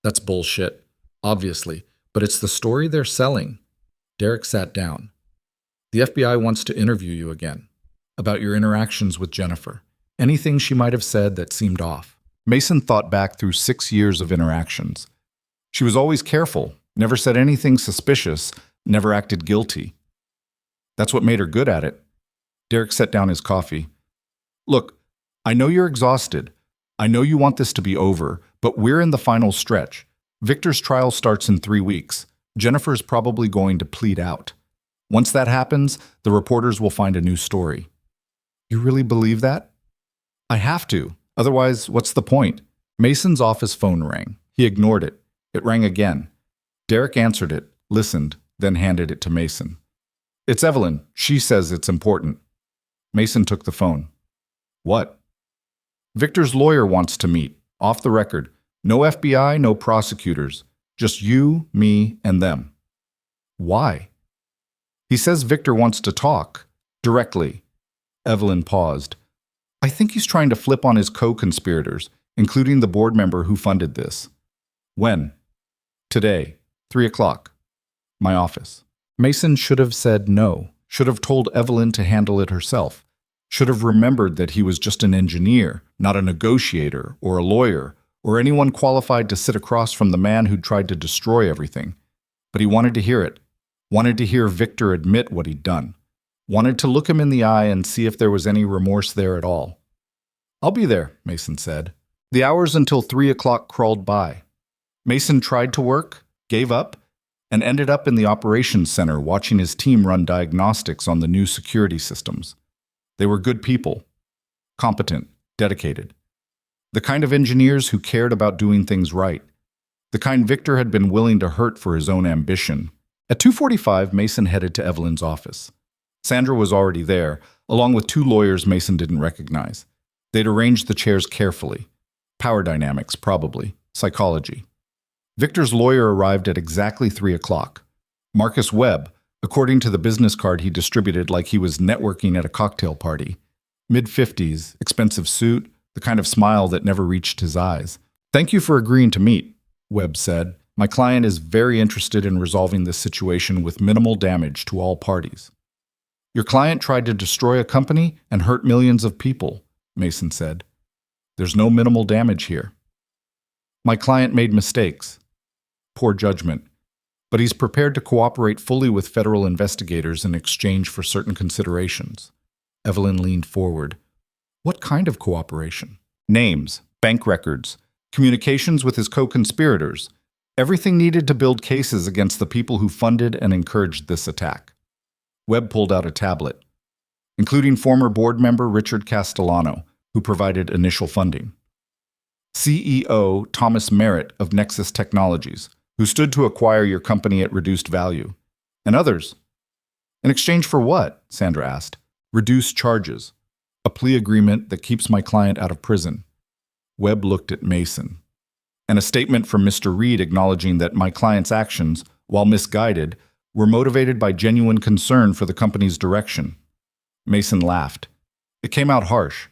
That's bullshit, obviously, but it's the story they're selling." Derek sat down. "The FBI wants to interview you again, about your interactions with Jennifer. Anything she might have said that seemed off." Mason thought back through 6 years of interactions. She was always careful, never said anything suspicious, never acted guilty. That's what made her good at it. Derek set down his coffee. "Look, I know you're exhausted. I know you want this to be over, but we're in the final stretch. Victor's trial starts in 3 weeks. Jennifer's probably going to plead out. Once that happens, the reporters will find a new story." "You really believe that?" "I have to. Otherwise, what's the point?" Mason's office phone rang. He ignored it. It rang again. Derek answered it, listened, then handed it to Mason. "It's Evelyn. She says it's important." Mason took the phone. "What?" "Victor's lawyer wants to meet, off the record. No FBI, no prosecutors. Just you, me, and them. Why? He says Victor wants to talk. Directly. Evelyn paused. I think he's trying to flip on his co-conspirators, including the board member who funded this. When? Today, 3 o'clock. My office. Mason should have said no, should have told Evelyn to handle it herself, should have remembered that he was just an engineer, not a negotiator or a lawyer, or anyone qualified to sit across from the man who'd tried to destroy everything. But he wanted to hear it, wanted to hear Victor admit what he'd done, wanted to look him in the eye and see if there was any remorse there at all. I'll be there, Mason said. The hours until 3 o'clock crawled by. Mason tried to work, gave up, and ended up in the operations center watching his team run diagnostics on the new security systems. They were good people, competent, dedicated. The kind of engineers who cared about doing things right. The kind Victor had been willing to hurt for his own ambition. At 2:45, Mason headed to Evelyn's office. Sandra was already there, along with 2 lawyers Mason didn't recognize. They'd arranged the chairs carefully. Power dynamics, probably. Psychology. Victor's lawyer arrived at exactly 3 o'clock. Marcus Webb, according to the business card he distributed like he was networking at a cocktail party. Mid-50s, expensive suit, the kind of smile that never reached his eyes. Thank you for agreeing to meet, Webb said. My client is very interested in resolving this situation with minimal damage to all parties. Your client tried to destroy a company and hurt millions of people, Mason said. There's no minimal damage here. My client made mistakes. Poor judgment. But he's prepared to cooperate fully with federal investigators in exchange for certain considerations. Evelyn leaned forward. What kind of cooperation? Names, bank records, communications with his co-conspirators, everything needed to build cases against the people who funded and encouraged this attack. Webb pulled out a tablet, including former board member Richard Castellano, who provided initial funding. CEO Thomas Merritt of Nexus Technologies, who stood to acquire your company at reduced value, and others. In exchange for what? Sandra asked. Reduced charges. A plea agreement that keeps my client out of prison. Webb looked at Mason. And a statement from Mr. Reed acknowledging that my client's actions, while misguided, were motivated by genuine concern for the company's direction. Mason laughed. It came out harsh.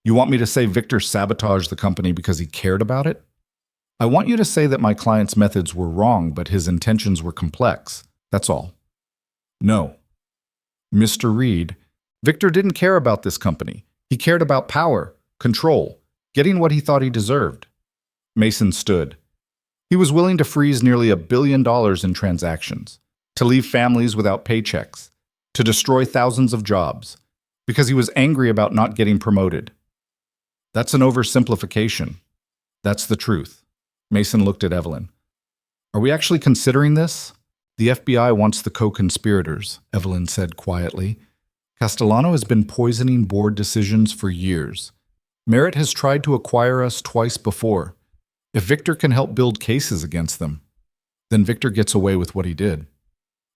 You want me to say Victor sabotaged the company because he cared about it? I want you to say that my client's methods were wrong, but his intentions were complex. That's all. No. Mr. Reed, Victor didn't care about this company. He cared about power, control, getting what he thought he deserved. Mason stood. He was willing to freeze nearly $1 billion in transactions, to leave families without paychecks, to destroy thousands of jobs, because he was angry about not getting promoted. That's an oversimplification. That's the truth. Mason looked at Evelyn. Are we actually considering this? The FBI wants the co-conspirators, Evelyn said quietly. Castellano has been poisoning board decisions for years. Merritt has tried to acquire us twice before. If Victor can help build cases against them, then Victor gets away with what he did.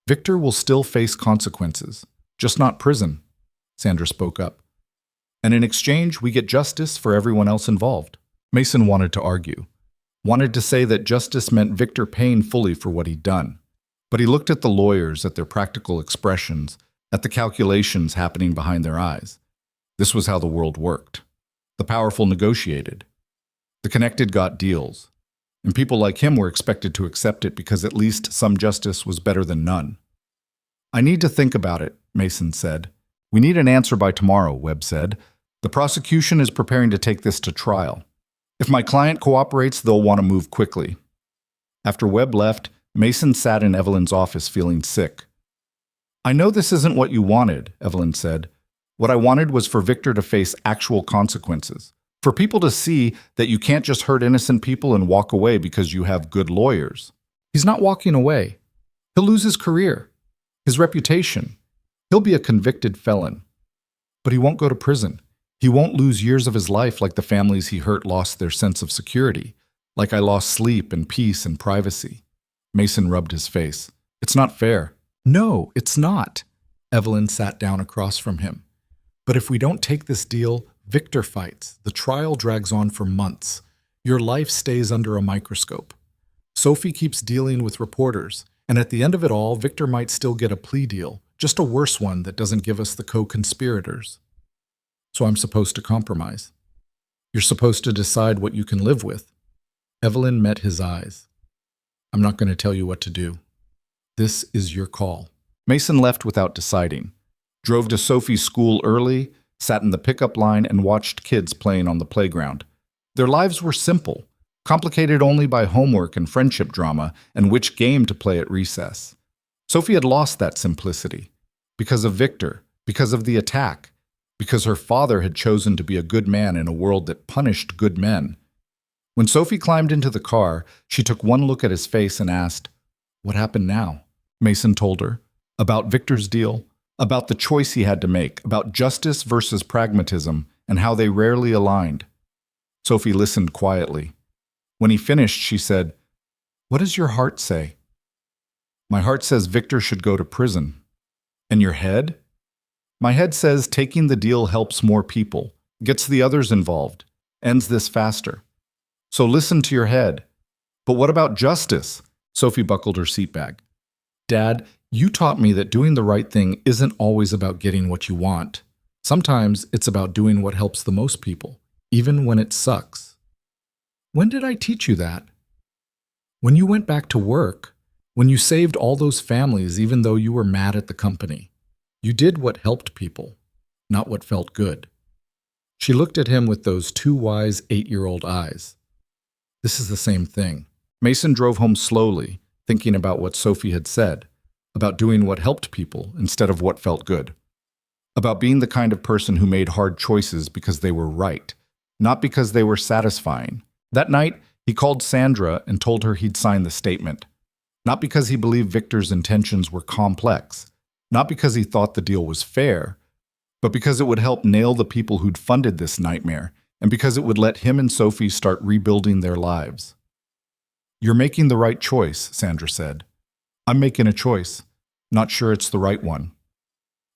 Victor will still face consequences, just not prison, Sandra spoke up. And in exchange, we get justice for everyone else involved. Mason wanted to argue, wanted to say that justice meant Victor paying fully for what he'd done. But he looked at the lawyers, at their practical expressions, at the calculations happening behind their eyes. This was how the world worked. The powerful negotiated. The connected got deals. And people like him were expected to accept it because at least some justice was better than none. I need to think about it, Mason said. We need an answer by tomorrow, Webb said. The prosecution is preparing to take this to trial. If my client cooperates, they'll want to move quickly. After Webb left, Mason sat in Evelyn's office feeling sick. I know this isn't what you wanted, Evelyn said. What I wanted was for Victor to face actual consequences. For people to see that you can't just hurt innocent people and walk away because you have good lawyers. He's not walking away. He'll lose his career, his reputation. He'll be a convicted felon. But he won't go to prison. He won't lose years of his life like the families he hurt lost their sense of security, like I lost sleep and peace and privacy. Mason rubbed his face. It's not fair. No, it's not. Evelyn sat down across from him. But if we don't take this deal, Victor fights. The trial drags on for months. Your life stays under a microscope. Sophie keeps dealing with reporters, and at the end of it all, Victor might still get a plea deal, just a worse one that doesn't give us the co-conspirators. So I'm supposed to compromise. You're supposed to decide what you can live with. Evelyn met his eyes. I'm not going to tell you what to do. This is your call. Mason left without deciding. Drove to Sophie's school early, sat in the pickup line, and watched kids playing on the playground. Their lives were simple, complicated only by homework and friendship drama and which game to play at recess. Sophie had lost that simplicity. Because of Victor, because of the attack, because her father had chosen to be a good man in a world that punished good men. When Sophie climbed into the car, she took one look at his face and asked, "What happened now?" Mason told her. About Victor's deal, about the choice he had to make, about justice versus pragmatism, and how they rarely aligned. Sophie listened quietly. When he finished, she said, "What does your heart say?" "My heart says Victor should go to prison." "And your head?" "My head says taking the deal helps more people, gets the others involved, ends this faster. So listen to your head." "But what about justice?" Sophie buckled her seat bag. "Dad, you taught me that doing the right thing isn't always about getting what you want. Sometimes it's about doing what helps the most people, even when it sucks." "When did I teach you that?" "When you went back to work, when you saved all those families even though you were mad at the company. You did what helped people, not what felt good." She looked at him with those two wise 8-year-old eyes. This is the same thing. Mason drove home slowly, thinking about what Sophie had said, about doing what helped people instead of what felt good, about being the kind of person who made hard choices because they were right, not because they were satisfying. That night, he called Sandra and told her he'd sign the statement, not because he believed Victor's intentions were complex, not because he thought the deal was fair, but because it would help nail the people who'd funded this nightmare, and because it would let him and Sophie start rebuilding their lives. "You're making the right choice," Sandra said. "I'm making a choice. Not sure it's the right one."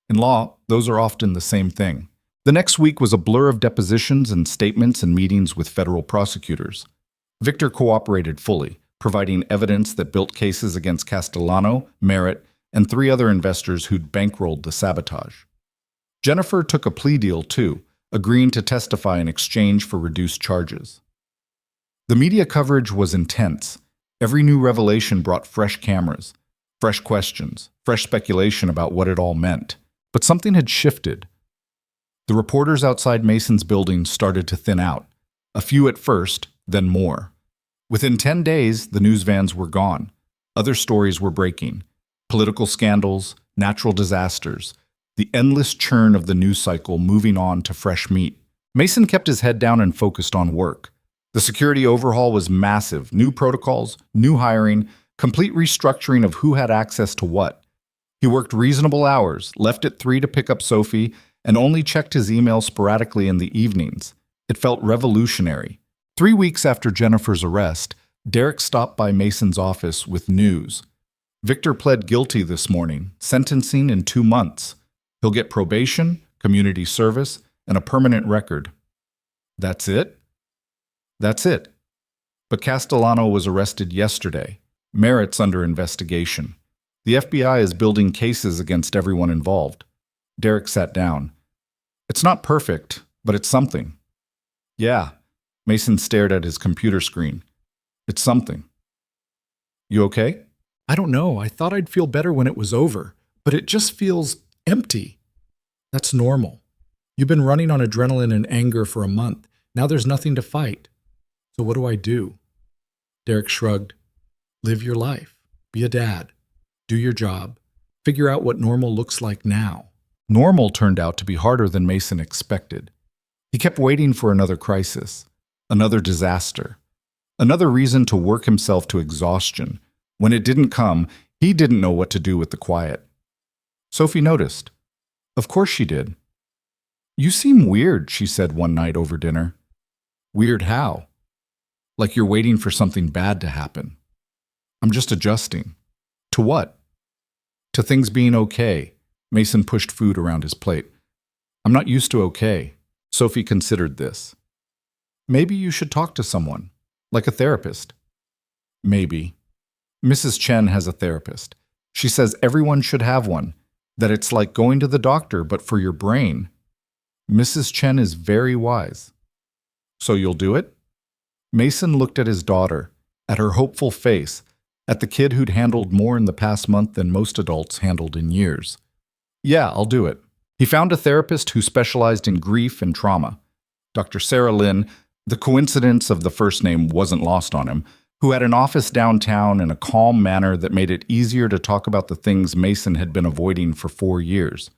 In law, those are often the same thing. The next week was a blur of depositions and statements and meetings with federal prosecutors. Victor cooperated fully, providing evidence that built cases against Castellano, Merritt, and 3 other investors who'd bankrolled the sabotage. Jennifer took a plea deal too, agreeing to testify in exchange for reduced charges. The media coverage was intense. Every new revelation brought fresh cameras, fresh questions, fresh speculation about what it all meant. But something had shifted. The reporters outside Mason's building started to thin out. A few at first, then more. Within 10 days, the news vans were gone. Other stories were breaking. Political scandals, natural disasters, the endless churn of the news cycle moving on to fresh meat. Mason kept his head down and focused on work. The security overhaul was massive. New protocols, new hiring, complete restructuring of who had access to what. He worked reasonable hours, left at 3 to pick up Sophie, and only checked his email sporadically in the evenings. It felt revolutionary. 3 weeks after Jennifer's arrest, Derek stopped by Mason's office with news. Victor pled guilty this morning, sentencing in 2 months. He'll get probation, community service, and a permanent record. That's it? That's it. But Castellano was arrested yesterday. Merritt's under investigation. The FBI is building cases against everyone involved. Derek sat down. It's not perfect, but it's something. Yeah. Mason stared at his computer screen. It's something. You okay? I don't know. I thought I'd feel better when it was over, but it just feels empty. That's normal. You've been running on adrenaline and anger for a month. Now there's nothing to fight. So what do I do? Derek shrugged. Live your life. Be a dad. Do your job. Figure out what normal looks like now. Normal turned out to be harder than Mason expected. He kept waiting for another crisis, another disaster, another reason to work himself to exhaustion. When it didn't come, he didn't know what to do with the quiet. Sophie noticed. Of course she did. You seem weird, she said one night over dinner. Weird how? Like you're waiting for something bad to happen. I'm just adjusting. To what? To things being okay. Mason pushed food around his plate. I'm not used to okay. Sophie considered this. Maybe you should talk to someone. Like a therapist. Maybe. Mrs. Chen has a therapist. She says everyone should have one, that it's like going to the doctor but for your brain. Mrs. Chen is very wise. So you'll do it? Mason looked at his daughter, at her hopeful face, at the kid who'd handled more in the past month than most adults handled in years. Yeah, I'll do it. He found a therapist who specialized in grief and trauma. Dr. Sarah Lynn, the coincidence of the first name wasn't lost on him, who had an office downtown in a calm manner that made it easier to talk about the things Mason had been avoiding for 4 years.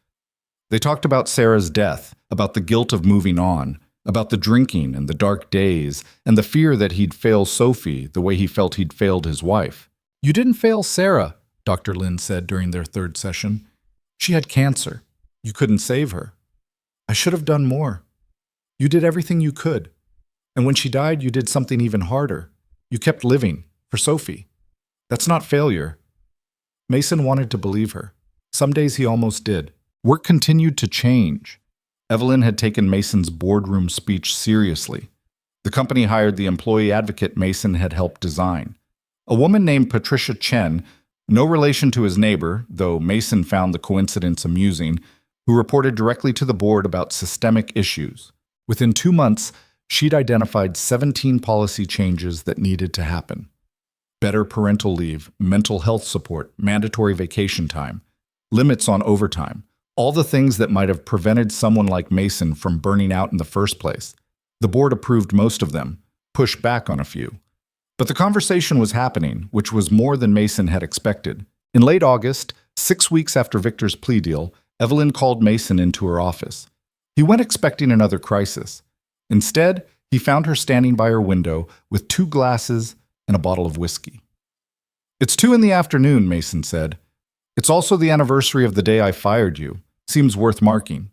They talked about Sarah's death, about the guilt of moving on, about the drinking and the dark days, and the fear that he'd fail Sophie the way he felt he'd failed his wife. You didn't fail Sarah, Dr. Lynn said during their third session. She had cancer. You couldn't save her. I should have done more. You did everything you could. And when she died, you did something even harder. You kept living, for Sophie. That's not failure. Mason wanted to believe her. Some days he almost did. Work continued to change. Evelyn had taken Mason's boardroom speech seriously. The company hired the employee advocate Mason had helped design. A woman named Patricia Chen, no relation to his neighbor, though Mason found the coincidence amusing, who reported directly to the board about systemic issues. Within 2 months, she'd identified 17 policy changes that needed to happen. Better parental leave, mental health support, mandatory vacation time, limits on overtime, all the things that might have prevented someone like Mason from burning out in the first place. The board approved most of them, pushed back on a few. But the conversation was happening, which was more than Mason had expected. In late August, 6 weeks after Victor's plea deal, Evelyn called Mason into her office. He went expecting another crisis. Instead, he found her standing by her window with 2 glasses and a bottle of whiskey. It's 2 in the afternoon, Mason said. It's also the anniversary of the day I fired you. Seems worth marking.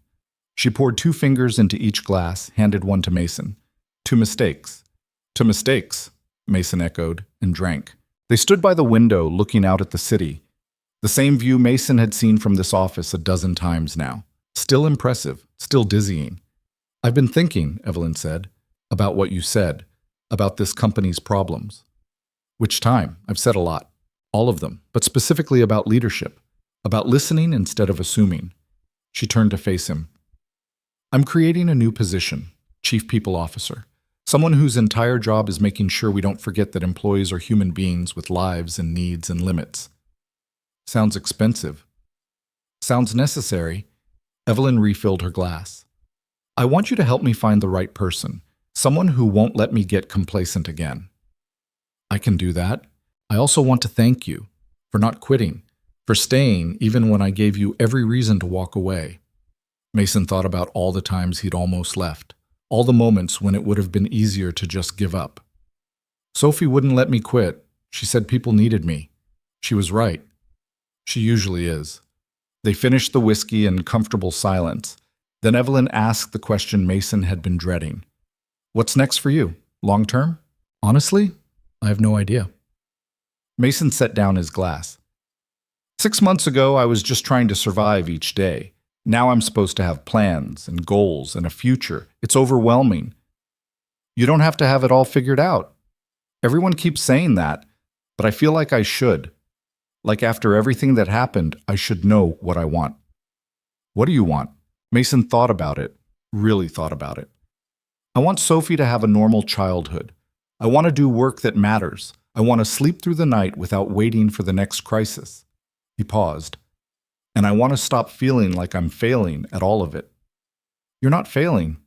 She poured 2 fingers into each glass, handed one to Mason. 2 mistakes. 2 mistakes, Mason echoed, and drank. They stood by the window, looking out at the city. The same view Mason had seen from this office a dozen times now. Still impressive, still dizzying. I've been thinking, Evelyn said, about what you said, about this company's problems. Which time? I've said a lot. All of them, but specifically about leadership, about listening instead of assuming. She turned to face him. I'm creating a new position, Chief People Officer. Someone whose entire job is making sure we don't forget that employees are human beings with lives and needs and limits. Sounds expensive. Sounds necessary. Evelyn refilled her glass. I want you to help me find the right person, someone who won't let me get complacent again. I can do that. I also want to thank you for not quitting, for staying even when I gave you every reason to walk away. Mason thought about all the times he'd almost left, all the moments when it would have been easier to just give up. Sophie wouldn't let me quit. She said people needed me. She was right. She usually is. They finished the whiskey in comfortable silence. Then Evelyn asked the question Mason had been dreading. What's next for you? Long term? Honestly, I have no idea. Mason set down his glass. 6 months ago, I was just trying to survive each day. Now I'm supposed to have plans and goals and a future. It's overwhelming. You don't have to have it all figured out. Everyone keeps saying that, but I feel like I should. Like after everything that happened, I should know what I want. What do you want? Mason thought about it, really thought about it. I want Sophie to have a normal childhood. I want to do work that matters. I want to sleep through the night without waiting for the next crisis. He paused. And I want to stop feeling like I'm failing at all of it. You're not failing.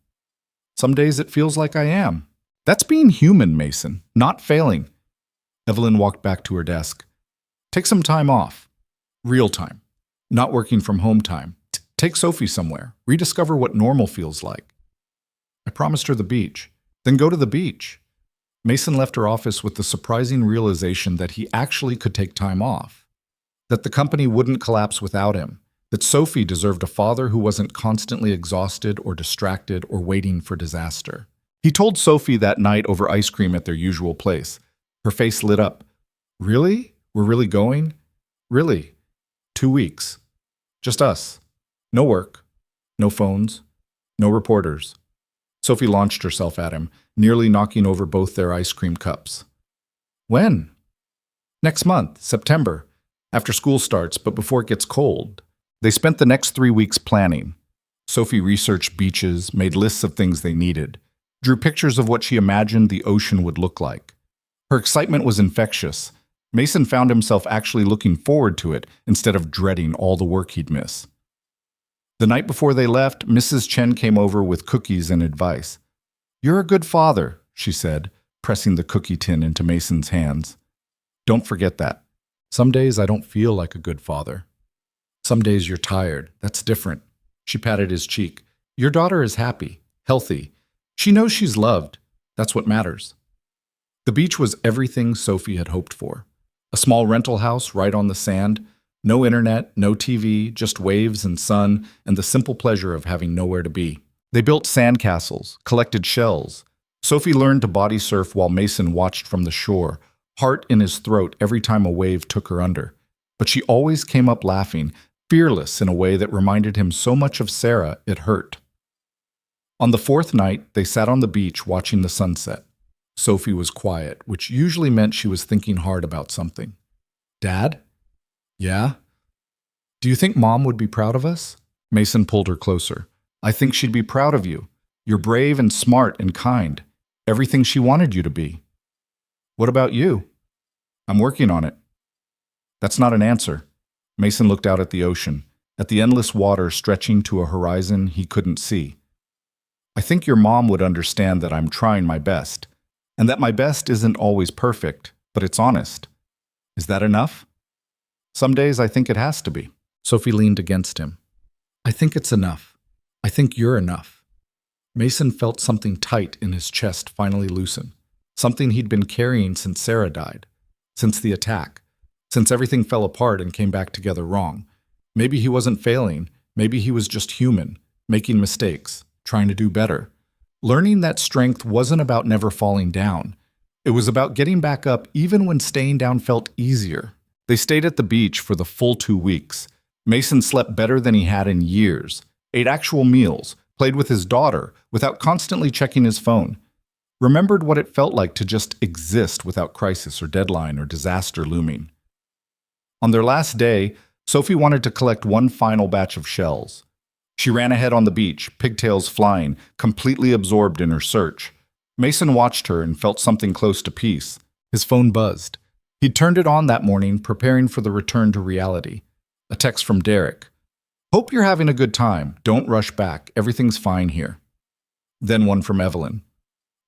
Some days it feels like I am. That's being human, Mason, not failing. Evelyn walked back to her desk. Take some time off. Real time. Not working from home time. Take Sophie somewhere. Rediscover what normal feels like. I promised her the beach. Then go to the beach. Mason left her office with the surprising realization that he actually could take time off. That the company wouldn't collapse without him. That Sophie deserved a father who wasn't constantly exhausted or distracted or waiting for disaster. He told Sophie that night over ice cream at their usual place. Her face lit up. Really? We're really going? Really? 2 weeks. Just us. No work. No phones. No reporters. Sophie launched herself at him. nearly knocking over both their ice cream cups. When? Next month, September, after school starts, but before it gets cold. They spent the next 3 weeks planning. Sophie researched beaches, made lists of things they needed, drew pictures of what she imagined the ocean would look like. Her excitement was infectious. Mason found himself actually looking forward to it instead of dreading all the work he'd miss. The night before they left, Mrs. Chen came over with cookies and advice. "You're a good father," she said, pressing the cookie tin into Mason's hands. "Don't forget that. Some days I don't feel like a good father. Some days you're tired. That's different." She patted his cheek. "Your daughter is happy, healthy. She knows she's loved. That's what matters." The beach was everything Sophie had hoped for. A small rental house right on the sand. No internet, no TV, just waves and sun, and the simple pleasure of having nowhere to be. They built sandcastles, collected shells. Sophie learned to body surf while Mason watched from the shore, heart in his throat every time a wave took her under. But she always came up laughing, fearless in a way that reminded him so much of Sarah it hurt. On the 4th night, they sat on the beach watching the sunset. Sophie was quiet, which usually meant she was thinking hard about something. "Dad?" "Yeah?" "Do you think Mom would be proud of us?" Mason pulled her closer. "I think she'd be proud of you. You're brave and smart and kind. Everything she wanted you to be." "What about you?" "I'm working on it." That's not an answer. Mason looked out at the ocean, at the endless water stretching to a horizon he couldn't see. "I think your mom would understand that I'm trying my best, and that my best isn't always perfect, but it's honest. Is that enough?" "Some days I think it has to be." Sophie leaned against him. "I think it's enough. I think you're enough." Mason felt something tight in his chest finally loosen, something he'd been carrying since Sarah died, since the attack, since everything fell apart and came back together wrong. Maybe he wasn't failing, maybe he was just human, making mistakes, trying to do better. Learning that strength wasn't about never falling down. It was about getting back up even when staying down felt easier. They stayed at the beach for the full 2 weeks. Mason slept better than he had in years, ate actual meals, played with his daughter without constantly checking his phone, remembered what it felt like to just exist without crisis or deadline or disaster looming. On their last day, Sophie wanted to collect one final batch of shells. She ran ahead on the beach, pigtails flying, completely absorbed in her search. Mason watched her and felt something close to peace. His phone buzzed. He'd turned it on that morning, preparing for the return to reality. A text from Derek. "Hope you're having a good time. Don't rush back. Everything's fine here." Then one from Evelyn.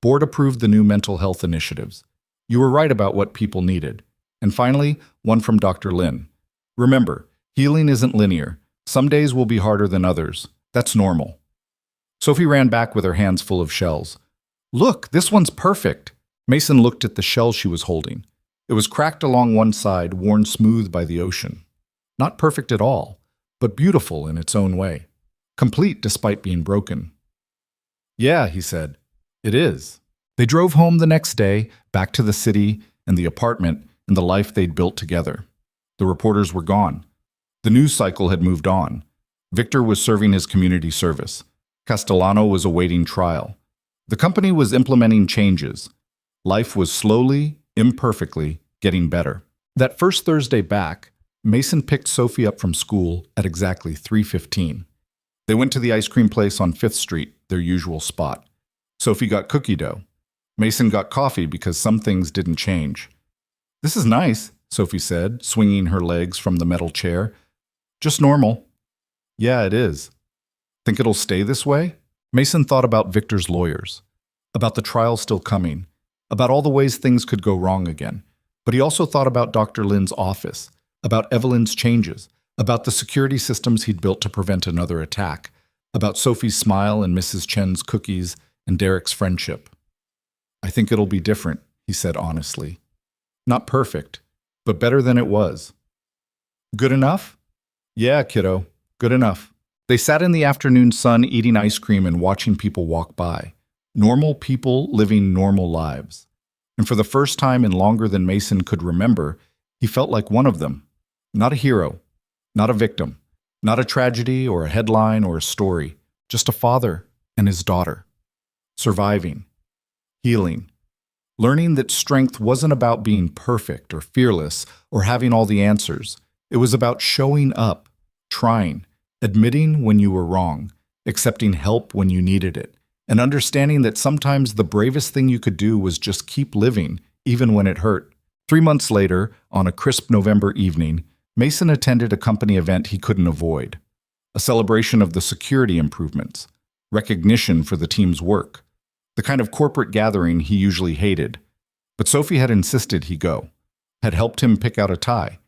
"Board approved the new mental health initiatives. You were right about what people needed." And finally, one from Dr. Lin. "Remember, healing isn't linear. Some days will be harder than others. That's normal." Sophie ran back with her hands full of shells. "Look, this one's perfect." Mason looked at the shell she was holding. It was cracked along one side, worn smooth by the ocean. Not perfect at all, but beautiful in its own way. Complete despite being broken. "Yeah," he said, "it is." They drove home the next day, back to the city and the apartment and the life they'd built together. The reporters were gone. The news cycle had moved on. Victor was serving his community service. Castellano was awaiting trial. The company was implementing changes. Life was slowly, imperfectly, getting better. That first Thursday back, Mason picked Sophie up from school at exactly 3:15. They went to the ice cream place on 5th Street, their usual spot. Sophie got cookie dough. Mason got coffee because some things didn't change. "This is nice," Sophie said, swinging her legs from the metal chair. "Just normal." "Yeah, it is." "Think it'll stay this way?" Mason thought about Victor's lawyers, about the trial still coming, about all the ways things could go wrong again. But he also thought about Dr. Lin's office, about Evelyn's changes, about the security systems he'd built to prevent another attack, about Sophie's smile and Mrs. Chen's cookies and Derek's friendship. "I think it'll be different," he said honestly. "Not perfect, but better than it was." "Good enough?" "Yeah, kiddo, good enough." They sat in the afternoon sun eating ice cream and watching people walk by. Normal people living normal lives. And for the first time in longer than Mason could remember, he felt like one of them. Not a hero, not a victim, not a tragedy or a headline or a story, just a father and his daughter. Surviving. healing. Learning that strength wasn't about being perfect or fearless or having all the answers. It was about showing up, trying, admitting when you were wrong, accepting help when you needed it, and understanding that sometimes the bravest thing you could do was just keep living, even when it hurt. 3 months later, on a crisp November evening, Mason attended a company event he couldn't avoid. A celebration of the security improvements, recognition for the team's work, the kind of corporate gathering he usually hated. But Sophie had insisted he go, had helped him pick out a tie,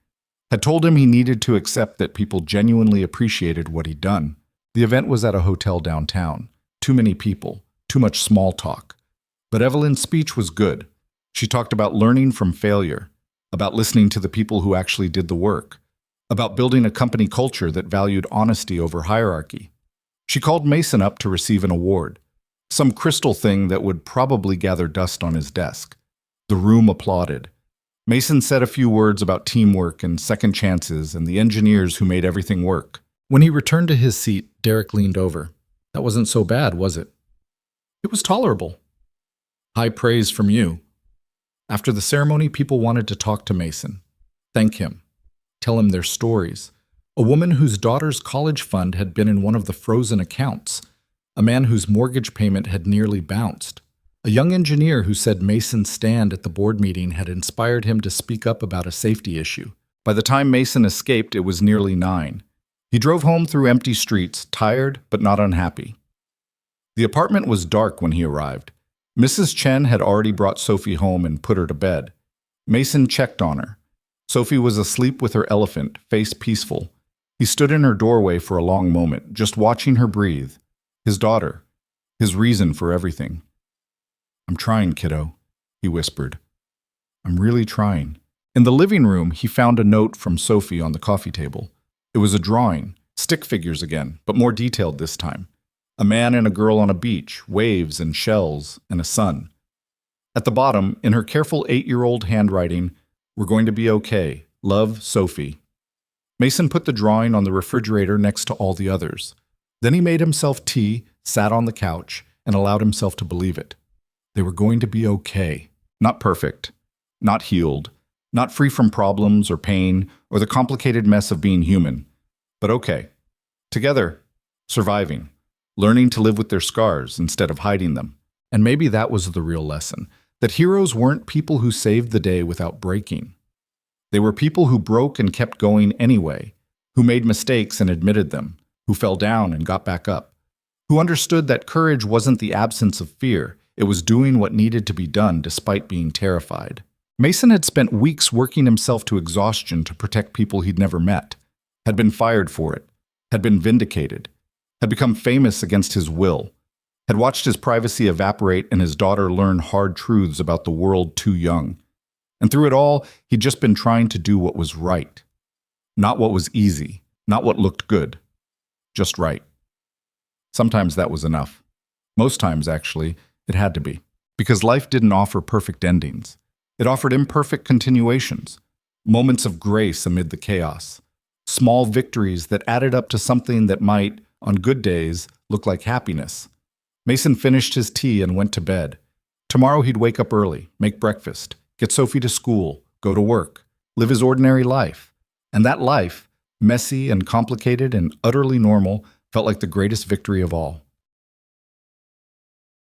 had told him he needed to accept that people genuinely appreciated what he'd done. The event was at a hotel downtown. Too many people, too much small talk. But Evelyn's speech was good. She talked about learning from failure, about listening to the people who actually did the work, about building a company culture that valued honesty over hierarchy. She called Mason up to receive an award, some crystal thing that would probably gather dust on his desk. The room applauded. Mason said a few words about teamwork and second chances and the engineers who made everything work. When he returned to his seat, Derek leaned over. That wasn't so bad, was it? It was tolerable. High praise from you. After the ceremony, people wanted to talk to Mason, thank him, tell him their stories. A woman whose daughter's college fund had been in one of the frozen accounts. A man whose mortgage payment had nearly bounced. A young engineer who said Mason's stand at the board meeting had inspired him to speak up about a safety issue. By the time Mason escaped, it was nearly 9. He drove home through empty streets, tired but not unhappy. The apartment was dark when he arrived. Mrs. Chen had already brought Sophie home and put her to bed. Mason checked on her. Sophie was asleep with her elephant, face peaceful. He stood in her doorway for a long moment, just watching her breathe. His daughter, his reason for everything. I'm trying, kiddo, he whispered. I'm really trying. In the living room, he found a note from Sophie on the coffee table. It was a drawing, stick figures again, but more detailed this time. A man and a girl on a beach, waves and shells, and a sun. At the bottom, in her careful 8-year-old handwriting, "We're going to be okay. Love, Sophie." Mason put the drawing on the refrigerator next to all the others. Then he made himself tea, sat on the couch, and allowed himself to believe it. They were going to be okay. Not perfect, not healed, not free from problems or pain or the complicated mess of being human, but okay. Together, surviving, learning to live with their scars instead of hiding them. And maybe that was the real lesson, that heroes weren't people who saved the day without breaking. They were people who broke and kept going anyway, who made mistakes and admitted them, who fell down and got back up, who understood that courage wasn't the absence of fear, it was doing what needed to be done despite being terrified. Mason had spent weeks working himself to exhaustion to protect people he'd never met, had been fired for it, had been vindicated, had become famous against his will, had watched his privacy evaporate and his daughter learn hard truths about the world too young. And through it all, he'd just been trying to do what was right. Not what was easy, not what looked good, just right. Sometimes that was enough. Most times, actually, it had to be. Because life didn't offer perfect endings. It offered imperfect continuations, moments of grace amid the chaos, small victories that added up to something that might, on good days, look like happiness. Mason finished his tea and went to bed. Tomorrow he'd wake up early, make breakfast, get Sophie to school, go to work, live his ordinary life. And that life, messy and complicated and utterly normal, felt like the greatest victory of all.